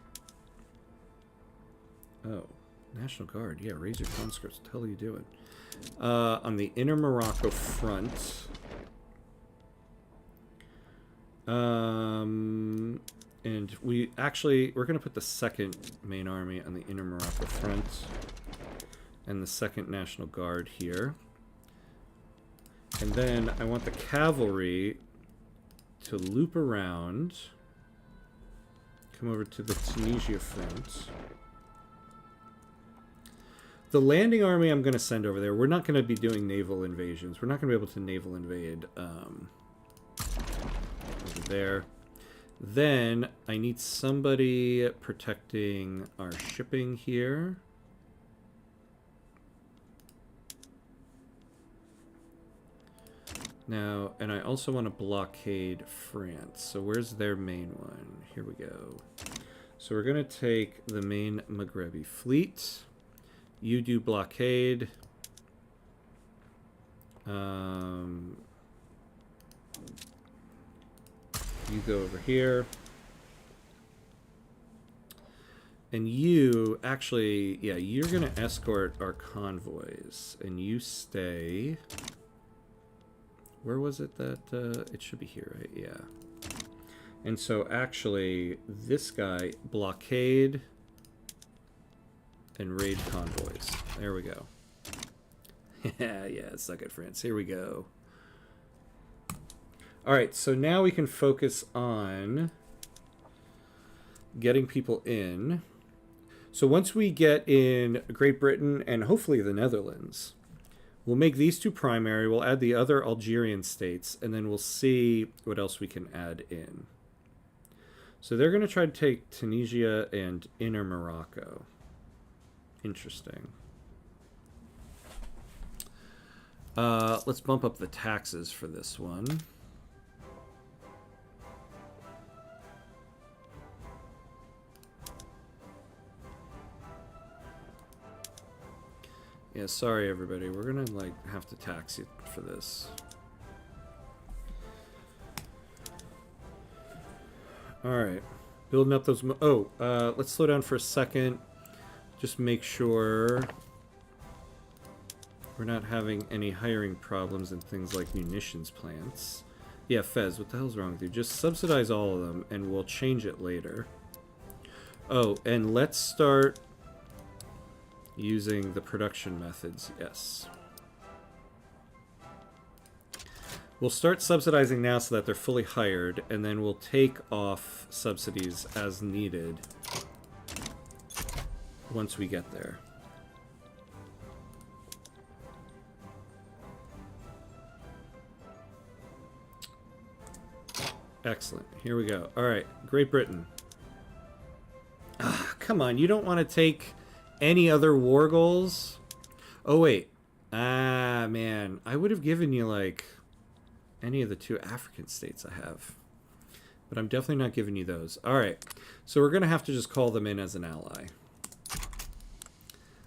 Oh, National Guard. Yeah, raise your conscripts. What the hell are you doing? On the inner Morocco front. And we're going to put the second main army on the inner Morocco front. And the second National Guard here. And then I want the cavalry to loop around. Come over to the Tunisia front. The landing army I'm going to send over there. We're not going to be doing naval invasions. We're not going to be able to naval invade over there. Then I need somebody protecting our shipping here. Now, and I also want to blockade France. So where's their main one? Here we go. So we're going to take the main Maghrebi fleet. You do blockade. You go over here. And you, actually, yeah, you're going to escort our convoys. And you stay... Where was it that... it should be here, right? Yeah. And so, actually, this guy, blockade... and raid convoys. There we go. Yeah, suck it, France. Here we go. Alright, so now we can focus on getting people in. So once we get in Great Britain and hopefully the Netherlands, we'll make these two primary, we'll add the other Algerian states, and then we'll see what else we can add in. So they're going to try to take Tunisia and inner Morocco. Interesting. Let's bump up the taxes for this one. Yeah, sorry everybody. We're gonna like have to tax you for this. Alright. Building up those... let's slow down for a second. Just make sure we're not having any hiring problems in things like munitions plants. Yeah, Fez, what the hell's wrong with you? Just subsidize all of them and we'll change it later. Oh, and let's start using the production methods. Yes. We'll start subsidizing now so that they're fully hired, and then we'll take off subsidies as needed once we get there. Excellent. Here we go. All right, Great Britain. Ah, come on. You don't want to take any other war goals? Oh, wait. Ah, man. I would have given you, like, any of the two African states I have. But I'm definitely not giving you those. All right. So we're going to have to just call them in as an ally.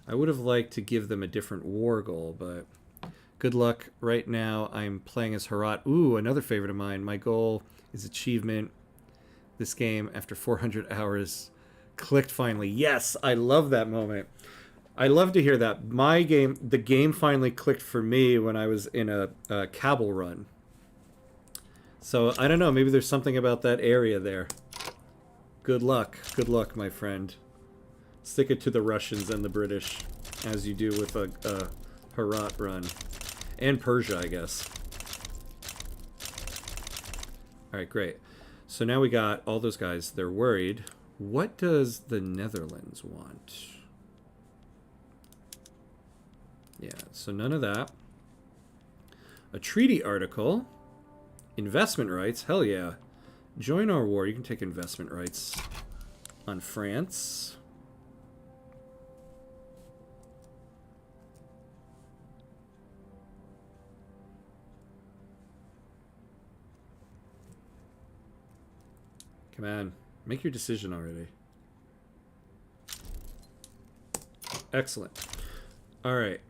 I would have liked to give them a different war goal, but good luck. Right now, I'm playing as Herat. Ooh, another favorite of mine. My goal is achievement. This game, after 400 hours, clicked finally. Yes, I love that moment. I love to hear that. The game finally clicked for me when I was in a Cabal run. So I don't know, maybe there's something about that area there. Good luck, my friend. Stick it to the Russians and the British, as you do with a Herat run. And Persia, I guess. Alright, great. So now we got all those guys. They're worried. What does the Netherlands want? Yeah, so none of that. A treaty article. Investment rights. Hell yeah. Join our war. You can take investment rights on France. Come on. Make your decision already. Excellent. Alright.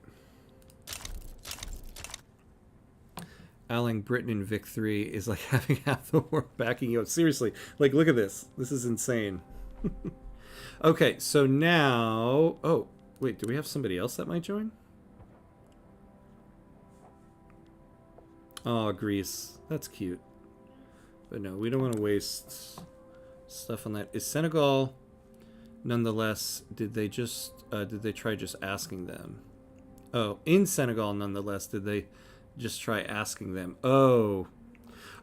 Allying Britain in Vic 3 is like having half the war backing you up. Seriously. Like, look at this. This is insane. Okay, so now... Oh, wait. Do we have somebody else that might join? Oh, Greece. That's cute. But no, we don't want to waste stuff on that. Is Senegal, nonetheless, did they try just asking them? Oh, in Senegal, nonetheless, did they just try asking them? Oh,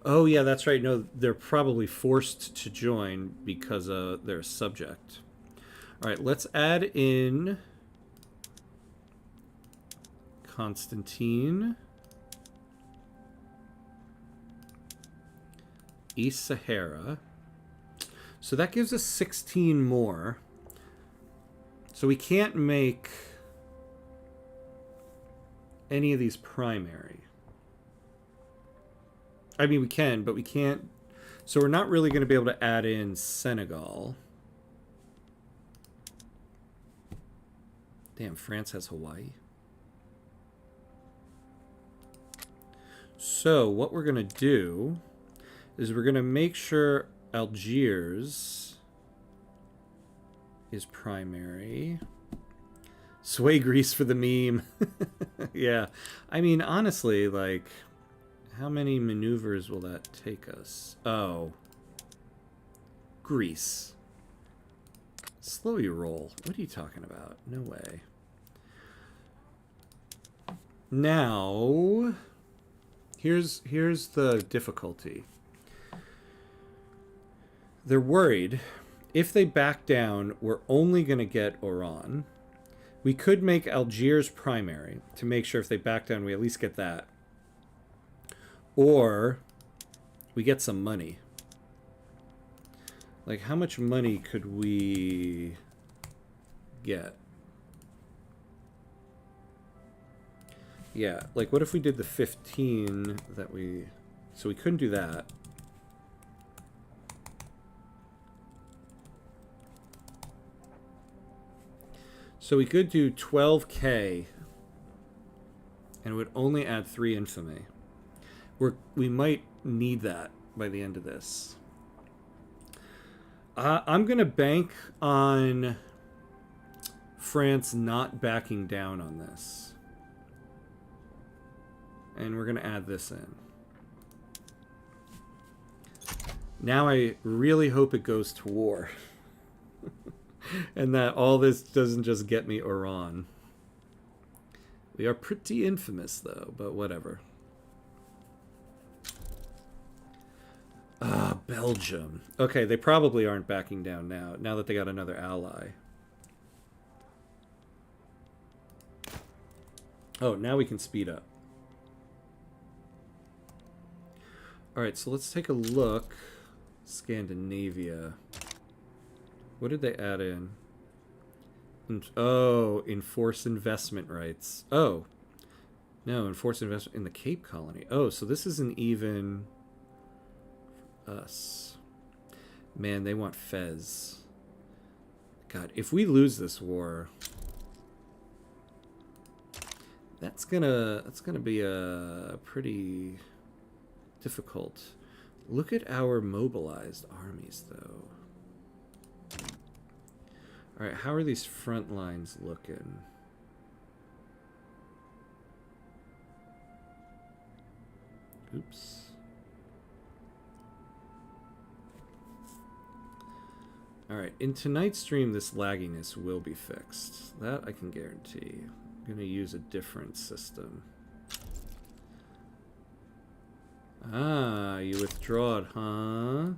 yeah, that's right. No, they're probably forced to join because they're a subject. All right, let's add in Constantine. East Sahara. So that gives us 16 more. So we can't make any of these primary. I mean, we can, but we can't. So we're not really going to be able to add in Senegal. Damn, France has Hawaii. So what we're going to do is we're going to make sure Algiers is primary. Sway Greece for the meme. Yeah. I mean, honestly, like, how many maneuvers will that take us? Oh. Greece. Slow your roll. What are you talking about? No way. Now, here's the difficulty. They're worried if they back down, we're only going to get Oran. We could make Algiers primary to make sure if they back down, we at least get that. Or we get some money. Like, how much money could we get? Yeah, like, what if we did the 15 that we... So we couldn't do that. So we could do 12K, and it would only add 3 infamy. We might need that by the end of this. I'm going to bank on France not backing down on this. And we're going to add this in. Now I really hope it goes to war. And that all this doesn't just get me Oran. We are pretty infamous, though, but whatever. Ah, Belgium. Okay, they probably aren't backing down now that they got another ally. Oh, now we can speed up. Alright, so let's take a look. Scandinavia. What did they add in? Oh, enforce investment rights. Oh. No, enforce investment in the Cape Colony. Oh, so this isn't even us. Man, they want Fez. God, if we lose this war, that's gonna be a pretty difficult. Look at our mobilized armies, though. All right, how are these front lines looking? Oops. Alright, in tonight's stream, this lagginess will be fixed. That I can guarantee. I'm going to use a different system. Ah, you withdraw it, huh?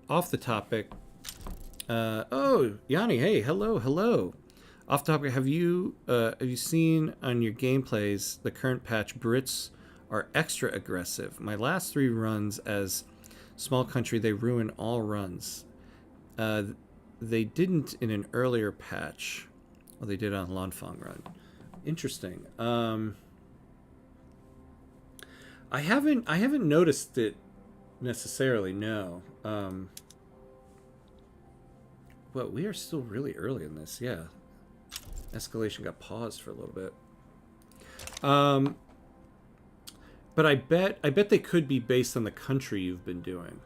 Off the topic. Oh, Yanni, hey, hello. Off the topic, have you seen on your gameplays the current patch Brits are extra aggressive? My last 3 runs as small country, they ruin all runs. They didn't in an earlier patch. Well, they did on Lanfang run. Interesting. I haven't noticed it necessarily, no. But we are still really early in this, yeah. Escalation got paused for a little bit. But I bet they could be based on the country you've been doing.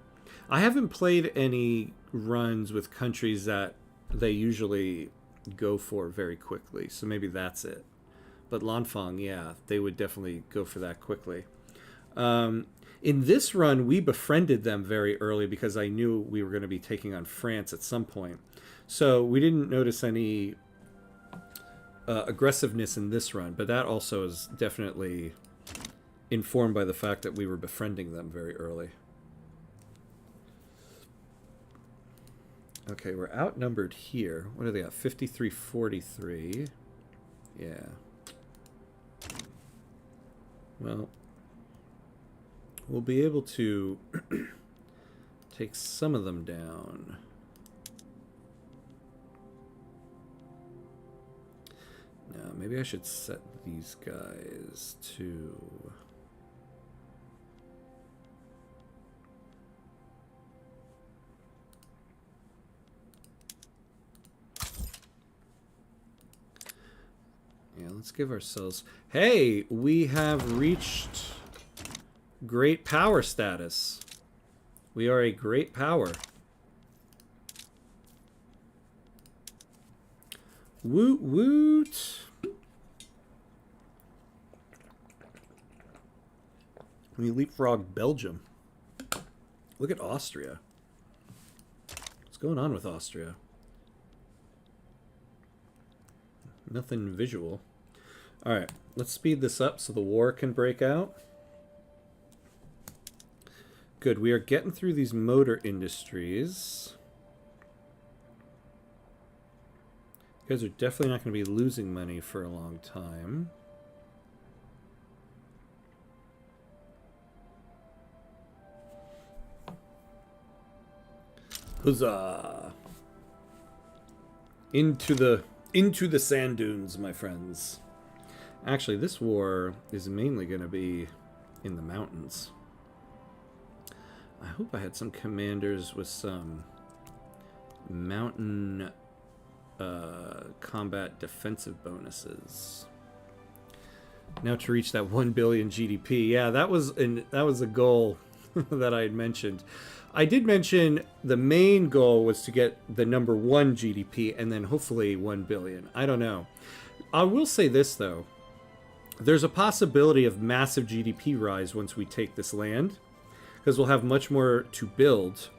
I haven't played any runs with countries that they usually go for very quickly, so maybe that's it. But Lanfang, yeah, they would definitely go for that quickly. In this run, we befriended them very early because I knew we were going to be taking on France at some point. So we didn't notice any aggressiveness in this run, but that also is definitely informed by the fact that we were befriending them very early. Okay, we're outnumbered here. What do they got? 53-43. Yeah. Well, we'll be able to take some of them down. Now, maybe I should set these guys to... Yeah, let's give ourselves... Hey, we have reached great power status. We are a great power. Woot woot. We leapfrog Belgium. Look at Austria. What's going on with Austria? Nothing visual. Alright, let's speed this up so the war can break out. Good, we are getting through these motor industries. You guys are definitely not going to be losing money for a long time. Huzzah! Into the sand dunes, my friends. Actually, this war is mainly going to be in the mountains. I hope I had some commanders with some mountain combat defensive bonuses. Now to reach that 1 billion GDP. Yeah, that was a goal that I had mentioned. I did mention the main goal was to get the number 1 GDP and then hopefully 1 billion. I don't know. I will say this though. There's a possibility of massive GDP rise once we take this land, because we'll have much more to build.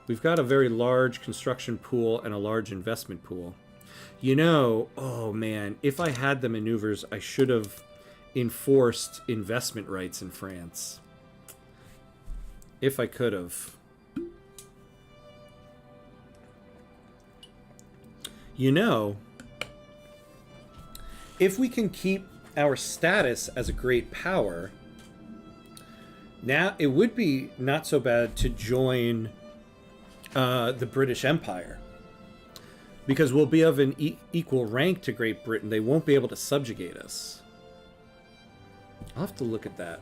We've got a very large construction pool and a large investment pool. You know, oh man, if I had the maneuvers, I should have enforced investment rights in France. If I could have. You know, if we can keep our status as a great power, now it would be not so bad to join the British Empire, because we'll be of an equal rank to Great Britain. They won't be able to subjugate us. I'll have to look at that,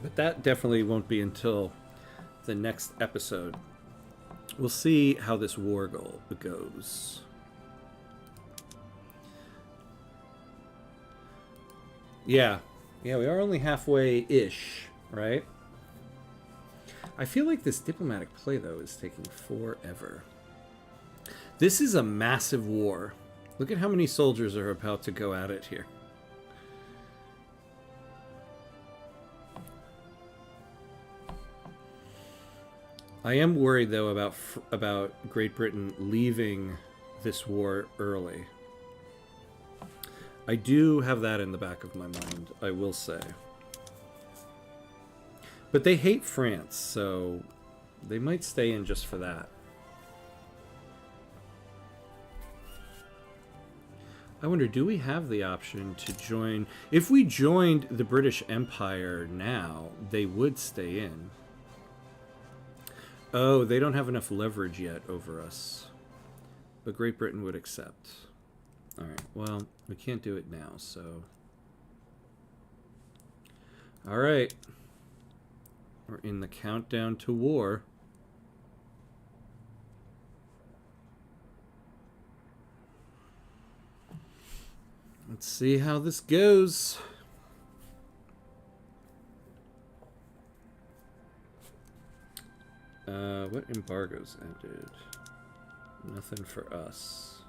but that definitely won't be until the next episode. We'll see how this war goes. Yeah, we are only halfway-ish, right? I feel like this diplomatic play, though, is taking forever. This is a massive war. Look at how many soldiers are about to go at it here. I am worried though about Great Britain leaving this war early. I do have that in the back of my mind, I will say. But they hate France, so they might stay in just for that. I wonder, do we have the option to join? If we joined the British Empire now, they would stay in. Oh, they don't have enough leverage yet over us. But Great Britain would accept. Alright, well, we can't do it now, so... Alright. We're in the countdown to war. Let's see how this goes. What embargoes ended? Nothing for us.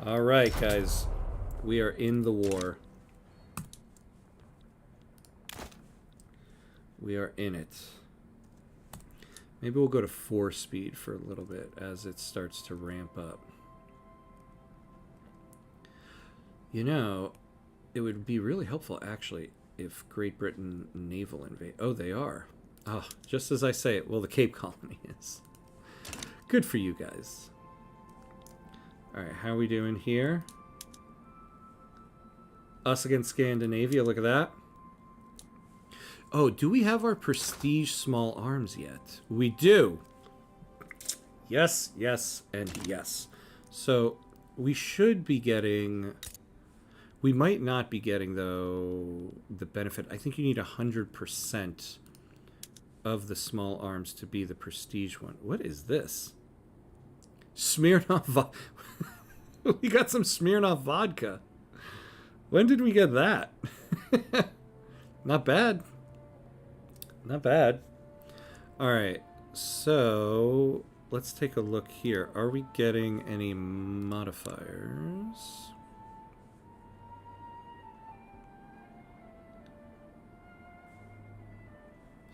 All right, guys. We are in the war. We are in it. Maybe we'll go to 4 speed for a little bit as it starts to ramp up. You know, it would be really helpful, actually, if Great Britain naval invade. Oh, they are. Oh, just as I say it. Well, the Cape Colony is. Good for you guys. All right, how are we doing here? Us against Scandinavia. Look at that. Oh, do we have our prestige small arms yet? We do. Yes, yes, and yes. So we should be getting... We might not be getting, though, the benefit. I think you need 100% of the small arms to be the prestige one. What is this? Smirnoff We got some Smirnoff vodka. When did we get that? Not bad. Not bad. Alright, so let's take a look here. Are we getting any modifiers?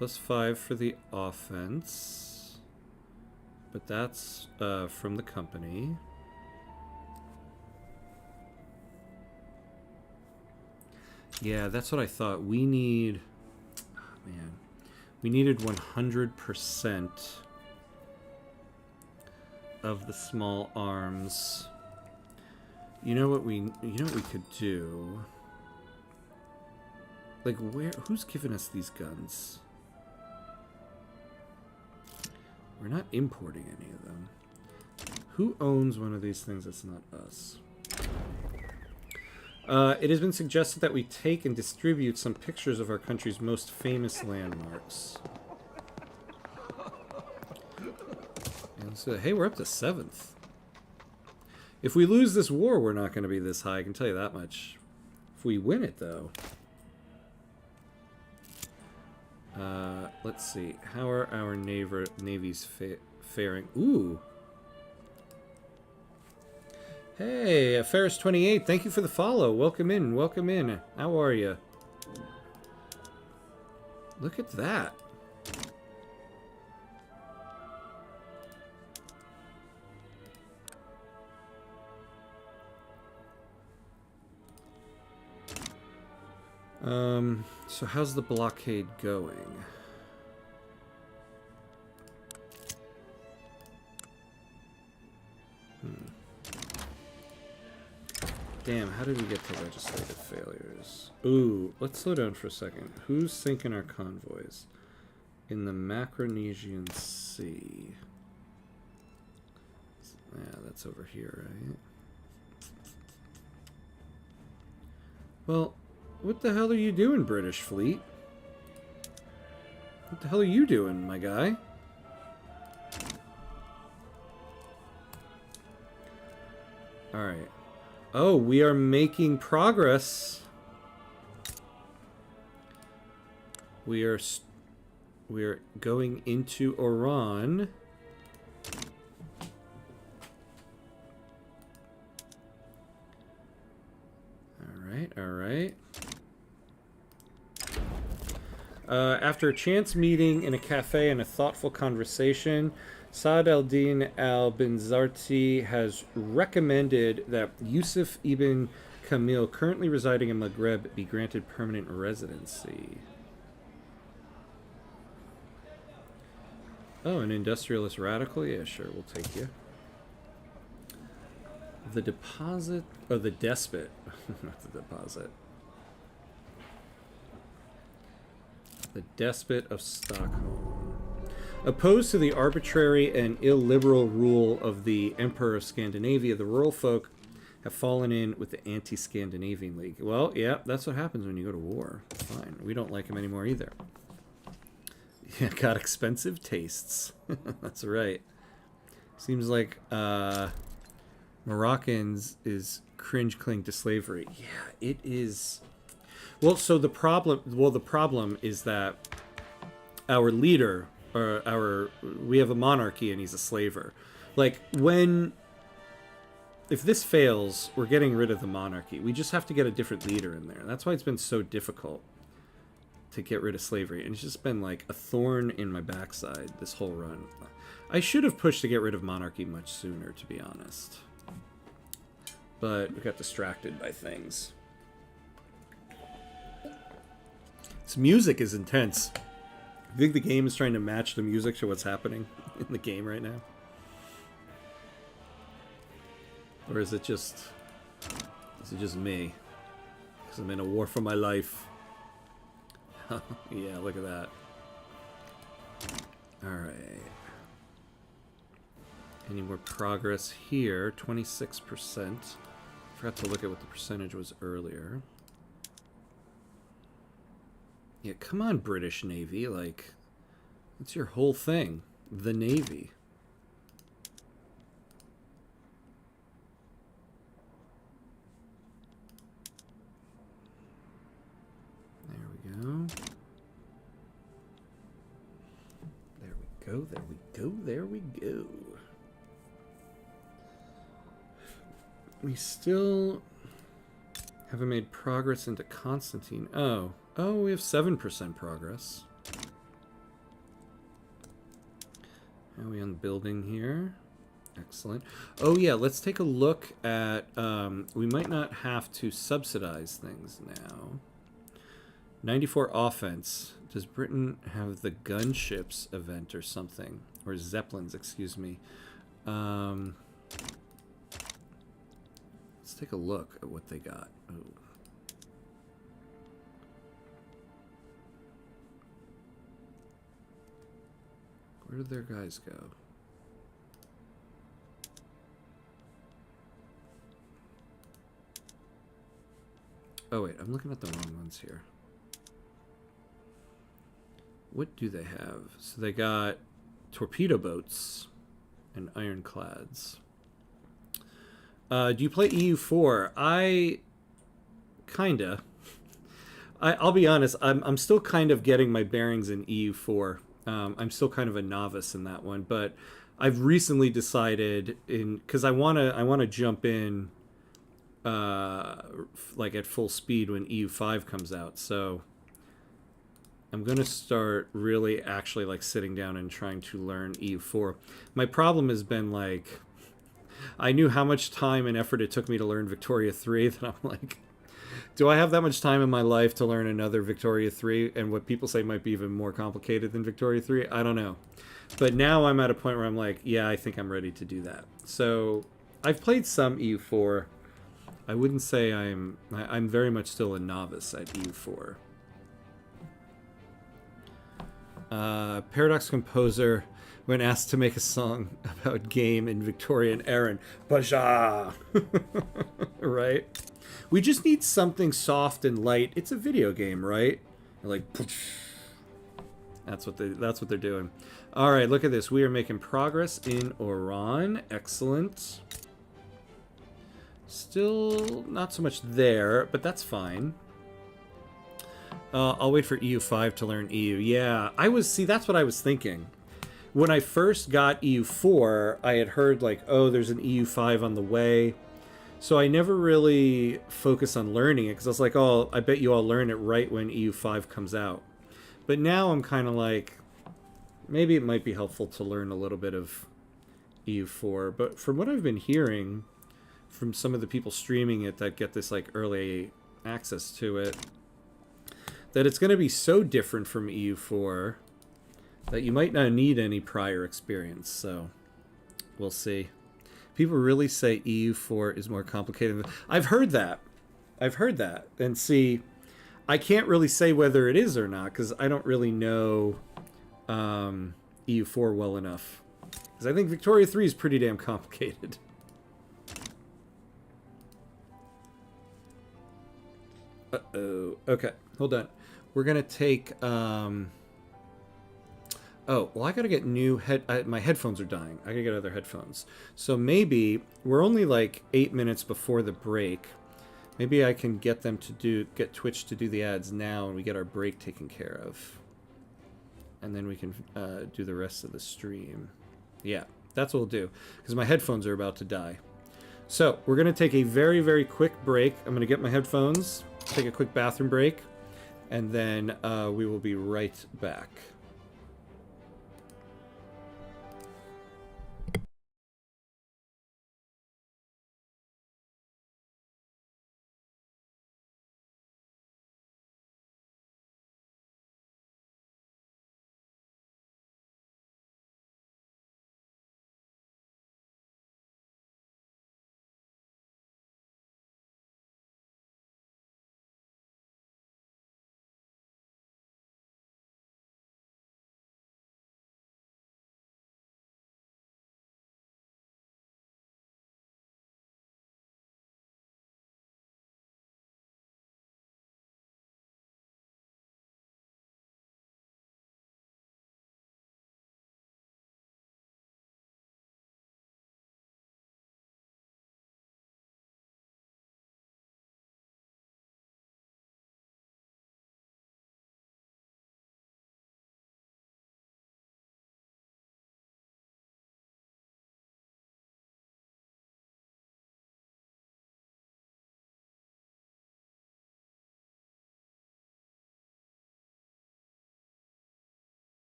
+5 for the offense. But that's from the company. Yeah, that's what I thought. We need... Oh, man. We needed 100% of the small arms. You know what we could do? Like, who's giving us these guns? We're not importing any of them. Who owns one of these things that's not us? It has been suggested that we take and distribute some pictures of our country's most famous landmarks. And so, hey, we're up to 7th. If we lose this war, we're not going to be this high, I can tell you that much. If we win it, though... let's see. How are our navies faring? Ooh! Hey, Ferris28, thank you for the follow. Welcome in, welcome in. How are you? Look at that. So how's the blockade going? Damn, how did we get to legislative failures? Ooh, let's slow down for a second. Who's sinking our convoys? In the Macronesian Sea. Yeah, that's over here, right? Well, what the hell are you doing, British fleet? What the hell are you doing, my guy? Alright. Oh, we are making progress. We are going into Iran. All right, all right. After a chance meeting in a cafe and a thoughtful conversation, Saad al-Din al-Binzarti has recommended that Yusuf ibn Kamil, currently residing in Maghreb, be granted permanent residency. Oh, an industrialist radical? Yeah, sure, we'll take you. The deposit... Oh, the despot. Not the deposit. The despot of Stockholm. Opposed to the arbitrary and illiberal rule of the Emperor of Scandinavia, the rural folk have fallen in with the Anti-Scandinavian League. Well, yeah, that's what happens when you go to war. Fine. We don't like him anymore either. Yeah, got expensive tastes. That's right. Seems like Moroccans is cringe cling to slavery. Yeah, it is. Well, so the problem is that our leader, we have a monarchy and he's a slaver. Like, if this fails, we're getting rid of the monarchy. We just have to get a different leader in there. That's why it's been so difficult to get rid of slavery. And it's just been like a thorn in my backside this whole run. I should have pushed to get rid of monarchy much sooner, to be honest. But we got distracted by things. This music is intense. I think the game is trying to match the music to what's happening in the game right now. Or is it just me? Because I'm in a war for my life. Yeah, look at that. Alright. Any more progress here? 26%. Forgot to look at what the percentage was earlier. Yeah, come on, British Navy. Like, it's your whole thing. The Navy. There we go. There we go, there we go, there we go. We still haven't made progress into Constantine. Oh, we have 7% progress. Are we on building here? Excellent. Oh yeah, let's take a look at, we might not have to subsidize things now. 94 offense. Does Britain have the gunships event or something? Or Zeppelins, excuse me. Let's take a look at what they got. Oh. Where did their guys go? Oh wait, I'm looking at the wrong ones here. What do they have? So they got torpedo boats and ironclads. Do you play EU4? Kinda. I'll be honest. I'm still kind of getting my bearings in EU4. I'm still kind of a novice in that one, but I've recently decided because I wanna jump in like at full speed when EU5 comes out. So I'm gonna start really actually like sitting down and trying to learn EU4. My problem has been like I knew how much time and effort it took me to learn Victoria 3 that I'm like, do I have that much time in my life to learn another Victoria 3 and what people say might be even more complicated than Victoria 3? I don't know. But now I'm at a point where I'm like, yeah, I think I'm ready to do that. So I've played some EU4. I wouldn't say I'm very much still a novice at EU4. Paradox composer, when asked to make a song about game in Victorian Erin, Baja! Right? We just need something soft and light. It's a video game, right? Like, that's what they're doing. All right, look at this. We are making progress in Oran. Excellent. Still not so much there, but that's fine. I'll wait for EU5 to learn EU. Yeah, that's what I was thinking. When I first got EU4, I had heard like, oh, there's an EU5 on the way. So I never really focused on learning it because I was like, oh, I bet you I'll learn it right when EU5 comes out. But now I'm kind of like, maybe it might be helpful to learn a little bit of EU4. But from what I've been hearing from some of the people streaming it that get this like early access to it, that it's going to be so different from EU4 that you might not need any prior experience. So we'll see. People really say EU4 is more complicated. I've heard that. I've heard that. And see, I can't really say whether it is or not because I don't really know EU4 well enough. Because I think Victoria 3 is pretty damn complicated. Uh-oh. Okay, hold on. We're going to take... Oh, well, I gotta get new my headphones are dying. I gotta get other headphones. So maybe we're only like 8 minutes before the break. Maybe I can get them to get Twitch to do the ads now, and we get our break taken care of, and then we can do the rest of the stream. Yeah, that's what we'll do because my headphones are about to die. So we're gonna take a very, very quick break. I'm gonna get my headphones, take a quick bathroom break, and then we will be right back.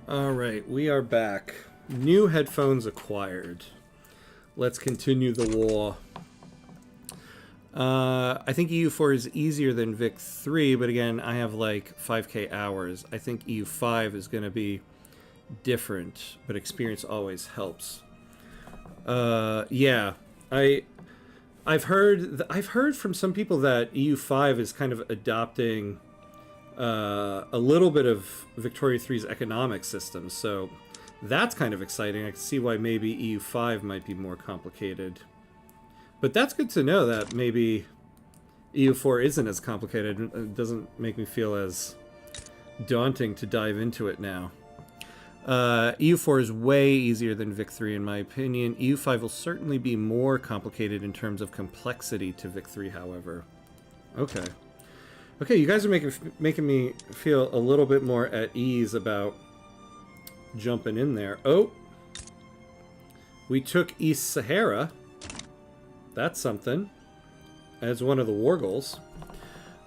All right, we are back. New headphones acquired. Let's continue the war. I think EU4 is easier than Vic 3, but again, I have like 5k hours. I think EU5 is going to be different, but experience always helps. Yeah, I've heard from some people that EU5 is kind of adopting a little bit of Victoria 3's economic system, so that's kind of exciting. I can see why maybe EU5 might be more complicated. But that's good to know that maybe EU4 isn't as complicated. It doesn't make me feel as daunting to dive into it now. EU4 is way easier than Vic 3 in my opinion. EU5 will certainly be more complicated in terms of complexity to Vic 3, however. Okay. Okay, you guys are making me feel a little bit more at ease about jumping in there. Oh! We took East Sahara. That's something. As one of the war goals.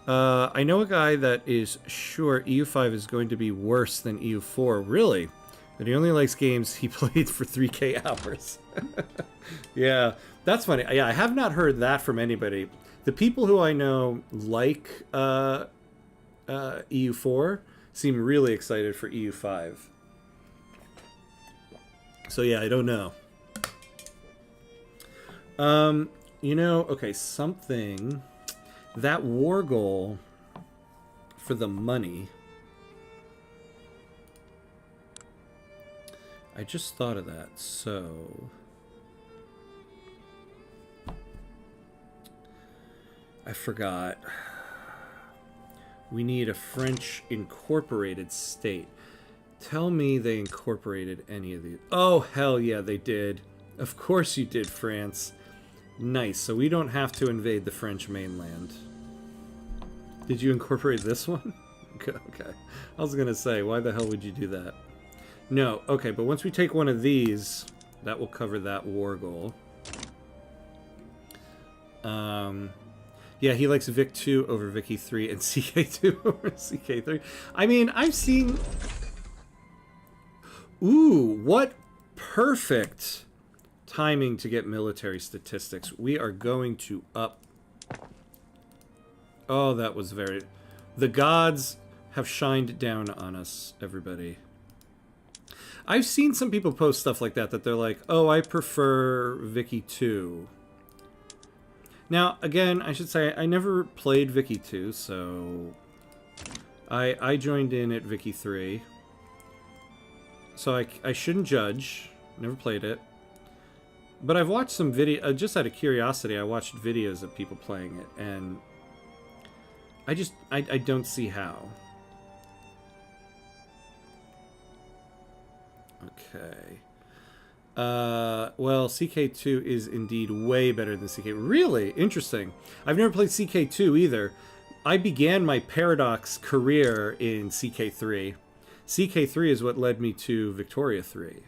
I know a guy that is sure EU5 is going to be worse than EU4. Really? But he only likes games he played for 3k hours. Yeah, that's funny. Yeah, I have not heard that from anybody. The people who I know like EU4 seem really excited for EU5. So yeah, I don't know. You know, okay, something... That war goal for the money... I just thought of that. So I forgot. We need a French incorporated state. Tell me they incorporated any of these. Oh, hell yeah, they did. Of course you did, France. Nice. So we don't have to invade the French mainland. Did you incorporate this one? Okay. I was going to say, why the hell would you do that? No. Okay, but once we take one of these, that will cover that war goal. Yeah, he likes Vic 2 over Vicky 3 and CK2 over CK3. I mean, I've seen... Ooh, what perfect timing to get military statistics. We are going to up... Oh, that was very... The gods have shined down on us, everybody. I've seen some people post stuff like that, that they're like, oh, I prefer Vicky 2. Now, again, I should say, I never played Vicky 2, so... I joined in at Vicky 3. So I shouldn't judge. Never played it. But I've watched some video... just out of curiosity, I watched videos of people playing it, and... I don't see how. Okay. Well, CK2 is indeed way better than CK. Really? Interesting. I've never played CK2 either. I began my Paradox career in CK3. CK3 is what led me to Victoria 3.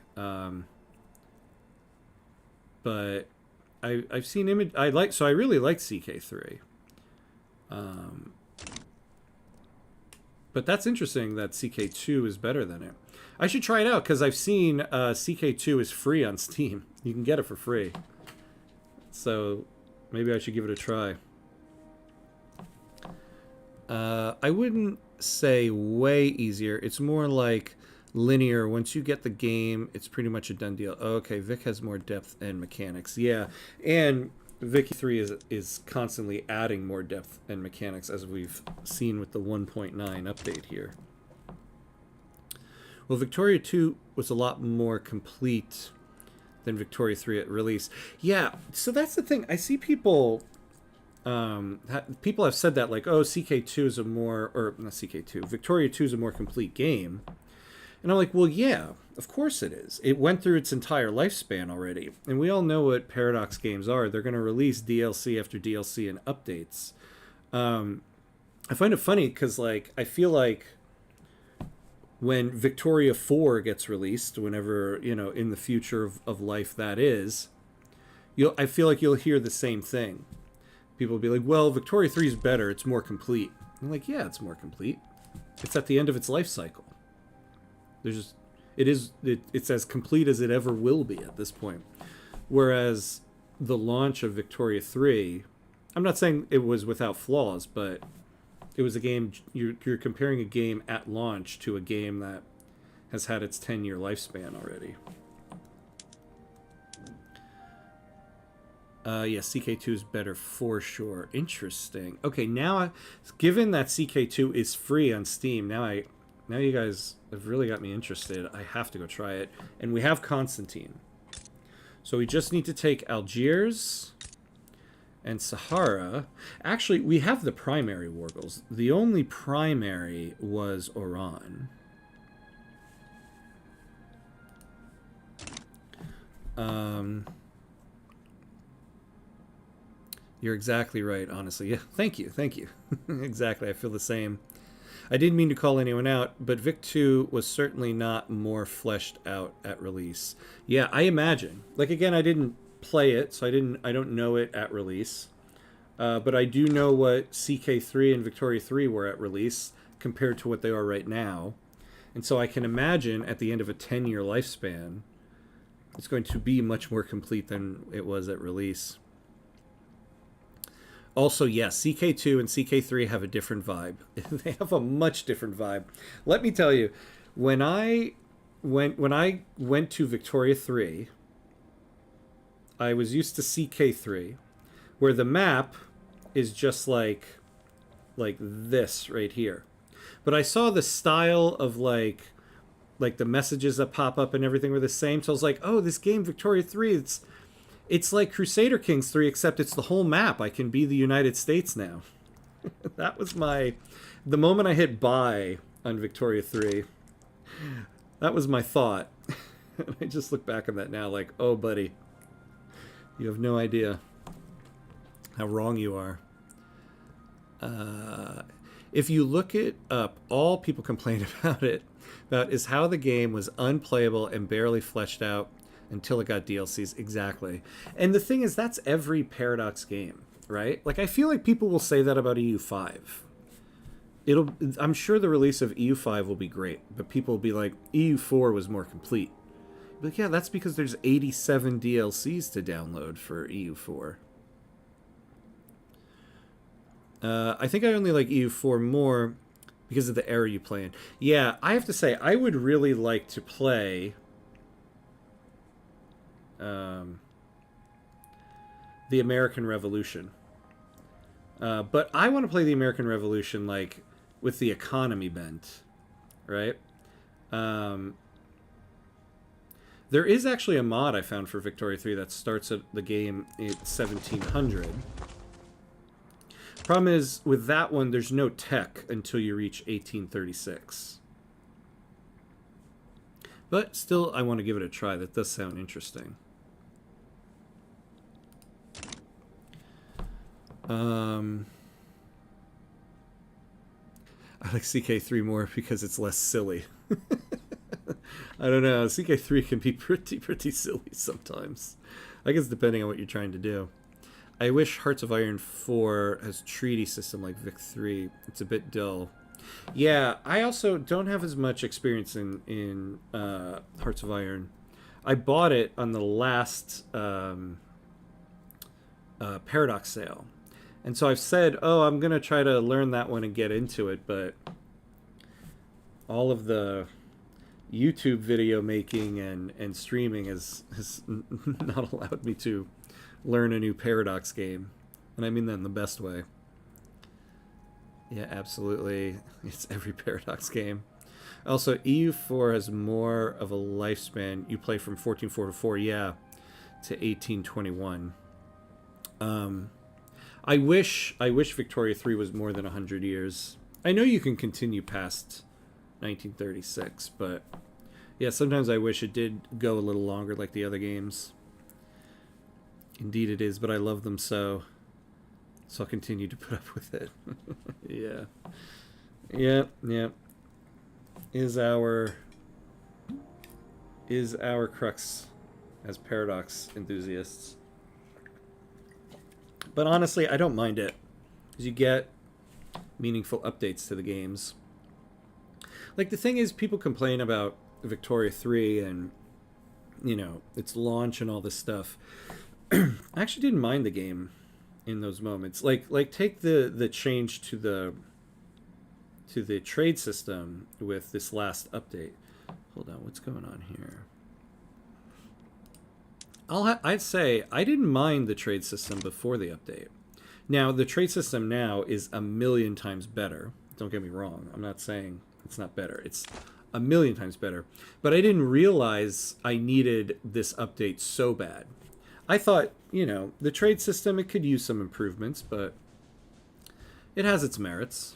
But I've seen image. So I really like CK3. But that's interesting that CK2 is better than it. I should try it out because I've seen CK2 is free on Steam. You can get it for free. So maybe I should give it a try. I wouldn't say way easier. It's more like linear. Once you get the game, it's pretty much a done deal. Okay, Vic has more depth and mechanics. Yeah, and Vicky 3 is constantly adding more depth and mechanics, as we've seen with the 1.9 update here. Well, Victoria 2 was a lot more complete than Victoria 3 at release. Yeah, so that's the thing. I see people... people have said that, like, oh, CK2 is a more... Or, not CK2. Victoria 2 is a more complete game. And I'm like, well, yeah, of course it is. It went through its entire lifespan already. And we all know what Paradox games are. They're going to release DLC after DLC and updates. I find it funny because, like, I feel like when Victoria 4 gets released, whenever, you know, in the future of life that is, I feel like you'll hear the same thing. People will be like, well, Victoria 3 is better. It's more complete. I'm like, yeah, it's more complete. It's at the end of its life cycle. It's as complete as it ever will be at this point. Whereas the launch of Victoria 3, I'm not saying it was without flaws, but it was a game, you're comparing a game at launch to a game that has had its 10-year lifespan already. Yes, CK2 is better for sure. Interesting. Okay, now, given that CK2 is free on Steam, now you guys have really got me interested. I have to go try it. And we have Constantine. So we just need to take Algiers and Sahara. Actually, we have the primary war goals. The only primary was Oran. You're exactly right, honestly. Yeah, thank you. Exactly, I feel the same. I didn't mean to call anyone out, but Vic 2 was certainly not more fleshed out at release. Yeah, I imagine. Like, again, I didn't play it, so I don't know it at release. But I do know what CK3 and Victoria 3 were at release compared to what they are right now. And so I can imagine at the end of a 10-year lifespan, it's going to be much more complete than it was at release. Also, yes, CK2 and CK3 have a different vibe. They have a much different vibe. Let me tell you, when I went to Victoria 3, I was used to CK3, where the map is just like this right here. But I saw the style of, like, like the messages that pop up and everything were the same. So I was like, oh, this game Victoria 3, it's like Crusader Kings 3, except it's the whole map. I can be the United States now. That was the moment I hit buy on Victoria 3. That was my thought. I just look back on that now like, oh, buddy, you have no idea how wrong you are. If you look it up, all people complain about is how the game was unplayable and barely fleshed out until it got DLCs. Exactly. And the thing is, that's every Paradox game, right? Like, I feel like people will say that about EU5. I'm sure the release of EU5 will be great, but people will be like, EU4 was more complete. But yeah, that's because there's 87 DLCs to download for EU4. I think I only like EU4 more because of the era you play in. Yeah, I have to say, I would really like to play the American Revolution. But I want to play the American Revolution like with the economy bent, right? There is actually a mod I found for Victoria 3 that starts at the game at 1700. Problem is, with that one, there's no tech until you reach 1836. But still, I want to give it a try. That does sound interesting. I like CK3 more because it's less silly. I don't know. CK3 can be pretty silly sometimes. I guess depending on what you're trying to do. I wish Hearts of Iron 4 has treaty system like Vic 3. It's a bit dull. Yeah, I also don't have as much experience in Hearts of Iron. I bought it on the last Paradox sale. And so I've said, oh, I'm going to try to learn that one and get into it, but all of the YouTube video making and streaming has not allowed me to learn a new Paradox game. And I mean that in the best way. Yeah, absolutely. It's every Paradox game. Also, EU4 has more of a lifespan. You play from 1444, yeah, to 1821. I wish Victoria 3 was more than 100 years. I know you can continue past 1936, but yeah, sometimes I wish it did go a little longer like the other games. Indeed it is, but I love them so I'll continue to put up with it. Yeah. Yeah. Is our crux as Paradox enthusiasts. But honestly, I don't mind it, because you get meaningful updates to the games. Like, the thing is, people complain about Victoria 3 and, you know, its launch and all this stuff. I actually didn't mind the game in those moments. Like take the change to the trade system with this last update. Hold on, what's going on here? I'd say I didn't mind the trade system before the update. Now, the trade system now is 1,000,000 times better. Don't get me wrong. I'm not saying it's not better. It's 1,000,000 times better. But I didn't realize I needed this update so bad. I thought, you know, the trade system, it could use some improvements, but it has its merits.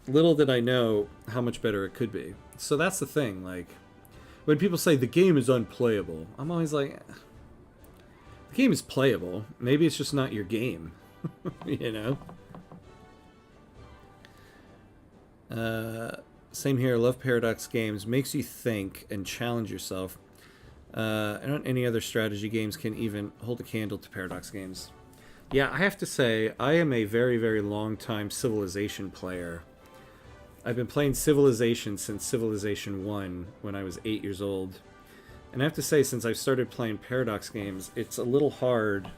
Little did I know how much better it could be. So that's the thing, like, when people say the game is unplayable, I'm always like, the game is playable. Maybe it's just not your game, you know? Same here. Love Paradox games. Makes you think and challenge yourself. I don't any other strategy games can even hold a candle to Paradox games. Yeah, I have to say, I am a very, very long time Civilization player. I've been playing Civilization since Civilization 1 when I was 8 years old. And I have to say, since I've started playing Paradox games, it's a little hard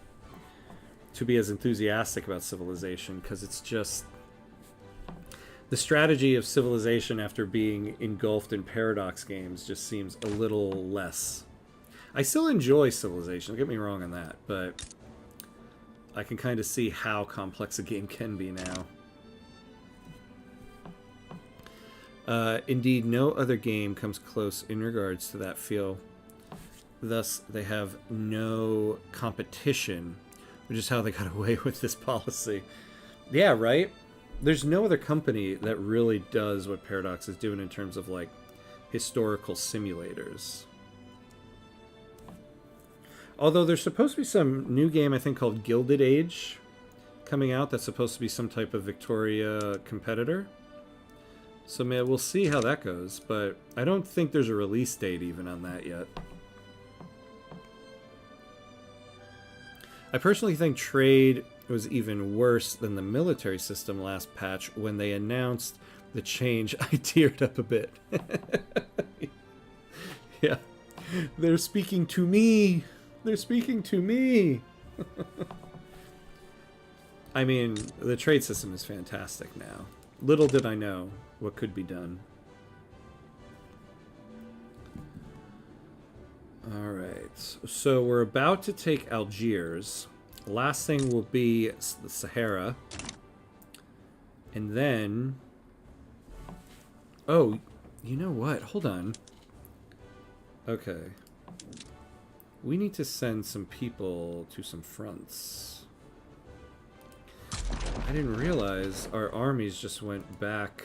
to be as enthusiastic about Civilization, because it's just... the strategy of Civilization after being engulfed in Paradox games just seems a little less. I still enjoy Civilization, don't get me wrong on that, but I can kind of see how complex a game can be now. Indeed, no other game comes close in regards to that feel. Thus, they have no competition, which is how they got away with this policy. Yeah, right? There's no other company that really does what Paradox is doing in terms of, like, historical simulators. Although there's supposed to be some new game, I think, called Gilded Age coming out that's supposed to be some type of Victoria competitor. So, man, we'll see how that goes. But I don't think there's a release date even on that yet. I personally think trade was even worse than the military system last patch. When they announced the change, I teared up a bit. Yeah. They're speaking to me. They're speaking to me. I mean, the trade system is fantastic now. Little did I know what could be done. Alright, so we're about to take Algiers. Last thing will be the Sahara. And then... Oh, you know what? Hold on. Okay. We need to send some people to some fronts. I didn't realize our armies just went back...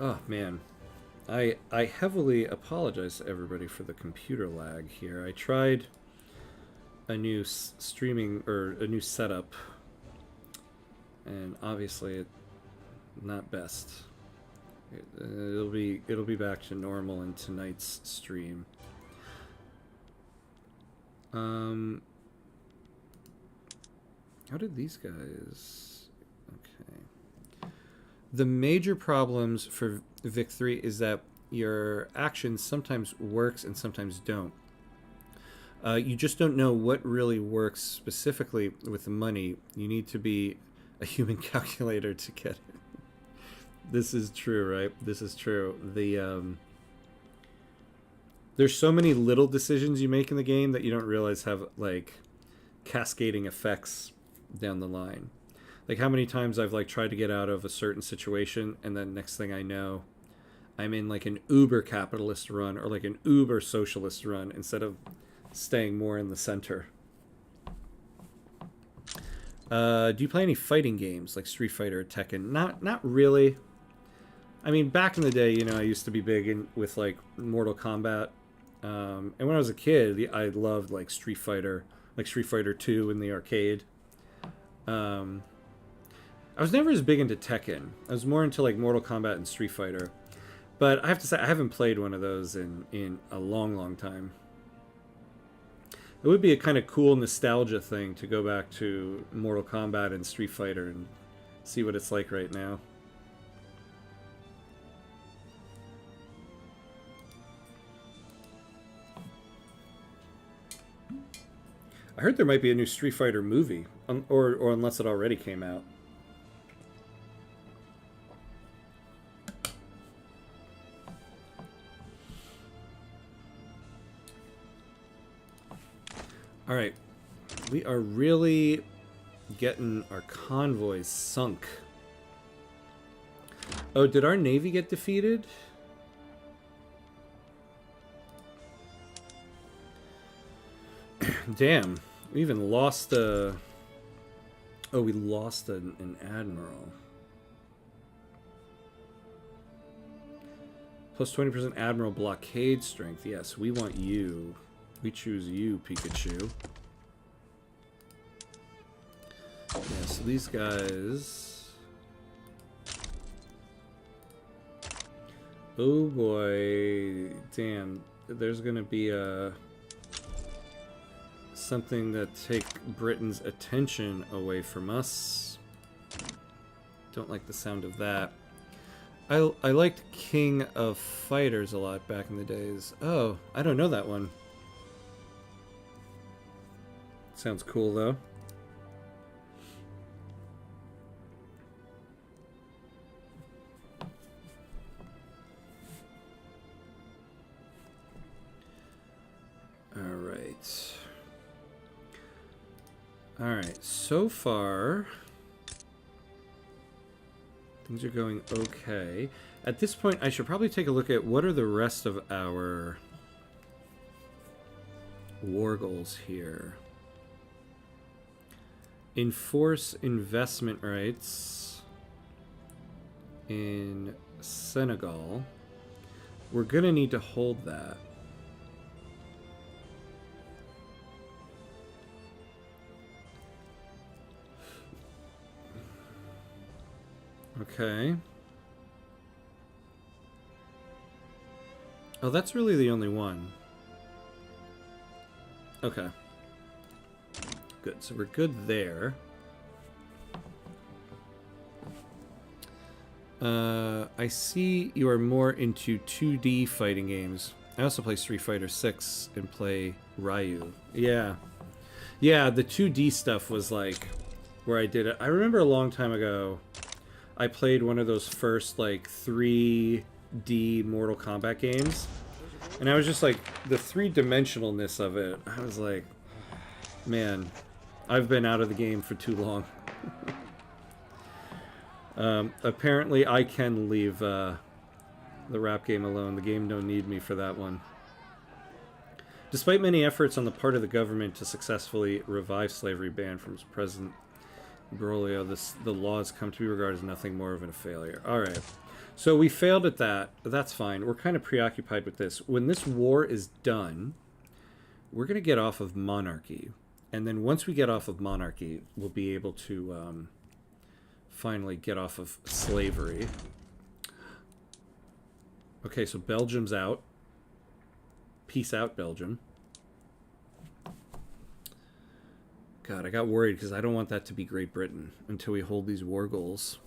Oh, man. I heavily apologize to everybody for the computer lag here. I tried a new streaming, or a new setup, and obviously it not best. It'll be back to normal in tonight's stream. How did these guys... Okay. The major problems for Vic 3 is that your actions sometimes works and sometimes don't. You just don't know what really works specifically with the money. You need to be a human calculator to get it. This is true, right? This is true. There's so many little decisions you make in the game that you don't realize have, like, cascading effects down the line. Like, how many times I've, like, tried to get out of a certain situation, and then next thing I know, I'm in, like, an uber capitalist run or, like, an uber socialist run instead of staying more in the center. Do you play any fighting games like Street Fighter or Tekken? Not really. I mean, back in the day, you know, I used to be big with, like, Mortal Kombat. And when I was a kid, I loved, like, Street Fighter 2 in the arcade. I was never as big into Tekken. I was more into, like, Mortal Kombat and Street Fighter. But I have to say, I haven't played one of those in a long, long time. It would be a kind of cool nostalgia thing to go back to Mortal Kombat and Street Fighter and see what it's like right now. I heard there might be a new Street Fighter movie, or unless it already came out. Alright, we are really getting our convoys sunk. Oh, did our navy get defeated? Damn, we even lost a... Oh, we lost an admiral. Plus 20% admiral blockade strength. Yes, we want you. We choose you, Pikachu. Yeah, so these guys... Oh boy. Damn. There's gonna be a... something that take Britain's attention away from us. Don't like the sound of that. I liked King of Fighters a lot back in the days. Oh, I don't know that one. Sounds cool, though. Alright, so far things are going okay. At this point, I should probably take a look at what are the rest of our war goals here. Enforce investment rights in Senegal. We're going to need to hold that. Okay. Oh, that's really the only one. Okay. Good. So we're good there. I see you are more into 2D fighting games. I also play Street Fighter 6 and play Ryu. Yeah. Yeah, the 2D stuff was like where I did it. I remember a long time ago I played one of those first like 3D Mortal Kombat games. And I was just like, the three-dimensionalness of it, I was like, man, I've been out of the game for too long. Apparently I can leave the rap game alone. The game don't need me for that one. Despite many efforts on the part of the government to successfully revive slavery ban from President Broglio, the laws come to be regarded as nothing more than a failure. Alright. So we failed at that. That's fine. We're kind of preoccupied with this. When this war is done, we're going to get off of monarchy. And then once we get off of monarchy, we'll be able to finally get off of slavery. Okay, so Belgium's out. Peace out, Belgium. God, I got worried because I don't want that to be Great Britain until we hold these war goals.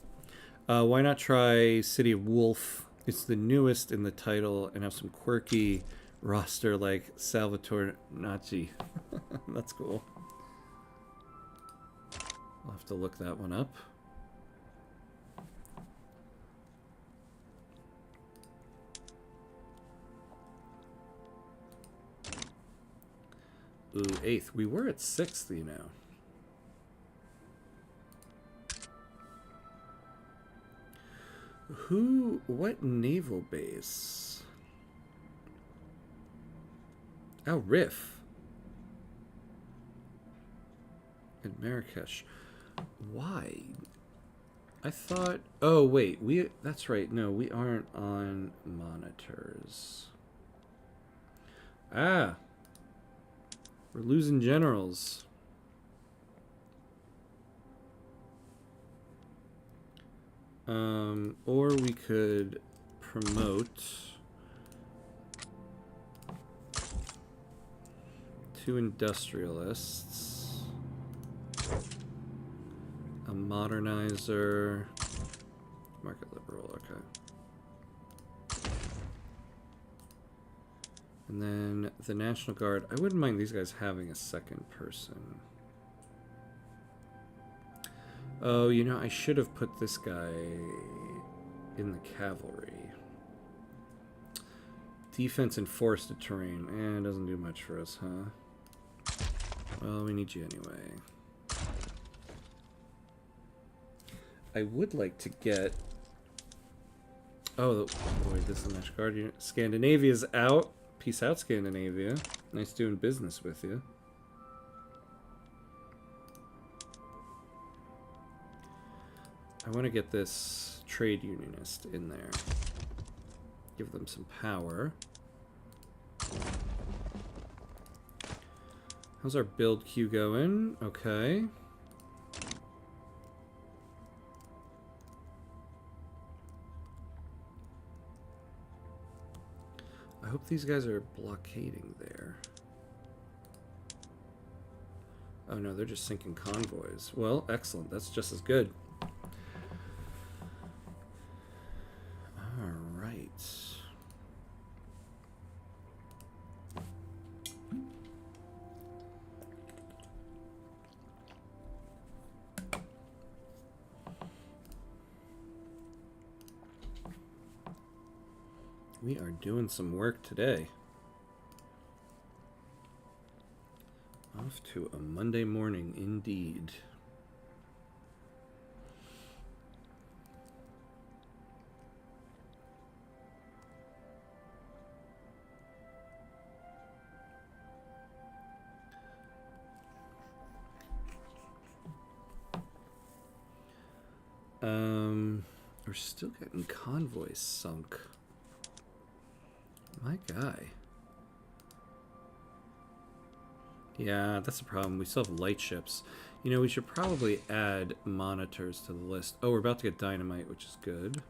Why not try City of Wolf? It's the newest in the title and have some quirky roster like Salvatore Nazi. That's cool. I'll have to look that one up. Ooh, 8th. We were at 6th, you know. What naval base? Oh, Riff. In Marrakesh. Why? I thought, oh wait, that's right, no, we aren't on monitors. Ah. We're losing generals. Or we could promote 2 industrialists, a modernizer, market liberal, okay. And then the National Guard. I wouldn't mind these guys having a second person. Oh, you know, I should have put this guy in the cavalry. Defense and forested terrain. It doesn't do much for us, huh? Well, we need you anyway. I would like to get... Oh, boy, this is the National Guard unit. Scandinavia's out. Peace out, Scandinavia. Nice doing business with you. I want to get this trade unionist in there. Give them some power. How's our build queue going? Okay. I hope these guys are blockading there. Oh no, they're just sinking convoys. Well, excellent. That's just as good. We are doing some work today. Off to a Monday morning, indeed. We're still getting convoys sunk. My guy. Yeah, that's a problem. We still have light ships. You know, we should probably add monitors to the list. Oh, we're about to get dynamite, which is good.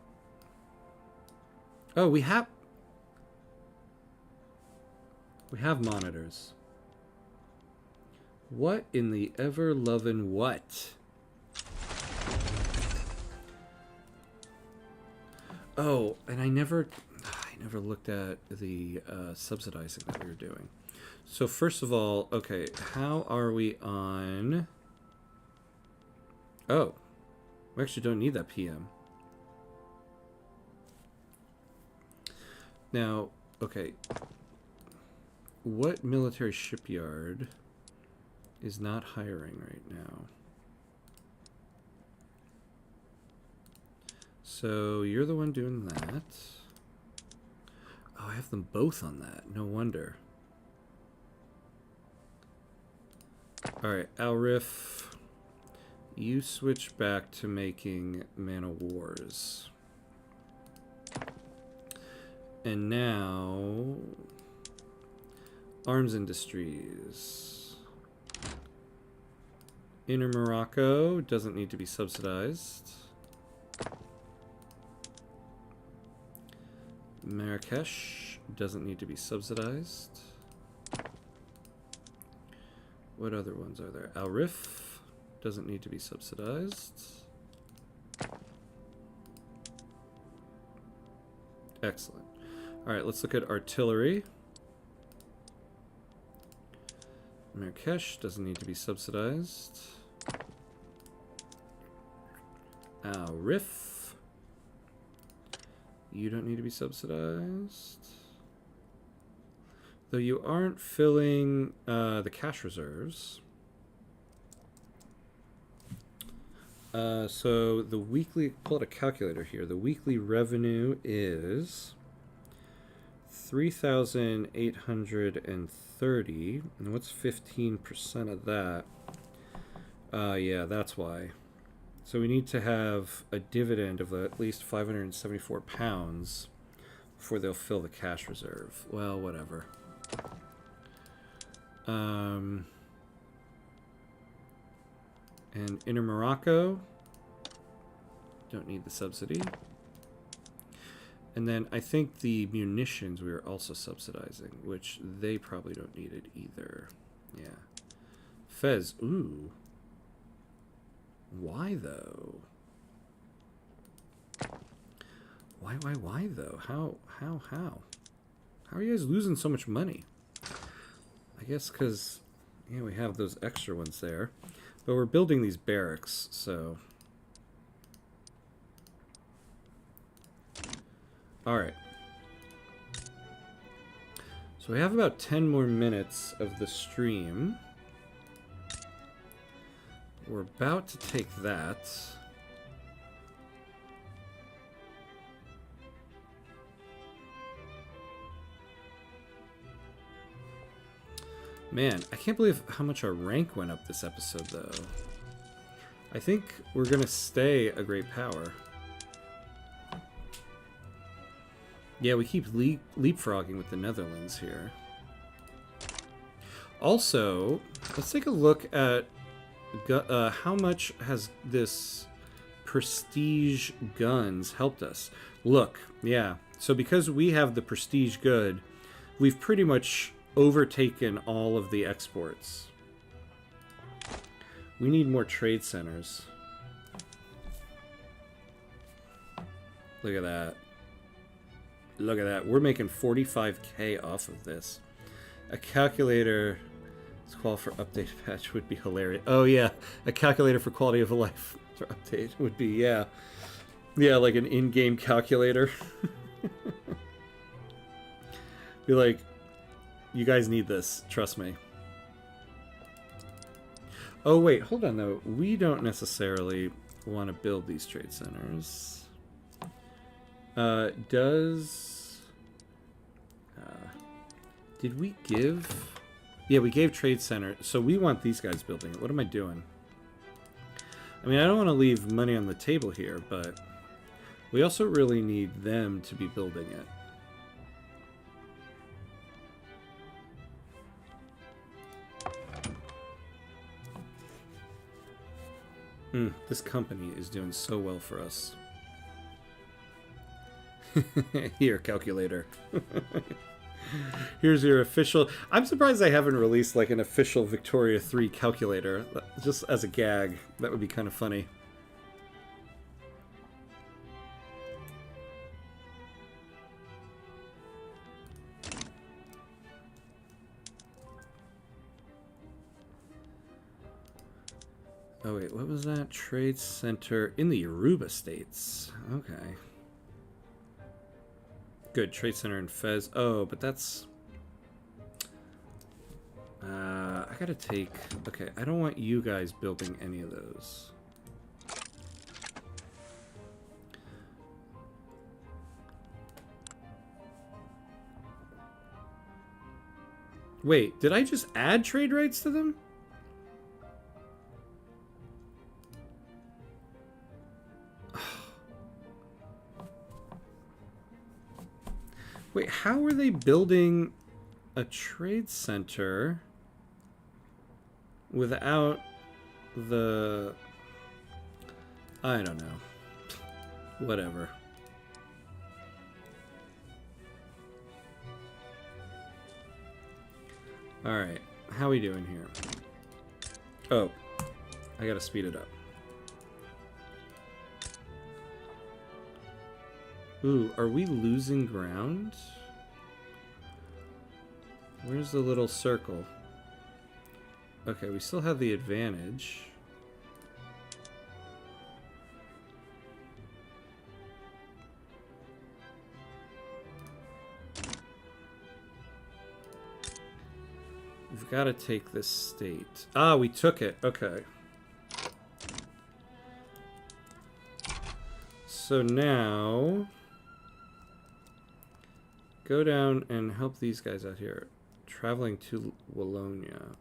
Oh, we have monitors. What in the ever-loving what? Oh, and I never looked at the subsidizing that we were doing. So first of all, okay, how are we on? Oh, we actually don't need that PM. Now, okay, what military shipyard is not hiring right now? So you're the one doing that. Oh, I have them both on that. No wonder. Alright, Alrif, you switch back to making Man of Wars. And now, Arms Industries. Inner Morocco doesn't need to be subsidized. Marrakesh doesn't need to be subsidized. What other ones are there? Al Rif doesn't need to be subsidized. Excellent. All right, let's look at artillery. Marrakesh doesn't need to be subsidized. Al Rif, you don't need to be subsidized. Though you aren't filling the cash reserves. So the weekly, pull out a calculator here. The weekly revenue is 3,830. And what's 15% of that? Yeah, that's why. So we need to have a dividend of at least 574 pounds before they'll fill the cash reserve. Well, whatever. And Inner Morocco, don't need the subsidy. And then I think the munitions we are also subsidizing, which they probably don't need it either. Yeah. Fez, ooh. Why though? Why though? How? How are you guys losing so much money? I guess because, yeah, we have those extra ones there. But we're building these barracks, so... Alright. So we have about 10 more minutes of the stream. We're about to take that. Man, I can't believe how much our rank went up this episode, though. I think we're going to stay a great power. Yeah, we keep leapfrogging with the Netherlands here. Also, let's take a look at how much has this prestige guns helped us. Look, yeah. So because we have the prestige good, we've pretty much overtaken all of the exports. We need more trade centers. Look at that. Look at that. We're making 45k off of this. A calculator to call for update patch would be hilarious. Oh yeah, a calculator for quality of life for update would be, yeah. Yeah, like an in-game calculator. Be like, you guys need this, trust me. Oh, wait, hold on, though. We don't necessarily want to build these trade centers. Did we give... Yeah, we gave trade center. So we want these guys building it. What am I doing? I mean, I don't want to leave money on the table here, but we also really need them to be building it. This company is doing so well for us. Here, calculator. Here's your official... I'm surprised I haven't released like an official Victoria 3 calculator. Just as a gag. That would be kind of funny. Oh wait, what was that? Trade center in the Yoruba states. Okay. Good, trade center in Fez. Oh, but that's... I gotta take... Okay, I don't want you guys building any of those. Wait, did I just add trade rights to them? Wait, how are they building a trade center without the... I don't know. Whatever. Alright, how are we doing here? Oh, I gotta speed it up. Ooh, are we losing ground? Where's the little circle? Okay, we still have the advantage. We've got to take this state. Ah, we took it. Okay. So now... go down and help these guys out here. Traveling to Wallonia.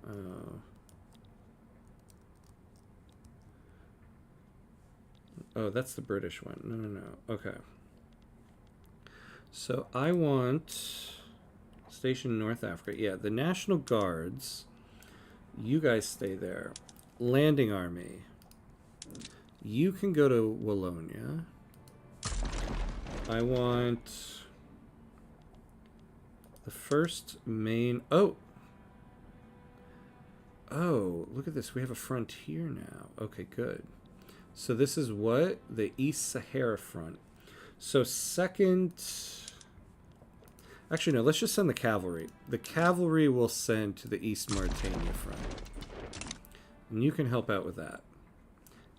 Oh, that's the British one. No, no, no. Okay. So I want... Station North Africa. Yeah, the National Guards. You guys stay there. Landing Army. You can go to Wallonia. I want... the first main... Oh! Oh, look at this. We have a frontier now. Okay, good. So this is what? The East Sahara Front. So second... Actually, no. Let's just send the cavalry. The cavalry will send to the East Mauritania Front. And you can help out with that.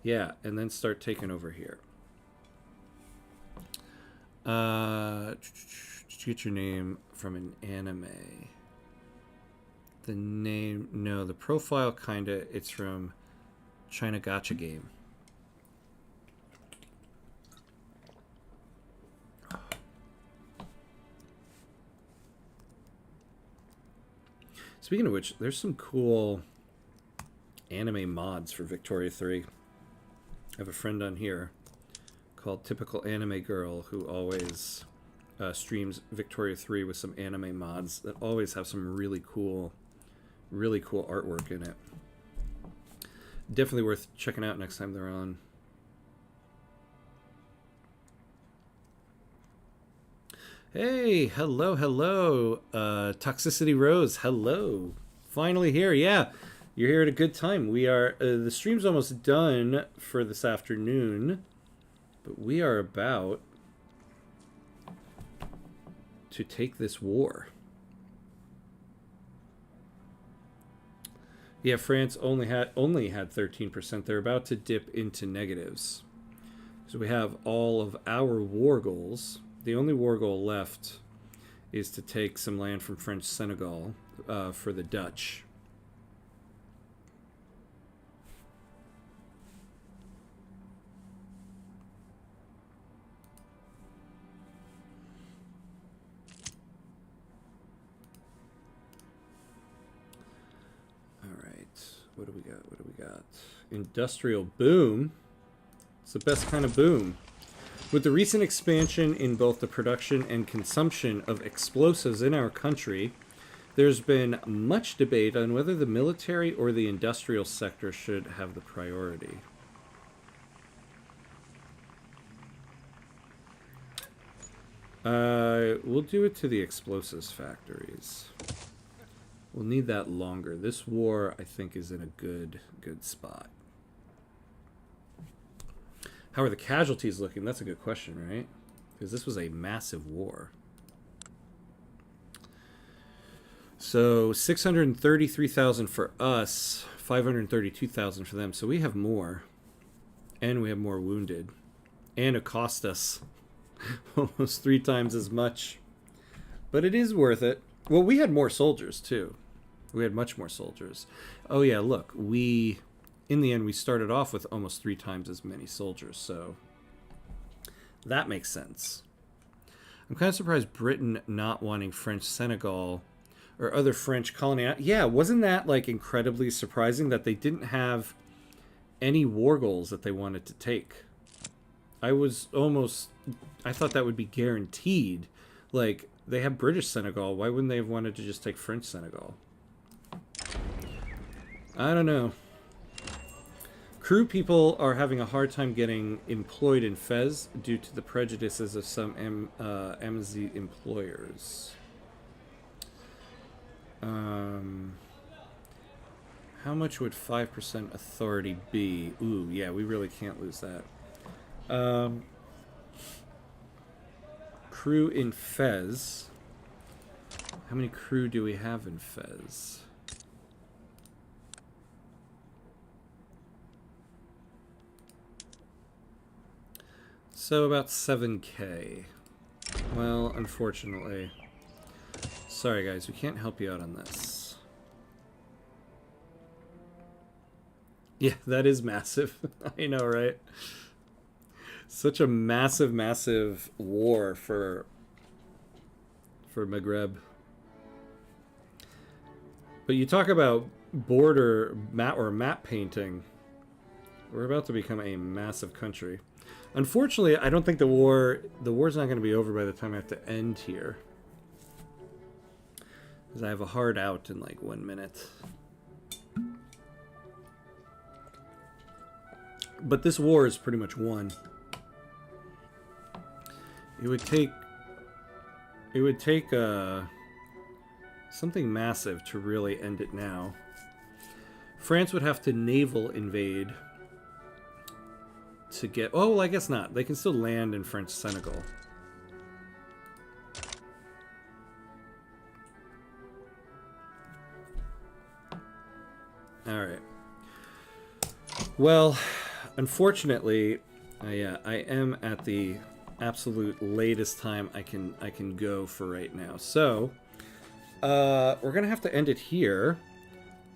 Yeah, and then start taking over here. Did you get your name from an anime? The name... No, the profile kinda... It's from China Gacha Game. Speaking of which, there's some cool anime mods for Victoria 3. I have a friend on here called Typical Anime Girl who always streams Victoria 3 with some anime mods that always have some really cool artwork in it. Definitely worth checking out next time they're on. Hey, hello, hello. Toxicity Rose, hello. Finally here, yeah. You're here at a good time. We are, the stream's almost done for this afternoon, but we are about to take this war. Yeah, France only had 13%. They're about to dip into negatives. So we have all of our war goals. The only war goal left is to take some land from French Senegal for the Dutch. What do we got? What do we got? Industrial boom. It's the best kind of boom. With the recent expansion in both the production and consumption of explosives in our country, there's been much debate on whether the military or the industrial sector should have the priority. We'll do it to the explosives factories. We'll need that longer. This war, I think, is in a good spot. How are the casualties looking? That's a good question, right? Because this was a massive war. So 633,000 for us, 532,000 for them. So we have more. And we have more wounded. And it cost us almost 3 times as much. But it is worth it. Well, we had more soldiers, too. We had much more soldiers. Oh, yeah, look. In the end, we started off with almost 3 times as many soldiers. So that makes sense. I'm kind of surprised Britain not wanting French Senegal or other French colony. Yeah, wasn't that, like, incredibly surprising that they didn't have any war goals that they wanted to take? I thought that would be guaranteed. Like, they have British Senegal. Why wouldn't they have wanted to just take French Senegal? I don't know. Crew people are having a hard time getting employed in Fez due to the prejudices of some MZ employers. How much would 5% authority be? Ooh, yeah, we really can't lose that. Crew in Fez. How many crew do we have in Fez? So about 7K. Well, unfortunately. Sorry guys, we can't help you out on this. Yeah, that is massive. I know, right? Such a massive war for Maghreb. But you talk about border map painting. We're about to become a massive country. Unfortunately, I don't think the war's not going to be over by the time I have to end here. Because I have a hard out in like 1 minute. But this war is pretty much won. It would take something massive to really end it now. France would have to naval invade to get... Oh, well, I guess not. They can still land in French Senegal. Alright. Well, unfortunately, I am at the absolute latest time I can go for right now. So, we're going to have to end it here.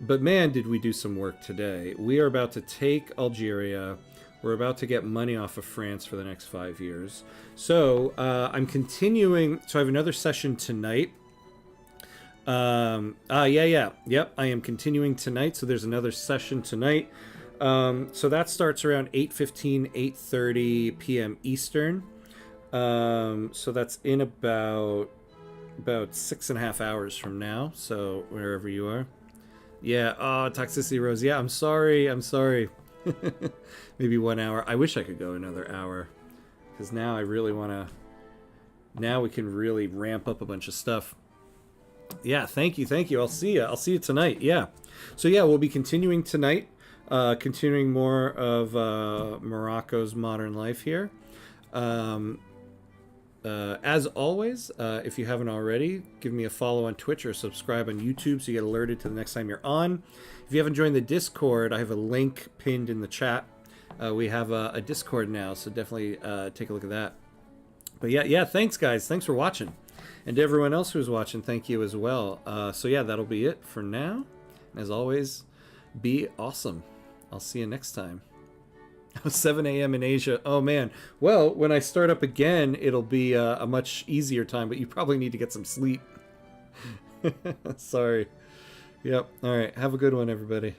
But man, did we do some work today. We are about to take Algeria. We're about to get money off of France for the next 5 years. So, I'm continuing. So I have another session tonight. Yep, I am continuing tonight. So there's another session tonight. So that starts around 8:15, 8:30 p.m. Eastern. So that's in about 6.5 hours from now. So wherever you are. Yeah. Oh, Toxicity Rose. Yeah, I'm sorry. Maybe 1 hour. I wish I could go another hour. Because now I really want to... Now we can really ramp up a bunch of stuff. Yeah, thank you. I'll see you tonight. Yeah. So yeah, we'll be continuing tonight. Continuing more of Morocco's modern life here. As always, if you haven't already, give me a follow on Twitch or subscribe on YouTube so you get alerted to the next time you're on. If you haven't joined the Discord, I have a link pinned in the chat. We have a Discord now, so definitely take a look at that. But yeah, thanks guys. Thanks for watching. And to everyone else who's watching, thank you as well. So yeah, that'll be it for now. As always, be awesome. I'll see you next time. 7 a.m. in Asia. Oh man. Well, when I start up again, it'll be a much easier time, but you probably need to get some sleep. Sorry. Yep. All right. Have a good one, everybody.